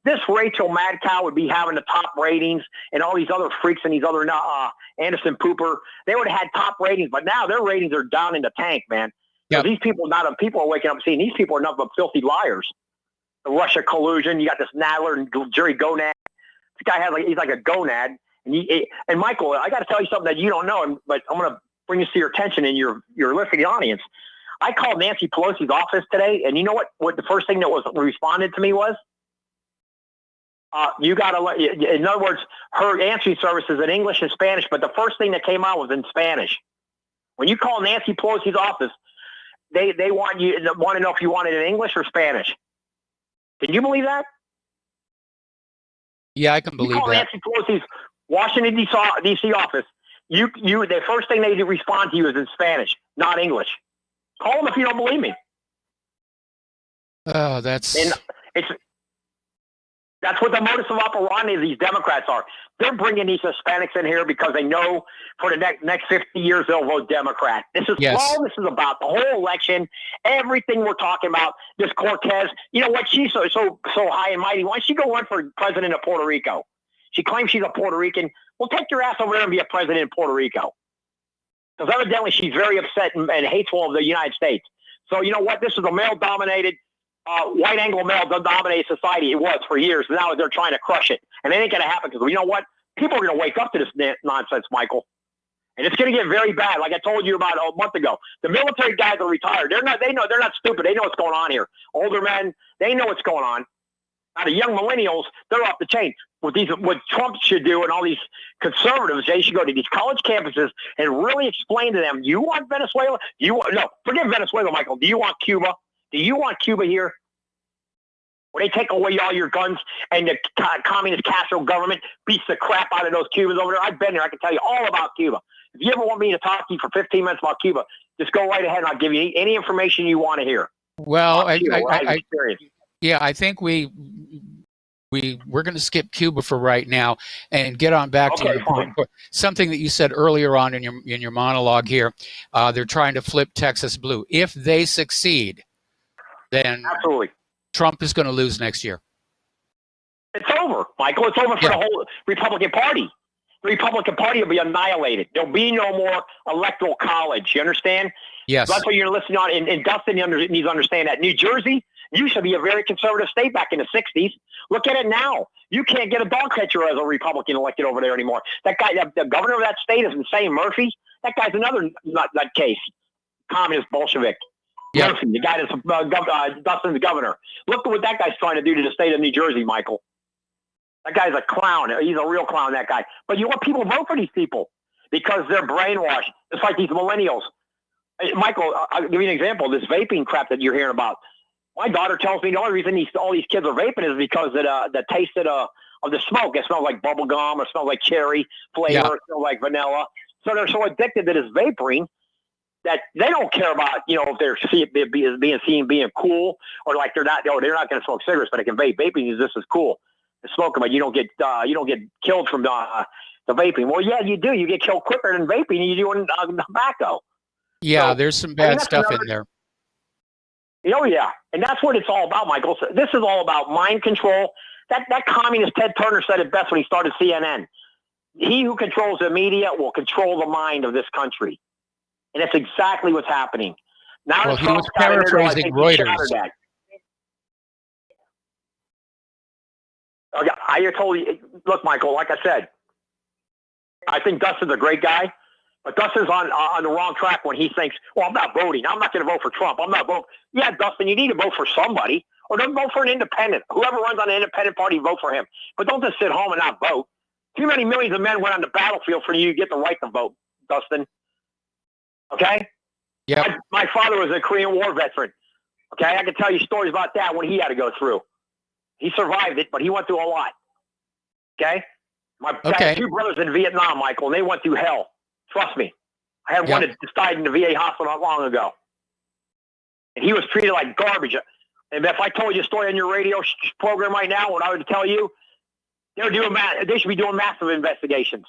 This Rachel Madcow would be having the top ratings, and all these other freaks and these other Anderson Pooper, they would have had top ratings. But now their ratings are down in the tank, man. Yep. These people are waking up seeing these people are nothing but filthy liars. The Russia collusion. You got this Nadler and Jerry Gonad. This guy he's like a gonad. And Michael, I got to tell you something that you don't know, but I'm going to bring this to your attention and your listening audience. I called Nancy Pelosi's office today, and you know what the first thing that was responded to me was? You got to, in other words, her answering service is in English and Spanish, but the first thing that came out was in Spanish. When you call Nancy Pelosi's office, they want to know if you want it in English or Spanish. Can you believe that? Yeah, I can believe that. Nancy Pelosi's Washington D.C. office. The first thing they respond to you is in Spanish, not English. Call them if you don't believe me. Oh, that's what the modus operandi of these Democrats are. They're bringing these Hispanics in here because they know for the next 50 years they'll vote Democrat. This is all this is about. The whole election, everything we're talking about. This Cortez, you know what? She's so high and mighty. Why don't she go run for president of Puerto Rico? She claims she's a Puerto Rican. Well, take your ass over there and be a president in Puerto Rico. Because evidently she's very upset and hateful of the United States. So you know what? This is a male-dominated, white Anglo male-dominated society. It was for years. Now they're trying to crush it. And it ain't going to happen because you know what? People are going to wake up to this nonsense, Michael. And it's going to get very bad. Like I told you about a month ago. The military guys are retired. They're not stupid. They know what's going on here. Older men, they know what's going on. Now the young millennials, they're off the chain. What Trump should do and all these conservatives, they should go to these college campuses and really explain to them, you want Venezuela? Forget Venezuela, Michael. Do you want Cuba? Do you want Cuba here? Where they take away all your guns and the communist Castro government beats the crap out of those Cubans over there. I've been there. I can tell you all about Cuba. If you ever want me to talk to you for 15 minutes about Cuba, just go right ahead and I'll give you any information you want to hear. Well, I think we're going to skip Cuba for right now and get on back to something that you said earlier on in your monologue here. They're trying to flip Texas blue. If they succeed, then absolutely Trump is going to lose next year. It's over, Michael. It's over for the whole Republican Party. The Republican Party will be annihilated. There'll be no more electoral college. You understand? Yes. So that's what you're listening on. And Dustin needs to understand that. New Jersey used to be a very conservative state back in the 60s. Look at it now. You can't get a dog catcher as a Republican elected over there anymore. That guy, the governor of that state is insane. Murphy. That guy's another nutcase. Communist Bolshevik. Yeah. Murphy, the guy that's Dustin's governor. Look at what that guy's trying to do to the state of New Jersey, Michael. That guy's a clown. He's a real clown, that guy. But you want people to vote for these people because they're brainwashed. It's like these millennials. Hey, Michael, I'll give you an example. This vaping crap that you're hearing about. My daughter tells me the only reason all these kids are vaping is because of the taste of the smoke. It smells like bubble gum. It smells like cherry flavor. Yeah. It smells like vanilla. So they're so addicted to this vaporing that they don't care about, if they're being seen being cool or like they're not going to smoke cigarettes, but they can vape. Vaping is just as cool as smoking, but you don't get killed from the vaping. Well, yeah, you do. You get killed quicker than vaping. You do in tobacco. Yeah, so, there's some bad stuff in there. Oh, yeah. And that's what it's all about, Michael. So this is all about mind control. That communist Ted Turner said it best when he started CNN. He who controls the media will control the mind of this country. And that's exactly what's happening. Now Well, that he was Trump's got in there, I paraphrasing think he Reuters. shattered that. Okay, I told you, look, Michael, like I said, I think Dustin's a great guy, but Dustin's on the wrong track when he thinks, well, I'm not voting. I'm not going to vote for Trump. I'm not voting. Yeah, Dustin, you need to vote for somebody, or don't vote for an independent. Whoever runs on an independent party, vote for him. But don't just sit home and not vote. Too many millions of men went on the battlefield for you to get the right to vote, Dustin. Okay? Yeah. My father was a Korean War veteran. Okay? I can tell you stories about that when he had to go through. He survived it, but he went through a lot. Okay? I had two brothers in Vietnam, Michael, and they went through hell. Trust me. I had one that just died in the VA hospital not long ago. And he was treated like garbage. And if I told you a story on your radio program right now, what I would tell you, they should be doing massive investigations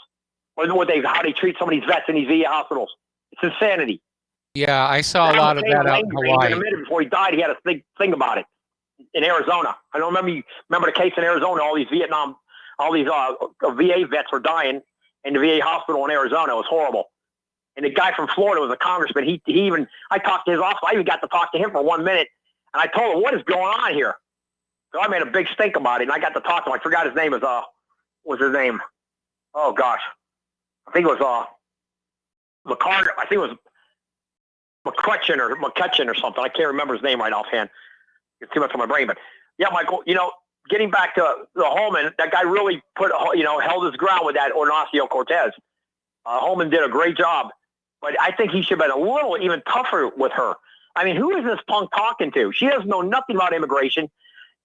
on how they treat some of these vets in these VA hospitals. It's insanity. Yeah, I saw a lot of that out in Hawaii. A minute before he died, he had a thing about it in Arizona. I don't remember the case in Arizona. All these VA vets were dying in the VA hospital in Arizona. It was horrible. And the guy from Florida was a congressman. I talked to his office. I even got to talk to him for 1 minute. And I told him, what is going on here? So I made a big stink about it. And I got to talk to him. I forgot his name. What's his name? Oh, gosh. I think it was McCarter. I think it was McCutcheon or something. I can't remember his name right offhand. It's too much on my brain. But, yeah, Michael, getting back to the Holman, that guy really held his ground with that Ocasio-Cortez. Holman did a great job. But I think he should have been a little even tougher with her. I mean, who is this punk talking to? She doesn't know nothing about immigration.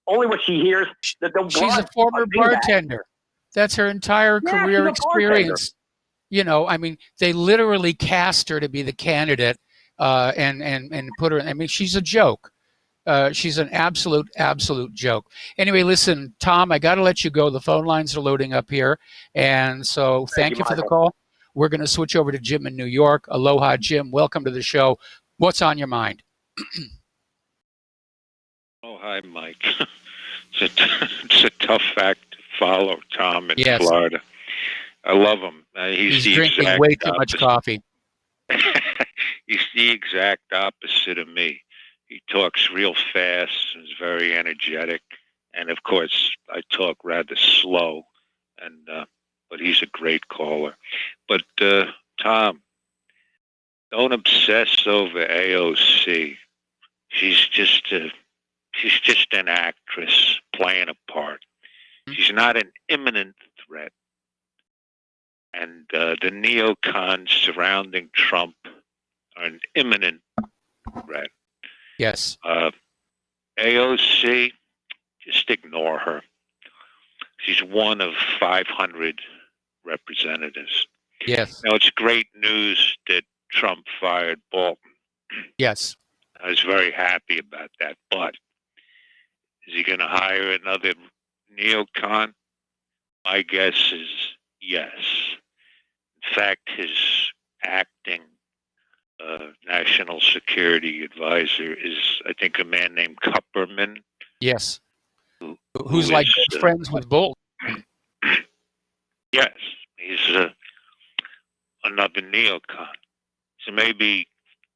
Only what she hears. She's a former bartender. That's her entire career experience. I mean, they literally cast her to be the candidate and put her. I mean, she's a joke. She's an absolute joke. Anyway, listen, Tom, I got to let you go. The phone lines are loading up here. And so thank you for the call. We're going to switch over to Jim in New York. Aloha, Jim. Welcome to the show. What's on your mind? Oh, hi, Mike. It's a tough fact to follow, Tom, in Florida. I love him. He's drinking way too much coffee. He's the exact opposite of me. He talks real fast and is very energetic. And, of course, I talk rather slow. But he's a great caller. But, Tom, don't obsess over AOC. She's just an actress playing a part. She's not an imminent threat. And the neocons surrounding Trump are an imminent threat. Yes. AOC, just ignore her. She's one of 500 representatives. Yes. Now, it's great news that Trump fired Bolton. Yes. I was very happy about that. But is he going to hire another neocon? My guess is yes. In fact, his acting national security advisor is, I think, a man named Kupperman. Yes. Who's like good friends with Bolton. Yes. He's another neocon. So maybe,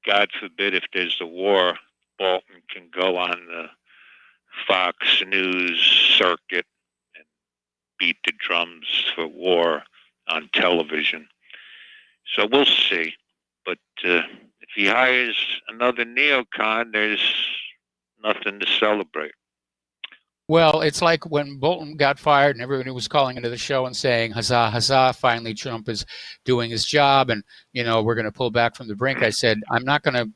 God forbid, if there's a war, Bolton can go on the Fox News circuit and beat the drums for war on television. So we'll see. But if he hires another neocon, there's nothing to celebrate. Well, it's like when Bolton got fired and everybody was calling into the show and saying, huzzah, huzzah, finally Trump is doing his job and, we're going to pull back from the brink. I said, I'm not going to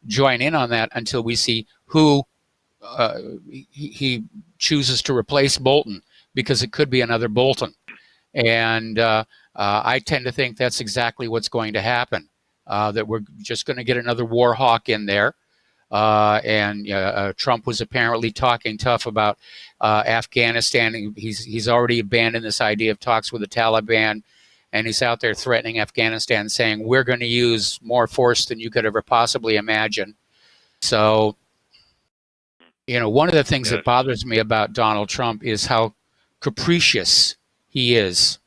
join in on that until we see who he chooses to replace Bolton, because it could be another Bolton. And I tend to think that's exactly what's going to happen, that we're just going to get another war hawk in there. Trump was apparently talking tough about Afghanistan. He's already abandoned this idea of talks with the Taliban, and he's out there threatening Afghanistan, saying we're going to use more force than you could ever possibly imagine. So You know, one of the things that bothers me about Donald Trump is how capricious he is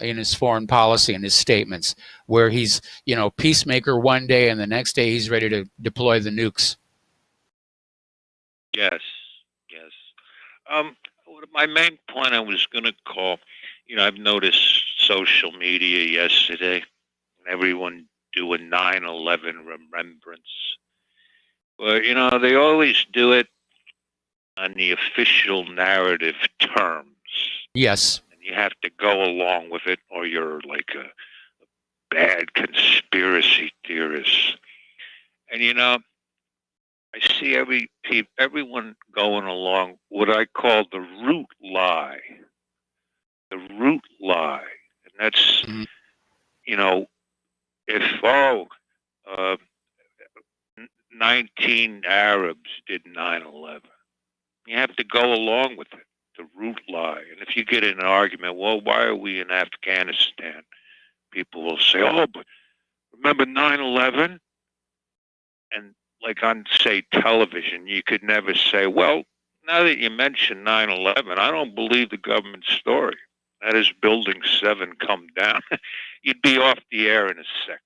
in his foreign policy and his statements, where he's, you know, peacemaker one day and the next day he's ready to deploy the nukes. Yes, yes. My main point I was going to call, you know, I've noticed social media yesterday, and everyone doing 9/11 remembrance. But, you know, they always do it on the official narrative terms. Yes. And you have to go along with it, or you're like a bad conspiracy theorist. And, you know, I see everyone going along what I call the root lie. The root lie. And that's, you know, if, 19 Arabs did 9/11, you have to go along with it, the root lie. And if you get in an argument, well, why are we in Afghanistan? People will say, oh, but remember 9/11? And like on, say, television, you could never say, well, now that you mention 9/11, I don't believe the government story. That is Building 7 come down. You'd be off the air in a second.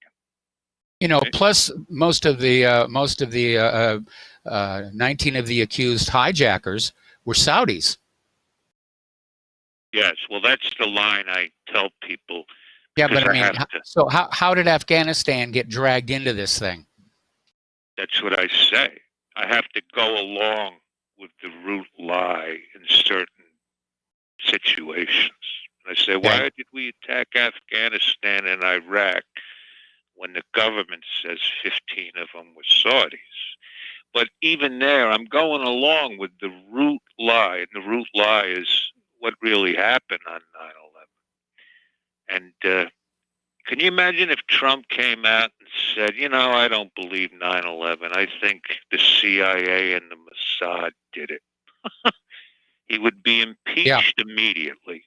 You know, plus most of the 19 of the accused hijackers were Saudis. Yes, well, that's the line I tell people. Yeah, but I because mean, so how did Afghanistan get dragged into this thing? That's what I say. I have to go along with the root lie in certain situations. And I say, why did we attack Afghanistan and Iraq when the government says 15 of them were Saudis? But even there, I'm going along with the root lie, and the root lie is what really happened on 9/11. And can you imagine if Trump came out and said, you know, I don't believe 9/11. I think the CIA and the Mossad did it. He would be impeached immediately.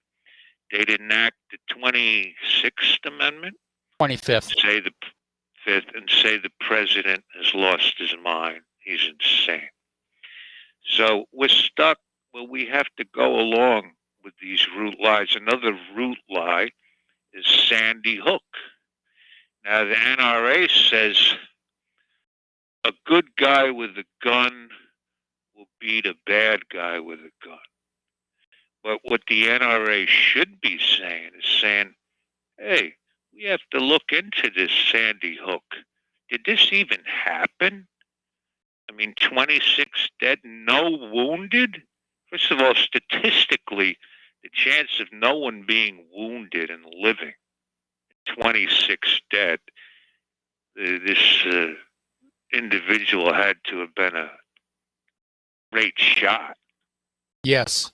They'd enact the 26th Amendment. 25th. Say the 5th, and say the president has lost his mind. He's insane. So we're stuck where we have to go along with these root lies. Another root lie is Sandy Hook. Now, the NRA says a good guy with a gun will beat a bad guy with a gun. But what the NRA should be saying is saying, hey, we have to look into this Sandy Hook. Did this even happen? I mean, 26 dead, no wounded? First of all, statistically, the chance of no one being wounded and living, 26 dead, this individual had to have been a great shot. Yes.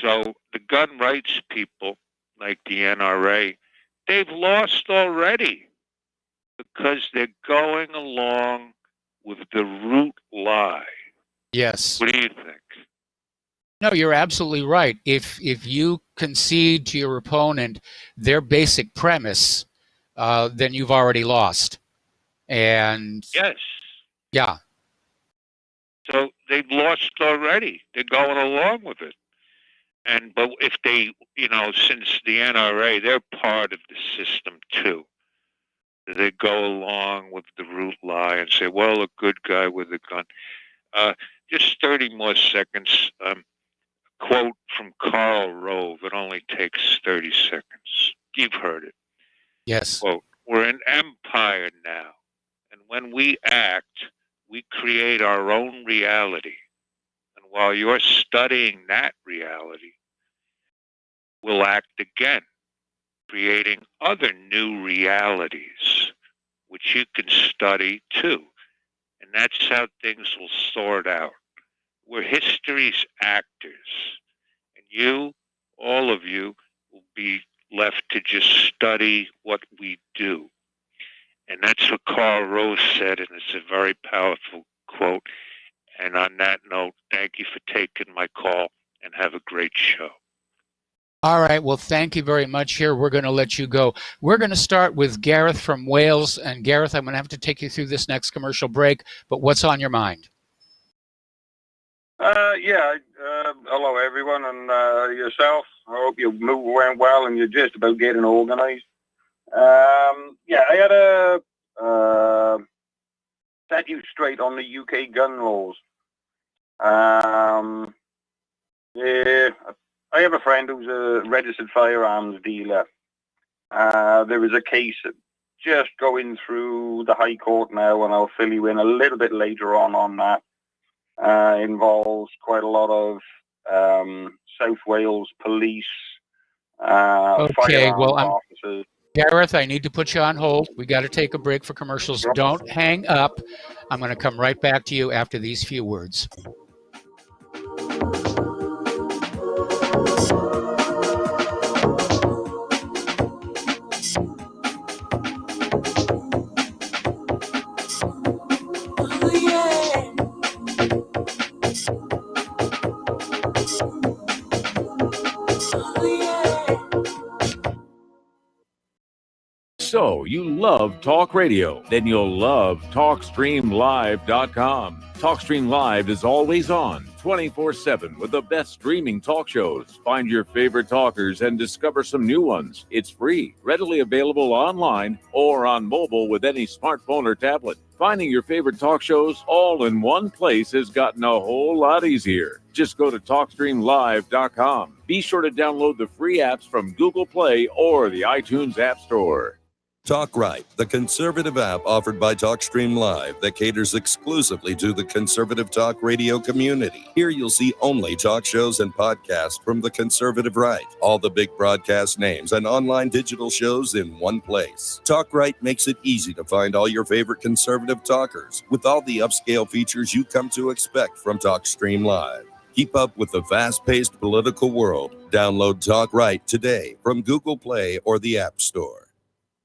So the gun rights people, like the NRA, they've lost already because they're going along with the root lie. Yes. What do you think? No, you're absolutely right. If you concede to your opponent their basic premise, then you've already lost. And yes, yeah. So they've lost already. They're going along with it. And but if they, you know, since the NRA, they're part of the system too. They go along with the root lie and say, well, a good guy with a gun. Just 30 more seconds. Quote from Karl Rove. It only takes 30 seconds. You've heard it. Yes. Quote, we're an empire now. And when we act, we create our own reality. And while you're studying that reality, we'll act again, creating other new realities, which you can study too. And that's how things will sort out. We're history's actors. And you, all of you, will be left to just study what we do. And that's what Karl Rove said, and it's a very powerful quote. And on that note, thank you for taking my call, and have a great show. All right. Well, thank you very much. Here, we're going to let you go. We're going to start with Gareth from Wales. And Gareth, I'm going to have to take you through this next commercial break, but what's on your mind? Hello, everyone, and yourself. I hope your move went well and you're just about getting organized. I had a set you straight on the UK gun laws. I have a friend who's a registered firearms dealer. There is a case just going through the High Court now, and I'll fill you in a little bit later on that. Involves quite a lot of South Wales police, Okay, well, officers. Gareth, I need to put you on hold. We got to take a break for commercials. Don't hang up. I'm going to come right back to you after these few words. So, you love talk radio? Then you'll love TalkStreamLive.com. TalkStream Live is always on, 24/7, with the best streaming talk shows. Find your favorite talkers and discover some new ones. It's free, readily available online or on mobile with any smartphone or tablet. Finding your favorite talk shows all in one place has gotten a whole lot easier. Just go to TalkStreamLive.com. Be sure to download the free apps from Google Play or the iTunes App Store. Talk Right, the conservative app offered by TalkStream Live that caters exclusively to the conservative talk radio community. Here you'll see only talk shows and podcasts from the conservative right. All the big broadcast names and online digital shows in one place. Talk Right makes it easy to find all your favorite conservative talkers with all the upscale features you come to expect from TalkStream Live. Keep up with the fast-paced political world. Download Talk Right today from Google Play or the App Store.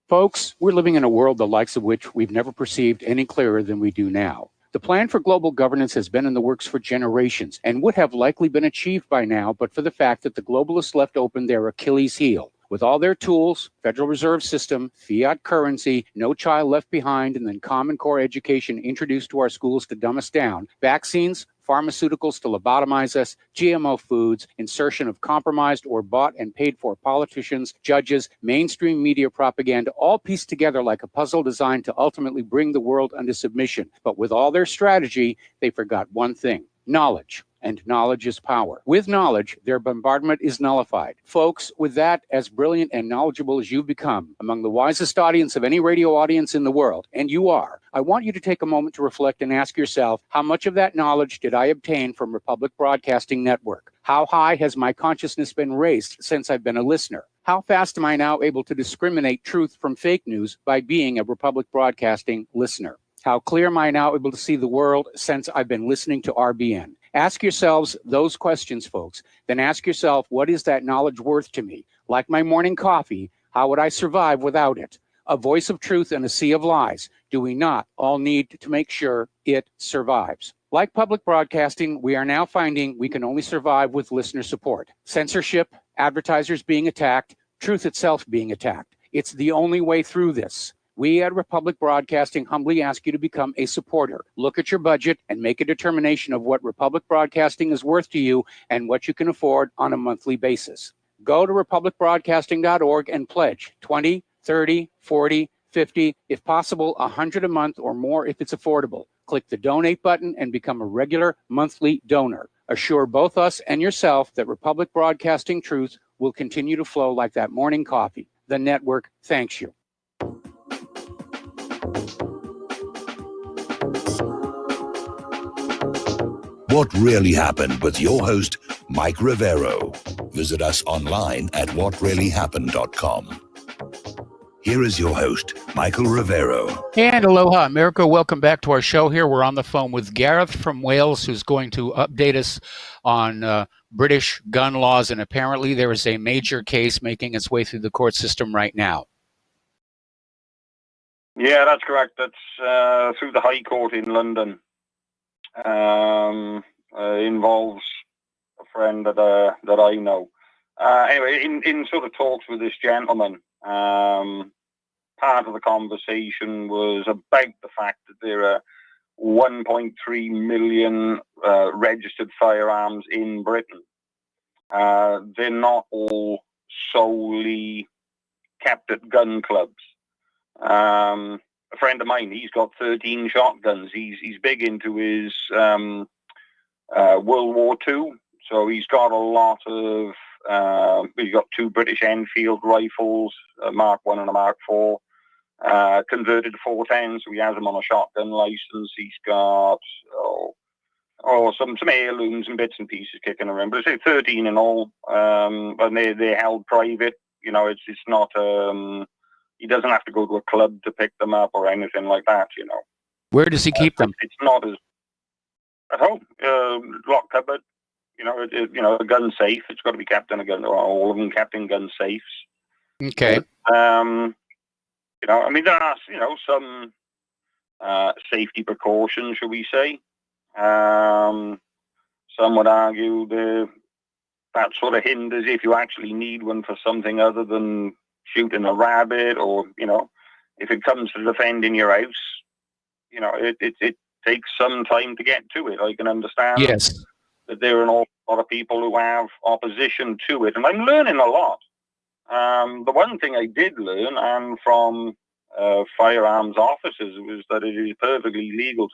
Folks, we're living in a world the likes of which we've never perceived any clearer than we do now. The plan for global governance has been in the works for generations and would have likely been achieved by now, but for the fact that the globalists left open their Achilles heel. With all their tools, Federal Reserve System, fiat currency, no child left behind, and then Common Core education introduced to our schools to dumb us down, vaccines, pharmaceuticals to lobotomize us, GMO foods, insertion of compromised or bought and paid for politicians, judges, mainstream media propaganda, all pieced together like a puzzle designed to ultimately bring the world under submission. But with all their strategy, they forgot one thing: knowledge. And knowledge is power. With knowledge, their bombardment is nullified. Folks, with that, as brilliant and knowledgeable as you've become, among the wisest audience of any radio audience in the world, and you are, I want you to take a moment to reflect and ask yourself, how much of that knowledge did I obtain from Republic Broadcasting Network? How high has my consciousness been raised since I've been a listener? How fast am I now able to discriminate truth from fake news by being a Republic Broadcasting listener? How clear am I now able to see the world since I've been listening to RBN? Ask yourselves those questions, folks. Then ask yourself, what is that knowledge worth to me? Like my morning coffee, how would I survive without it? A voice of truth in a sea of lies. Do we not all need to make sure it survives? Like public broadcasting, we are now finding we can only survive with listener support. Censorship, advertisers being attacked, truth itself being attacked. It's the only way through this. We at Republic Broadcasting humbly ask you to become a supporter. Look at your budget and make a determination of what Republic Broadcasting is worth to you and what you can afford on a monthly basis. Go to republicbroadcasting.org and pledge 20, 30, 40, 50, if possible, 100 a month or more if it's affordable. Click the donate button and become a regular monthly donor. Assure both us and yourself that Republic Broadcasting truth will continue to flow like that morning coffee. The network thanks you. What really happened with your host, Mike Rivero. Visit us online at whatreallyhappened.com. Here is your host, Michael Rivero. And aloha, America. Welcome back to our show here. We're on the phone with Gareth from Wales, who's going to update us on British gun laws. And apparently there is a major case making its way through the court system right now. Yeah, that's correct. That's through the High Court in London. Involves a friend that I know. Anyway, in sort of talks with this gentleman, part of the conversation was about the fact that there are 1.3 million registered firearms in Britain. They're not all solely kept at gun clubs. A friend of mine, he's got 13 shotguns. He's big into his World War II, so he's got a lot of. He's got 2 British Enfield rifles, a Mark 1 and a Mark 4, converted to 410, so he has them on a shotgun license. He's got some heirlooms and bits and pieces kicking around, but I say 13 in all, and they're held private. You know, it's not. He doesn't have to go to a club to pick them up or anything like that. You know. Where does he keep them? It's not as at home, locked cupboard. You know, a gun safe. It's got to be kept in a gun. All of them kept in gun safes. Okay. You know, I mean, there are some safety precautions, shall we say? Some would argue that sort of hinders if you actually need one for something other than shooting a rabbit, or if it comes to defending your house, it takes some time to get to it. I can understand. Yes. That there are an awful lot of people who have opposition to it, and I'm learning a lot. The one thing I did learn, and from firearms officers, was that it is perfectly legal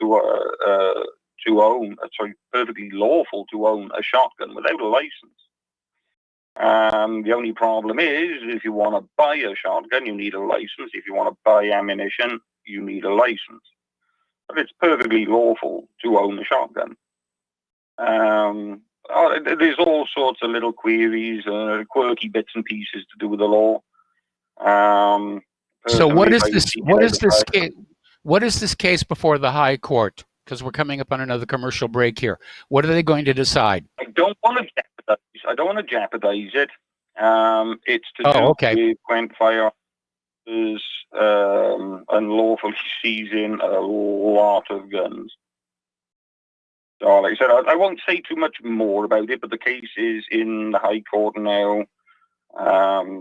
perfectly lawful to own a shotgun without a license. The only problem is, if you want to buy a shotgun, you need a license. If you want to buy ammunition, you need a license. But it's perfectly lawful to own a shotgun. There's all sorts of little queries, quirky bits and pieces to do with the law. So what is this? What is this case before the High Court? Because we're coming up on another commercial break here. What are they going to decide? I don't want to jeopardize it. It's to do with when firearms is unlawfully seizing a lot of guns. So, like I said, I won't say too much more about it, but the case is in the High Court now,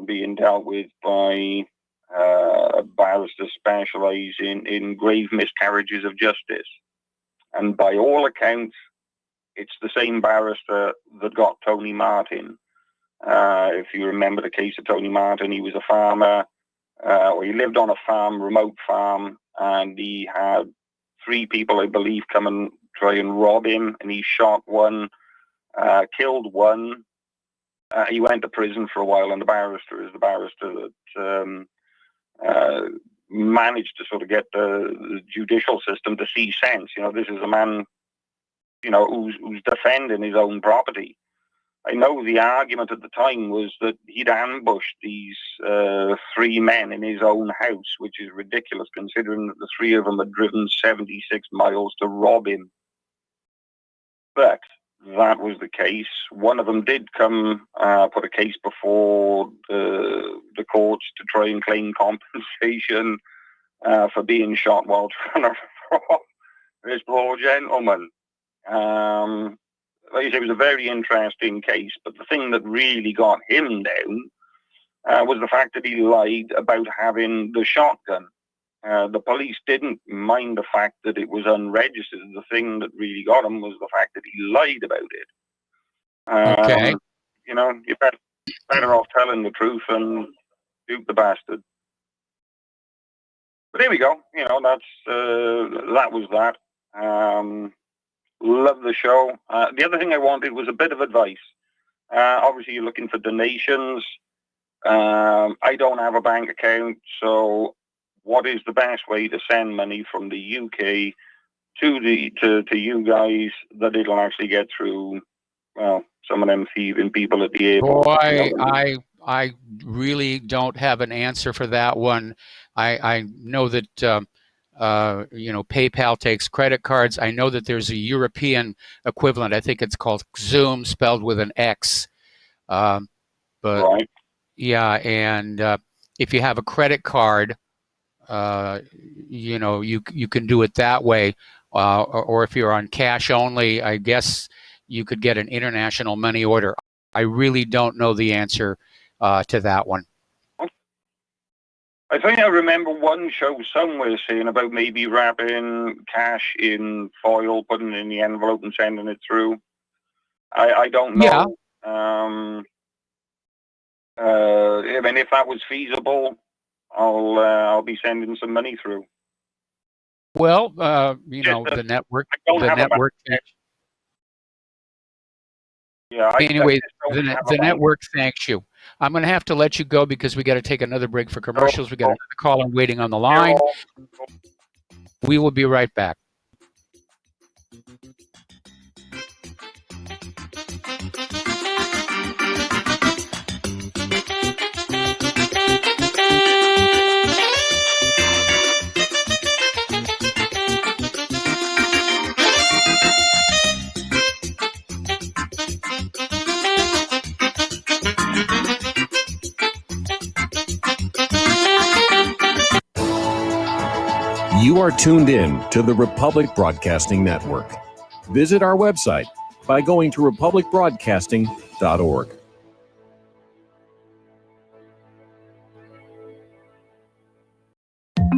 being dealt with by a barrister specialising in grave miscarriages of justice. And by all accounts, it's the same barrister that got Tony Martin. If you remember the case of Tony Martin, he was a farmer, or he lived on a farm, remote farm, and he had 3 people, I believe, come and try and rob him, and he shot one, killed one. He went to prison for a while, and the barrister is the barrister that managed to sort of get the judicial system to see sense. This is a man, who's defending his own property. I know the argument at the time was that he'd ambushed these 3 men in his own house, which is ridiculous considering that the 3 of them had driven 76 miles to rob him. But that was the case. One of them did come put a case before the courts to try and claim compensation for being shot while trying to rob this poor gentleman. Like I say, it was a very interesting case, but the thing that really got him down was the fact that he lied about having the shotgun. The police didn't mind the fact that it was unregistered. The thing that really got him was the fact that he lied about it. Okay. You're better off telling the truth and shoot the bastard. But there we go. That was that. Love the show. The other thing I wanted was a bit of advice. Obviously, you're looking for donations. I don't have a bank account, so what is the best way to send money from the UK to you guys that it'll actually get through? Well, some of them thieving people at the airport. Boy, I really don't have an answer for that one. I know that PayPal takes credit cards. I know that there's a European equivalent. I think it's called Xoom, spelled with an X. But right. Yeah, and if you have a credit card, you can do it that way. Or if you're on cash only, I guess you could get an international money order. I really don't know the answer to that one. I think I remember one show somewhere saying about maybe wrapping cash in foil, putting it in the envelope and sending it through. I don't know. Yeah. I mean, if that was feasible, I'll be sending some money through. Well, the network. Yeah. Anyway, the network thanks you. I'm going to have to let you go because we got to take another break for commercials. We got another caller waiting on the line. We will be right back. You are tuned in to the Republic Broadcasting Network. Visit our website by going to republicbroadcasting.org.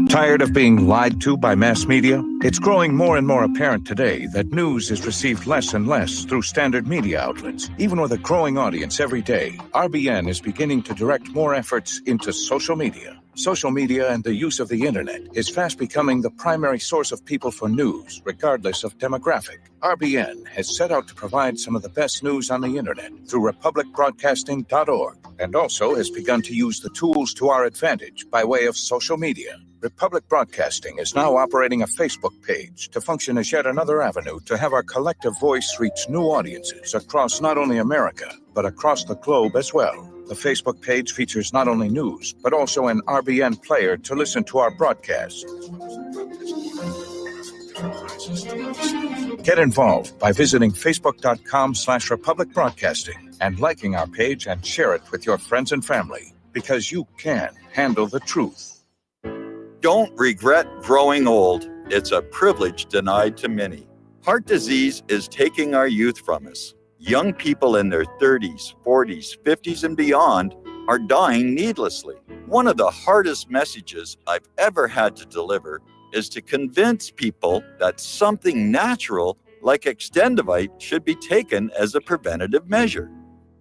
Tired of being lied to by mass media? It's growing more and more apparent today that news is received less and less through standard media outlets. Even with a growing audience every day, RBN is beginning to direct more efforts into social media. Social media and the use of the internet is fast becoming the primary source of people for news, regardless of demographic. RBN has set out to provide some of the best news on the internet through republicbroadcasting.org, and also has begun to use the tools to our advantage by way of social media. Republic Broadcasting is now operating a Facebook page to function as yet another avenue to have our collective voice reach new audiences across not only America, but across the globe as well. The Facebook page features not only news, but also an RBN player to listen to our broadcasts. Get involved by visiting facebook.com/Republic Broadcasting and liking our page and share it with your friends and family, because you can handle the truth. Don't regret growing old. It's a privilege denied to many. Heart disease is taking our youth from us. Young people in their 30s, 40s, 50s, and beyond are dying needlessly. One of the hardest messages I've ever had to deliver is to convince people that something natural like Extendivite should be taken as a preventative measure.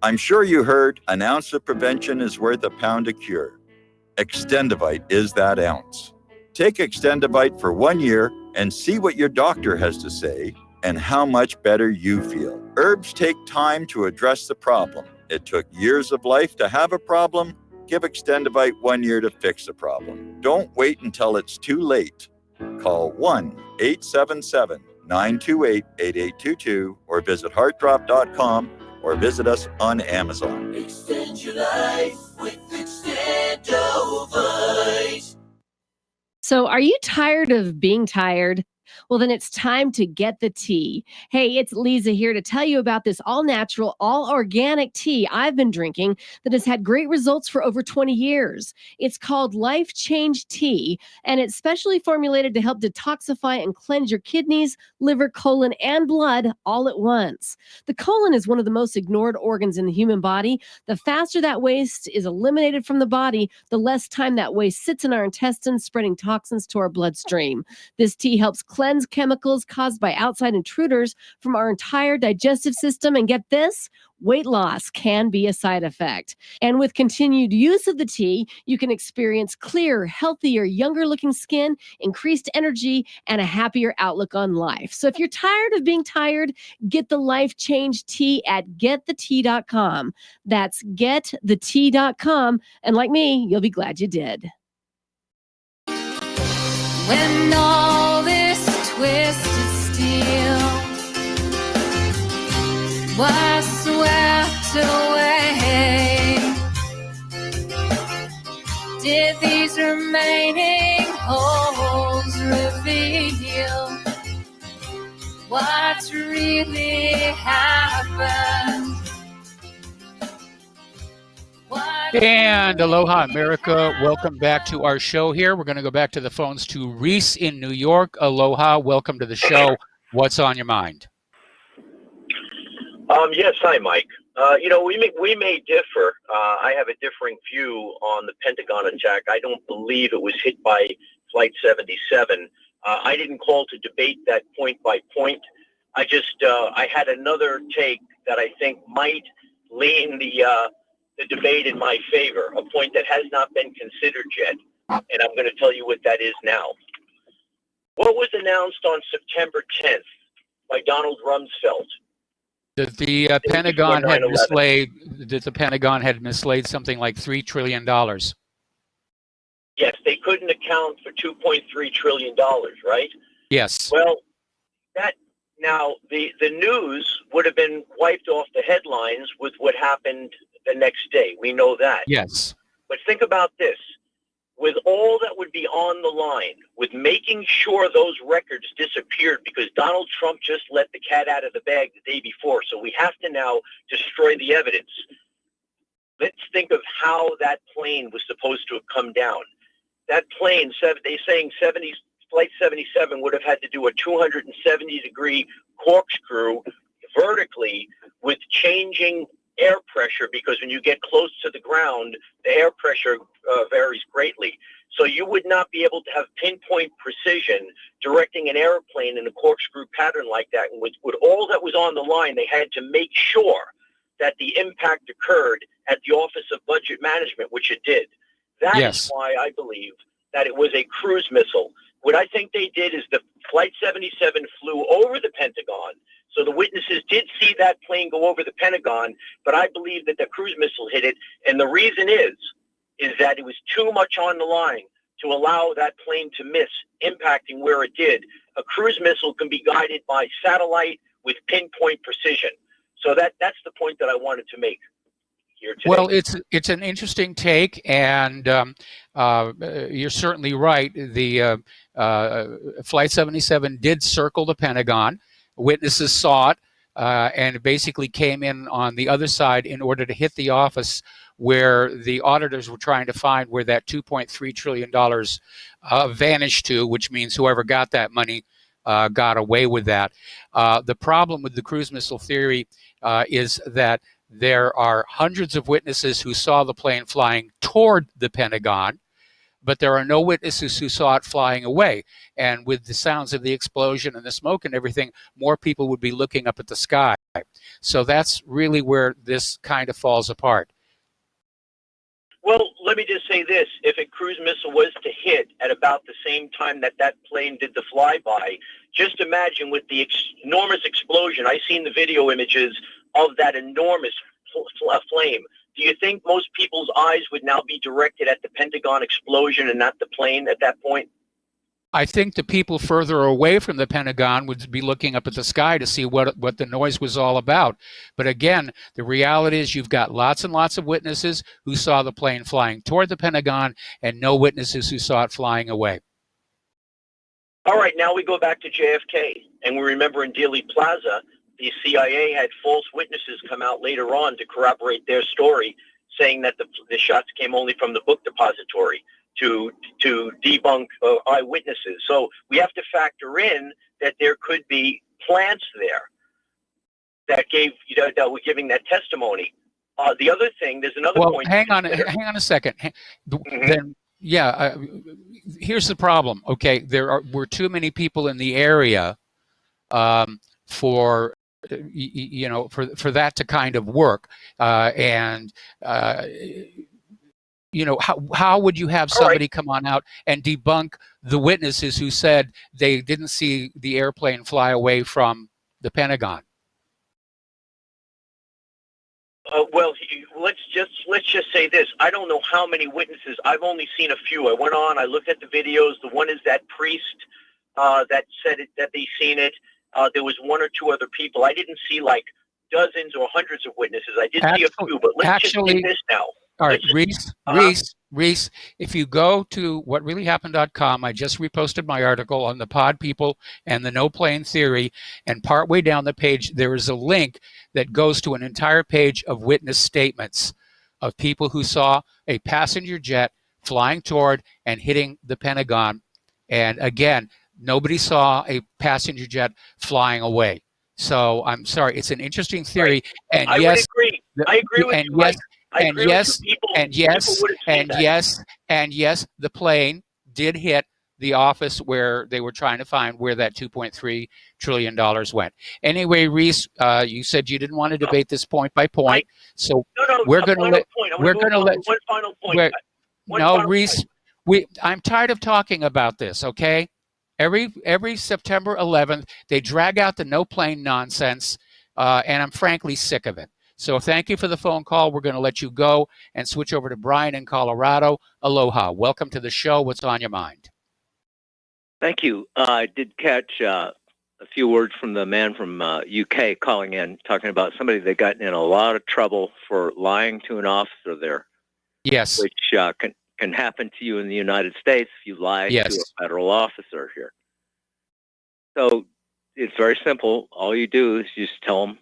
I'm sure you heard an ounce of prevention is worth a pound of cure. Extendivite is that ounce. Take Extendivite for 1 year and see what your doctor has to say and how much better you feel. Herbs take time to address the problem. It took years of life to have a problem. Give Extendivite 1 year to fix the problem. Don't wait until it's too late. Call 1-877-928-8822 or visit heartdrop.com or visit us on Amazon. Extend your life with Extendovite. So are you tired of being tired? Well, then it's time to get the tea. Hey, it's Lisa here to tell you about this all-natural, all-organic tea I've been drinking that has had great results for over 20 years. It's called Life Change Tea, and it's specially formulated to help detoxify and cleanse your kidneys, liver, colon, and blood all at once. The colon is one of the most ignored organs in the human body. The faster that waste is eliminated from the body, the less time that waste sits in our intestines, spreading toxins to our bloodstream. This tea helps cleanse chemicals caused by outside intruders from our entire digestive system. And get this, weight loss can be a side effect. And with continued use of the tea, you can experience clearer, healthier, younger looking skin, increased energy, and a happier outlook on life. So if you're tired of being tired, get the Life Change Tea at getthetea.com. That's getthetea.com. And like me, you'll be glad you did. When all this twisted steel was swept away, did these remaining holes reveal what's really happened? And aloha, America. Welcome back to our show here. We're going to go back to the phones to Reese in New York. Aloha. Welcome to the show. What's on your mind? Yes. Hi, Mike. We may differ. I have a differing view on the Pentagon attack. I don't believe it was hit by Flight 77. I didn't call to debate that point by point. I had another take that I think might lean the debate in my favor, a point that has not been considered yet, and I'm going to tell you what that is now. What was announced on September 10th by Donald Rumsfeld? That the Pentagon had mislaid. That the Pentagon had mislaid something like $3 trillion. Yes, they couldn't account for $2.3 trillion, right? Yes. Well, the news would have been wiped off the headlines with what happened the next day. We know that. Yes. But think about this. With all that would be on the line, with making sure those records disappeared because Donald Trump just let the cat out of the bag the day before. So we have to now destroy the evidence. Let's think of how that plane was supposed to have come down. That plane, Flight 77 would have had to do a 270-degree corkscrew vertically with changing air pressure, because when you get close to the ground, the air pressure varies greatly. So you would not be able to have pinpoint precision directing an airplane in a corkscrew pattern like that. And with all that was on the line, they had to make sure that the impact occurred at the Office of Budget Management, which it did. That is why I believe that it was a cruise missile. What I think they did is the Flight 77 flew over the Pentagon. So the witnesses did see that plane go over the Pentagon, but I believe that the cruise missile hit it. And the reason is that it was too much on the line to allow that plane to miss, impacting where it did. A cruise missile can be guided by satellite with pinpoint precision. So that's the point that I wanted to make here today. Well, it's an interesting take, and you're certainly right. The Flight 77 did circle the Pentagon. Witnesses saw it, and it basically came in on the other side in order to hit the office where the auditors were trying to find where that $2.3 trillion vanished to, which means whoever got that money got away with that. The problem with the cruise missile theory is that there are hundreds of witnesses who saw the plane flying toward the Pentagon, but there are no witnesses who saw it flying away. And with the sounds of the explosion and the smoke and everything, more people would be looking up at the sky. So that's really where this kind of falls apart. Well, let me just say this. If a cruise missile was to hit at about the same time that plane did the flyby, just imagine with the enormous explosion. I've seen the video images of that enormous flame. Do you think most people's eyes would now be directed at the Pentagon explosion and not the plane at that point? I think the people further away from the Pentagon would be looking up at the sky to see what the noise was all about. But again, the reality is you've got lots and lots of witnesses who saw the plane flying toward the Pentagon and no witnesses who saw it flying away. All right, now we go back to JFK. And we remember in Dealey Plaza, the CIA had false witnesses come out later on to corroborate their story, saying that the shots came only from the book depository to debunk eyewitnesses. So we have to factor in that there could be plants there that were giving that testimony. The other thing, there's another point. Hang on a second. Then, here's the problem. Okay, were too many people in the area for that to kind of work, how would you have somebody come on out and debunk the witnesses who said they didn't see the airplane fly away from the Pentagon? Well, let's just say this. I don't know how many witnesses. I've only seen a few. I went on. I looked at the videos. The one is that priest that said that they seen it. There was one or two other people. I didn't see like dozens or hundreds of witnesses. I did see a few, but let's just do this now. All right, Reese, if you go to whatreallyhappened.com, I just reposted my article on the pod people and the no plane theory, and partway down the page, there is a link that goes to an entire page of witness statements of people who saw a passenger jet flying toward and hitting the Pentagon. And again, nobody saw a passenger jet flying away. So I'm sorry, it's an interesting theory, and I yes, would agree. I agree with you, Mike. I agree with you. And yes, the plane did hit the office where they were trying to find where that $2.3 trillion went. Anyway, Reese, you said you didn't want to debate this point by point, so we're going to let. We're going to let. One final point. No, Reese, I'm tired of talking about this. Okay, every September 11th, they drag out the no plane nonsense, and I'm frankly sick of it. So thank you for the phone call. We're going to let you go and switch over to Brian in Colorado. Aloha. Welcome to the show. What's on your mind? Thank you. I did catch a few words from the man from UK calling in, talking about somebody that got in a lot of trouble for lying to an officer there. Yes. Which can happen to you in the United States if you lie to a federal officer here. So it's very simple. All you do is just tell them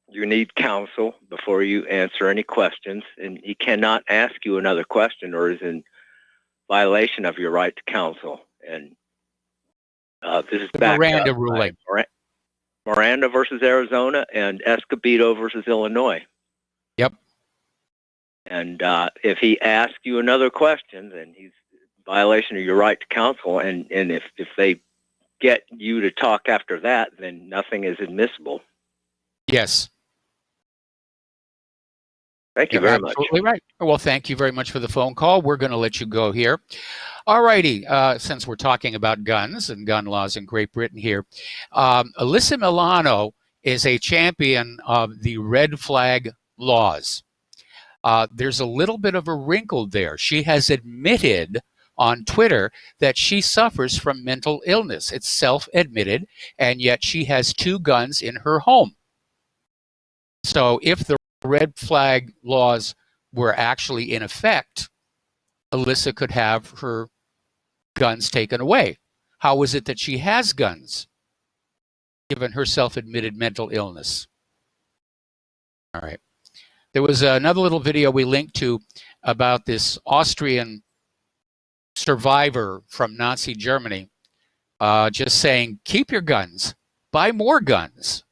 you need counsel before you answer any questions, and he cannot ask you another question or is in violation of your right to counsel. And this is the backed Miranda up ruling. Miranda versus Arizona and Escobedo versus Illinois. Yep. And if he asks you another question, then he's in violation of your right to counsel. And if they get you to talk after that, then nothing is admissible. Yes. Thank you very much. Absolutely right. Well, thank you very much for the phone call. We're going to let you go here. All righty. Since we're talking about guns and gun laws in Great Britain here, Alyssa Milano is a champion of the red flag laws. There's a little bit of a wrinkle there. She has admitted on Twitter that she suffers from mental illness. It's self-admitted, and yet she has 2 guns in her home. So if the red flag laws were actually in effect, Alyssa could have her guns taken away. How is it that she has guns, given her self-admitted mental illness? All right. There was another little video we linked to about this Austrian survivor from Nazi Germany just saying, keep your guns, buy more guns.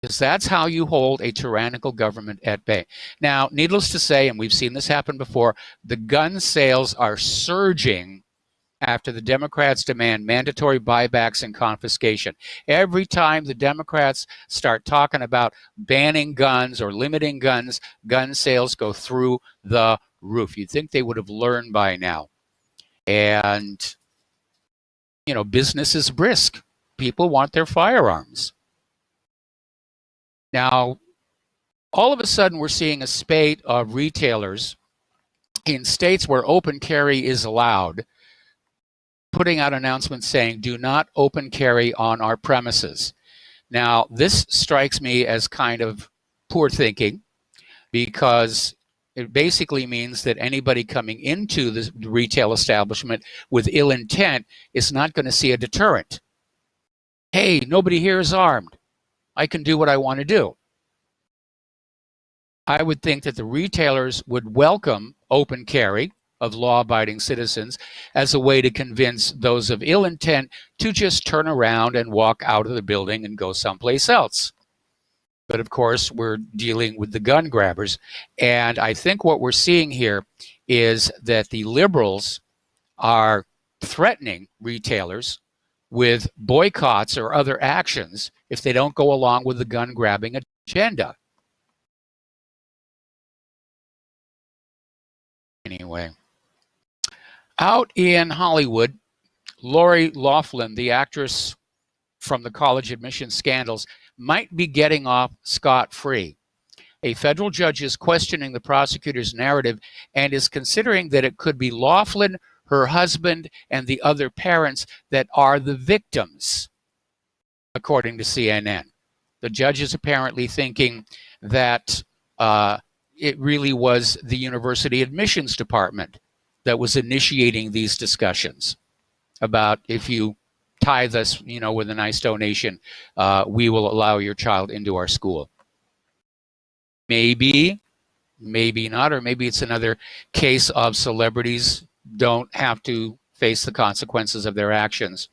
Because that's how you hold a tyrannical government at bay. Now, needless to say, and we've seen this happen before, the gun sales are surging after the Democrats demand mandatory buybacks and confiscation. Every time the Democrats start talking about banning guns or limiting guns, gun sales go through the roof. You'd think they would have learned by now. And, you know, business is brisk. People want their firearms. Now, all of a sudden, we're seeing a spate of retailers in states where open carry is allowed, putting out announcements saying, do not open carry on our premises. Now, this strikes me as kind of poor thinking, because it basically means that anybody coming into the retail establishment with ill intent is not going to see a deterrent. Hey, nobody here is armed. I can do what I want to do. I would think that the retailers would welcome open carry of law-abiding citizens as a way to convince those of ill intent to just turn around and walk out of the building and go someplace else. But of course, we're dealing with the gun grabbers. And I think what we're seeing here is that the liberals are threatening retailers with boycotts or other actions if they don't go along with the gun grabbing agenda. Anyway, out in Hollywood, Lori Loughlin, the actress from the college admission scandals, might be getting off scot-free. A federal judge is questioning the prosecutor's narrative and is considering that it could be Loughlin, her husband, and the other parents that are the victims, according to CNN. The judge is apparently thinking that it really was the university admissions department that was initiating these discussions about, if you tithe us, you know, with a nice donation, we will allow your child into our school. Maybe, maybe not, or maybe it's another case of celebrities don't have to face the consequences of their actions.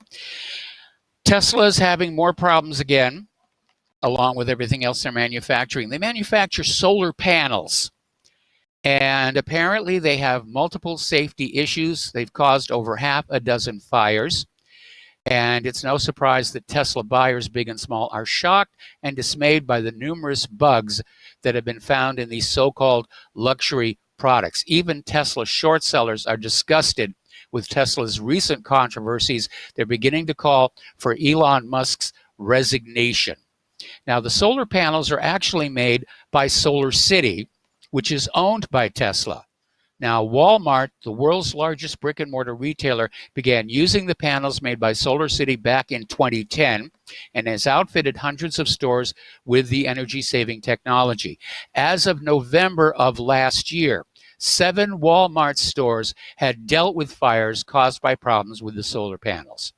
Tesla is having more problems again, along with everything else they're manufacturing. They manufacture solar panels, and apparently they have multiple safety issues. They've caused over half a dozen fires, and it's no surprise that Tesla buyers, big and small, are shocked and dismayed by the numerous bugs that have been found in these so-called luxury products. Even Tesla short sellers are disgusted with Tesla's recent controversies. They're beginning to call for Elon Musk's resignation. Now, the solar panels are actually made by Solar City, which is owned by Tesla. Now, Walmart, the world's largest brick and mortar retailer, began using the panels made by Solar City back in 2010 and has outfitted hundreds of stores with the energy-saving technology. As of November of last year, 7 Walmart stores had dealt with fires caused by problems with the solar panels.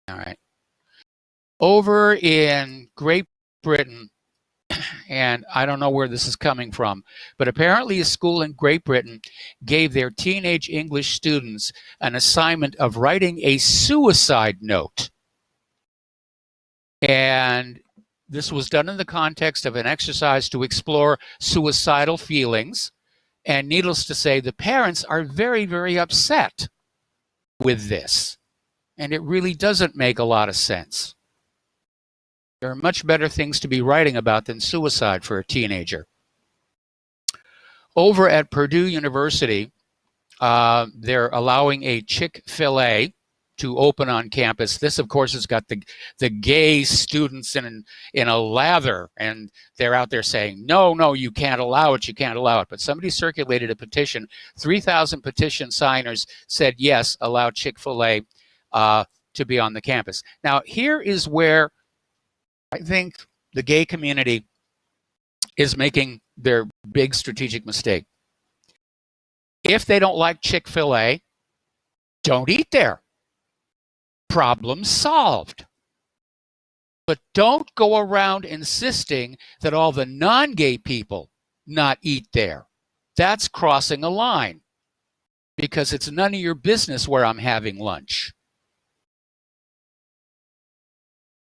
All right. Over in Great Britain, and I don't know where this is coming from, but apparently a school in Great Britain gave their teenage English students an assignment of writing a suicide note. And this was done in the context of an exercise to explore suicidal feelings. And needless to say, the parents are very, very upset with this. And it really doesn't make a lot of sense. There are much better things to be writing about than suicide for a teenager. Over at Purdue University, they're allowing a Chick-fil-A to open on campus. This, of course, has got the gay students in a lather, and they're out there saying, no, you can't allow it, you can't allow it. But somebody circulated a petition. 3,000 petition signers said, yes, allow Chick-fil-A to be on the campus. Now, here is where I think the gay community is making their big strategic mistake. If they don't like Chick-fil-A, don't eat there. Problem solved. But don't go around insisting that all the non-gay people not eat there. That's crossing a line, because it's none of your business where I'm having lunch.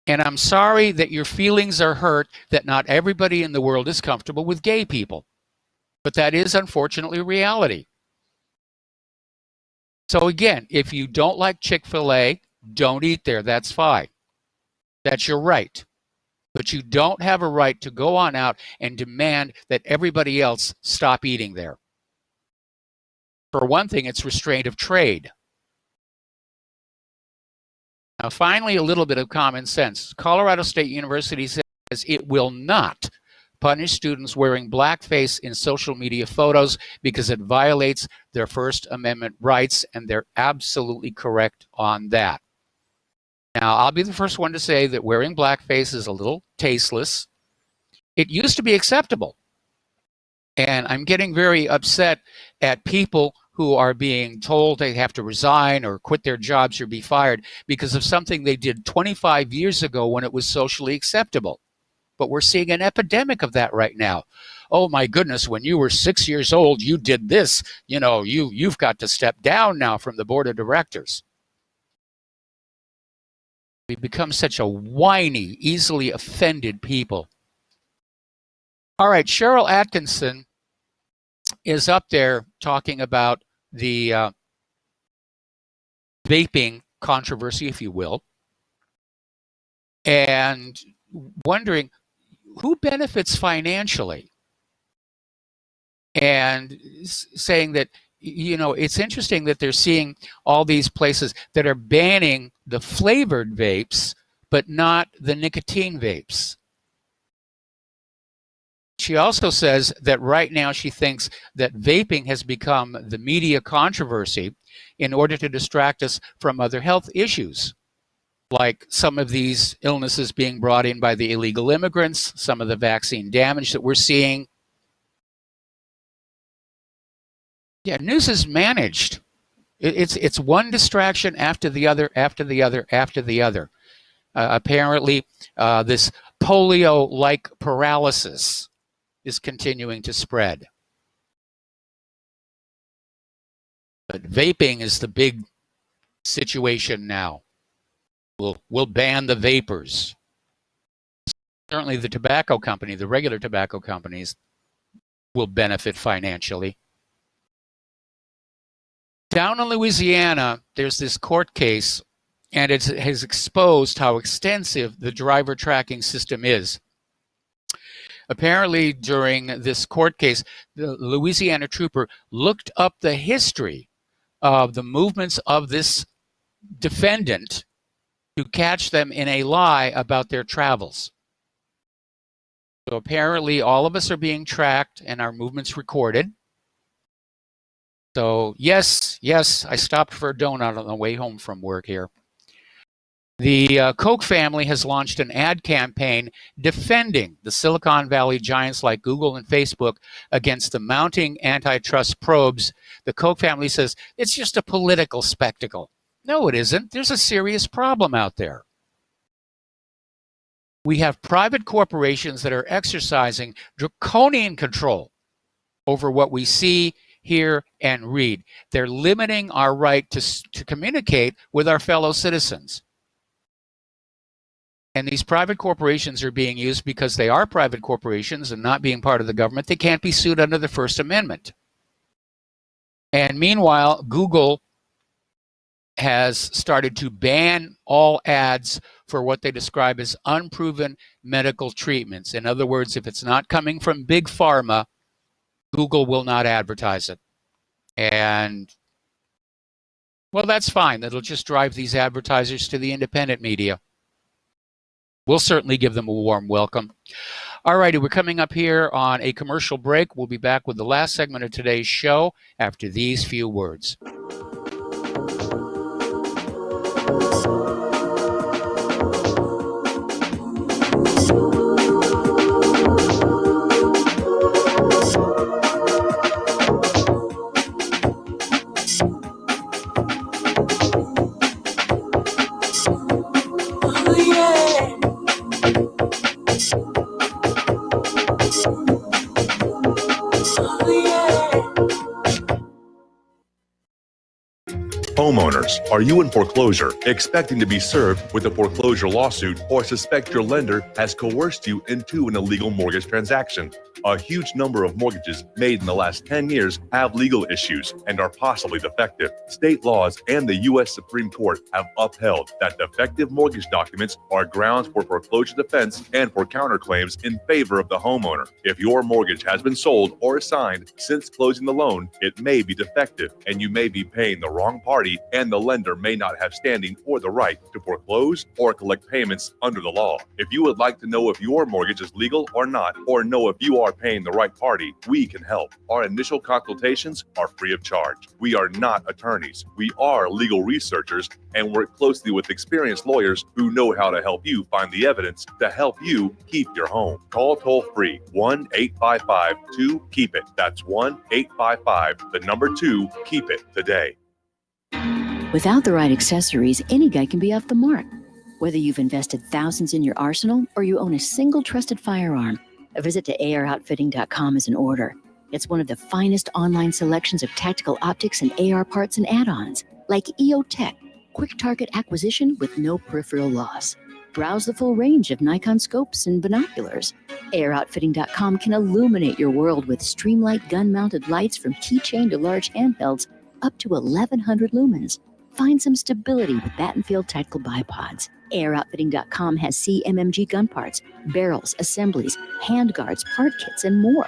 And I'm sorry that your feelings are hurt that not everybody in the world is comfortable with gay people. But that is unfortunately reality. So again, if you don't like Chick-fil-A, don't eat there. That's fine. That's your right. But you don't have a right to go on out and demand that everybody else stop eating there. For one thing, it's restraint of trade. Now, finally, a little bit of common sense. Colorado State University says it will not punish students wearing blackface in social media photos because it violates their First Amendment rights, and they're absolutely correct on that. Now, I'll be the first one to say that wearing blackface is a little tasteless. It used to be acceptable. And I'm getting very upset at people who are being told they have to resign or quit their jobs or be fired because of something they did 25 years ago when it was socially acceptable. But we're seeing an epidemic of that right now. Oh my goodness, when you were 6 years old, you did this. You know, you've got to step down now from the board of directors. We've become such a whiny, easily offended people. All right, Cheryl Atkinson is up there talking about the vaping controversy, if you will, and wondering who benefits financially, and saying that, you know, it's interesting that they're seeing all these places that are banning the flavored vapes, but not the nicotine vapes. She also says that right now she thinks that vaping has become the media controversy in order to distract us from other health issues, like some of these illnesses being brought in by the illegal immigrants, some of the vaccine damage that we're seeing. Yeah, news is managed. It's one distraction after the other, after the other, after the other. Apparently, this polio-like paralysis is continuing to spread. But vaping is the big situation now. We'll ban the vapors. Certainly the tobacco company, the regular tobacco companies, will benefit financially. Down in Louisiana, there's this court case, and it has exposed how extensive the driver tracking system is. Apparently, during this court case, the Louisiana trooper looked up the history of the movements of this defendant to catch them in a lie about their travels. So apparently all of us are being tracked and our movements recorded. So yes, I stopped for a donut on the way home from work here. The Koch family has launched an ad campaign defending the Silicon Valley giants like Google and Facebook against the mounting antitrust probes. The Koch family says it's just a political spectacle. No, it isn't. There's a serious problem out there. We have private corporations that are exercising draconian control over what we see, hear, and read. They're limiting our right to communicate with our fellow citizens. And these private corporations are being used because they are private corporations and not being part of the government. They can't be sued under the First Amendment. And meanwhile, Google has started to ban all ads for what they describe as unproven medical treatments. In other words, if it's not coming from big pharma, Google will not advertise it. And, well, that's fine. It'll just drive these advertisers to the independent media. We'll certainly give them a warm welcome. All righty, we're coming up here on a commercial break. We'll be back with the last segment of today's show after these few words. Homeowners, are you in foreclosure, expecting to be served with a foreclosure lawsuit, or suspect your lender has coerced you into an illegal mortgage transaction? A huge number of mortgages made in the last 10 years have legal issues and are possibly defective. State laws and the U.S. Supreme Court have upheld that defective mortgage documents are grounds for foreclosure defense and for counterclaims in favor of the homeowner. If your mortgage has been sold or assigned since closing the loan, it may be defective and you may be paying the wrong party, and the lender may not have standing or the right to foreclose or collect payments under the law. If you would like to know if your mortgage is legal or not, or know if you are paying the right party, we can help. Our initial consultations are free of charge. We are not attorneys. We are legal researchers and work closely with experienced lawyers who know how to help you find the evidence to help you keep your home. Call toll-free 1-855-2-KEEP-IT. That's 1-855-2-KEEP-IT today. Without the right accessories, any guy can be off the mark. Whether you've invested thousands in your arsenal or you own a single trusted firearm, a visit to AROutfitting.com is in order. It's one of the finest online selections of tactical optics and AR parts and add-ons, like EOTech, quick target acquisition with no peripheral loss. Browse the full range of Nikon scopes and binoculars. AROutfitting.com can illuminate your world with Streamlight gun-mounted lights from keychain to large handhelds up to 1,100 lumens. Find some stability with Battenfield tactical bipods. AROutfitting.com has CMMG gun parts, barrels, assemblies, handguards, part kits, and more,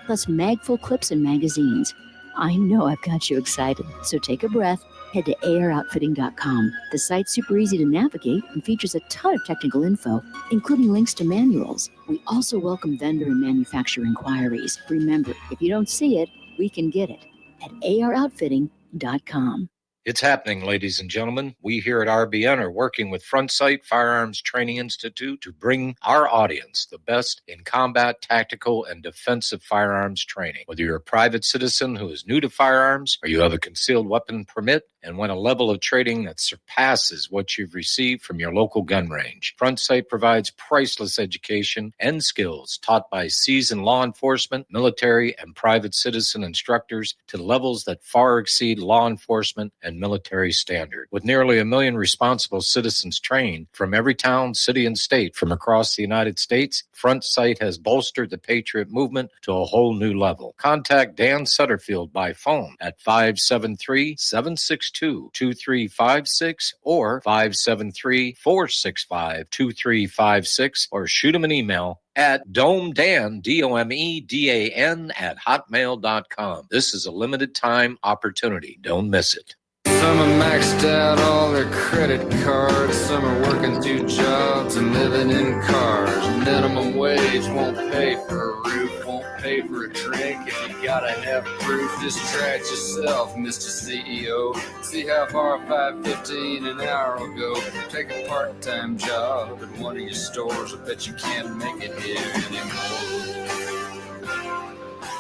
plus mag-full clips and magazines. I know I've got you excited, so take a breath. Head to AROutfitting.com. The site's super easy to navigate and features a ton of technical info, including links to manuals. We also welcome vendor and manufacturer inquiries. Remember, if you don't see it, we can get it at AROutfitting.com. It's happening, ladies and gentlemen. We here at RBN are working with Front Sight Firearms Training Institute to bring our audience the best in combat, tactical, and defensive firearms training. Whether you're a private citizen who is new to firearms or you have a concealed weapon permit and win a level of trading that surpasses what you've received from your local gun range. Front Sight provides priceless education and skills taught by seasoned law enforcement, military, and private citizen instructors to levels that far exceed law enforcement and military standard. With nearly 1 million responsible citizens trained from every town, city, and state from across the United States, Front Sight has bolstered the Patriot movement to a whole new level. Contact Dan Sutterfield by phone at 573-762-2356 or 573-465-2356 or shoot him an email at domedan, DOMEDAN @hotmail.com. This is a limited time opportunity. Don't miss it. Some are maxed out all their credit cards. Some are working 2 jobs and living in cars. Minimum wage won't pay for a roof, won't pay for a drink. If you gotta have proof, just try it yourself, Mr. CEO. See how far 5.15 an hour will go. Take a part-time job at one of your stores. I bet you can't make it here anymore.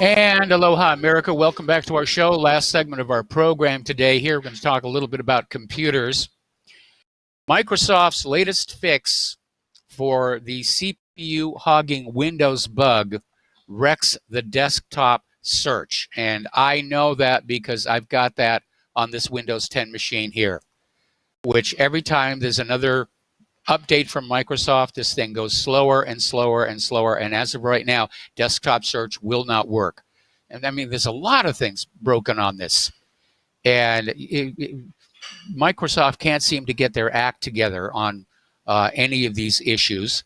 And aloha, America. Welcome back to our show. Last segment of our program today. Here we're going to talk a little bit about computers. Microsoft's latest fix for the CPU hogging Windows bug wrecks the desktop search. And I know that because I've got that on this Windows 10 machine here, which every time there's another update from Microsoft, this thing goes slower and slower and slower. And as of right now, desktop search will not work. And I mean, there's a lot of things broken on this. And Microsoft can't seem to get their act together on any of these issues.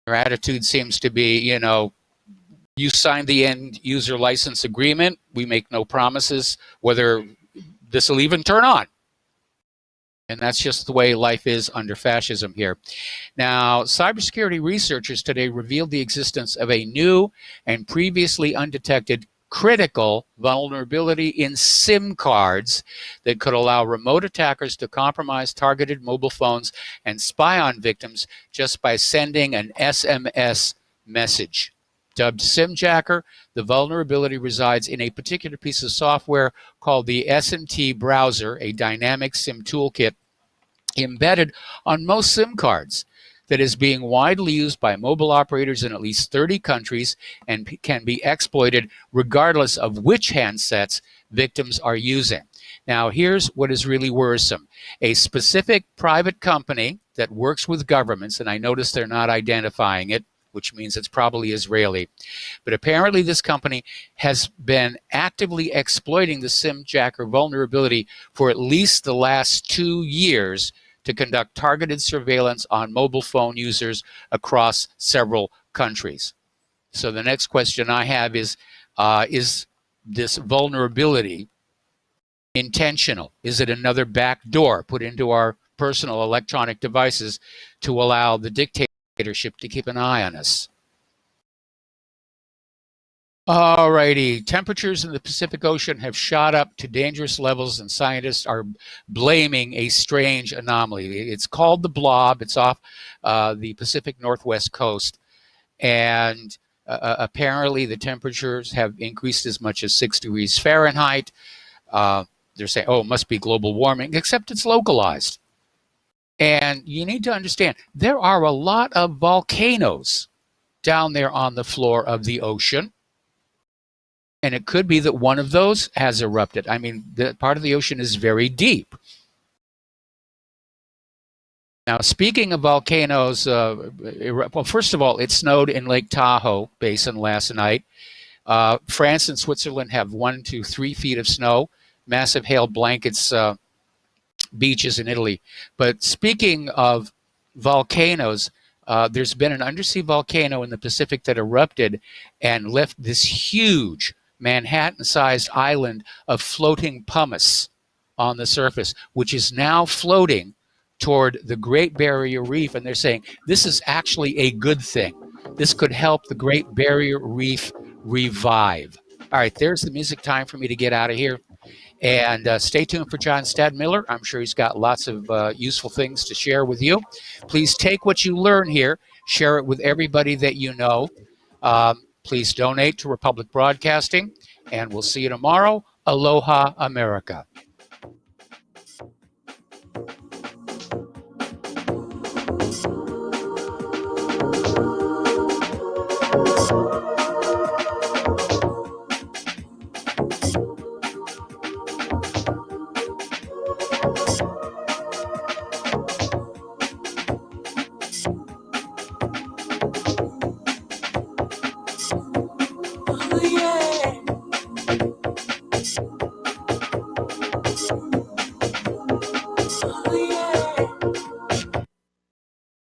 Their attitude seems to be, you know, you signed the end user license agreement. We make no promises whether this will even turn on. And that's just the way life is under fascism here. Now, cybersecurity researchers today revealed the existence of a new and previously undetected critical vulnerability in SIM cards that could allow remote attackers to compromise targeted mobile phones and spy on victims just by sending an SMS message. Dubbed SimJacker, the vulnerability resides in a particular piece of software called the SMT browser, a dynamic SIM toolkit embedded on most SIM cards that is being widely used by mobile operators in at least 30 countries and can be exploited regardless of which handsets victims are using. Now, here's what is really worrisome. A specific private company that works with governments, and I notice they're not identifying it, which means it's probably Israeli. But apparently this company has been actively exploiting the SimJacker vulnerability for at least the last 2 years to conduct targeted surveillance on mobile phone users across several countries. So the next question I have is this vulnerability intentional? Is it another back door put into our personal electronic devices to allow the dictatorship to keep an eye on us? Alrighty, temperatures in the Pacific Ocean have shot up to dangerous levels, and scientists are blaming a strange anomaly. It's called the blob. It's off the Pacific Northwest coast, and apparently the temperatures have increased as much as 6 degrees Fahrenheit. They're saying, oh, it must be global warming, except it's localized. And you need to understand, there are a lot of volcanoes down there on the floor of the ocean. And it could be that one of those has erupted. I mean, the part of the ocean is very deep. Now, speaking of volcanoes, well, first of all, it snowed in Lake Tahoe Basin last night. France and Switzerland have 1 to 3 feet of snow. Massive hail blankets beaches in Italy. But speaking of volcanoes, there's been an undersea volcano in the Pacific that erupted and left this huge Manhattan-sized island of floating pumice on the surface, which is now floating toward the Great Barrier Reef. And they're saying this is actually a good thing. This could help the Great Barrier Reef revive. All right, there's the music time for me to get out of here. And stay tuned for John Stadmiller. I'm sure he's got lots of useful things to share with you. Please take what you learn here, share it with everybody that you know. Please donate to Republic Broadcasting, and we'll see you tomorrow. Aloha, America.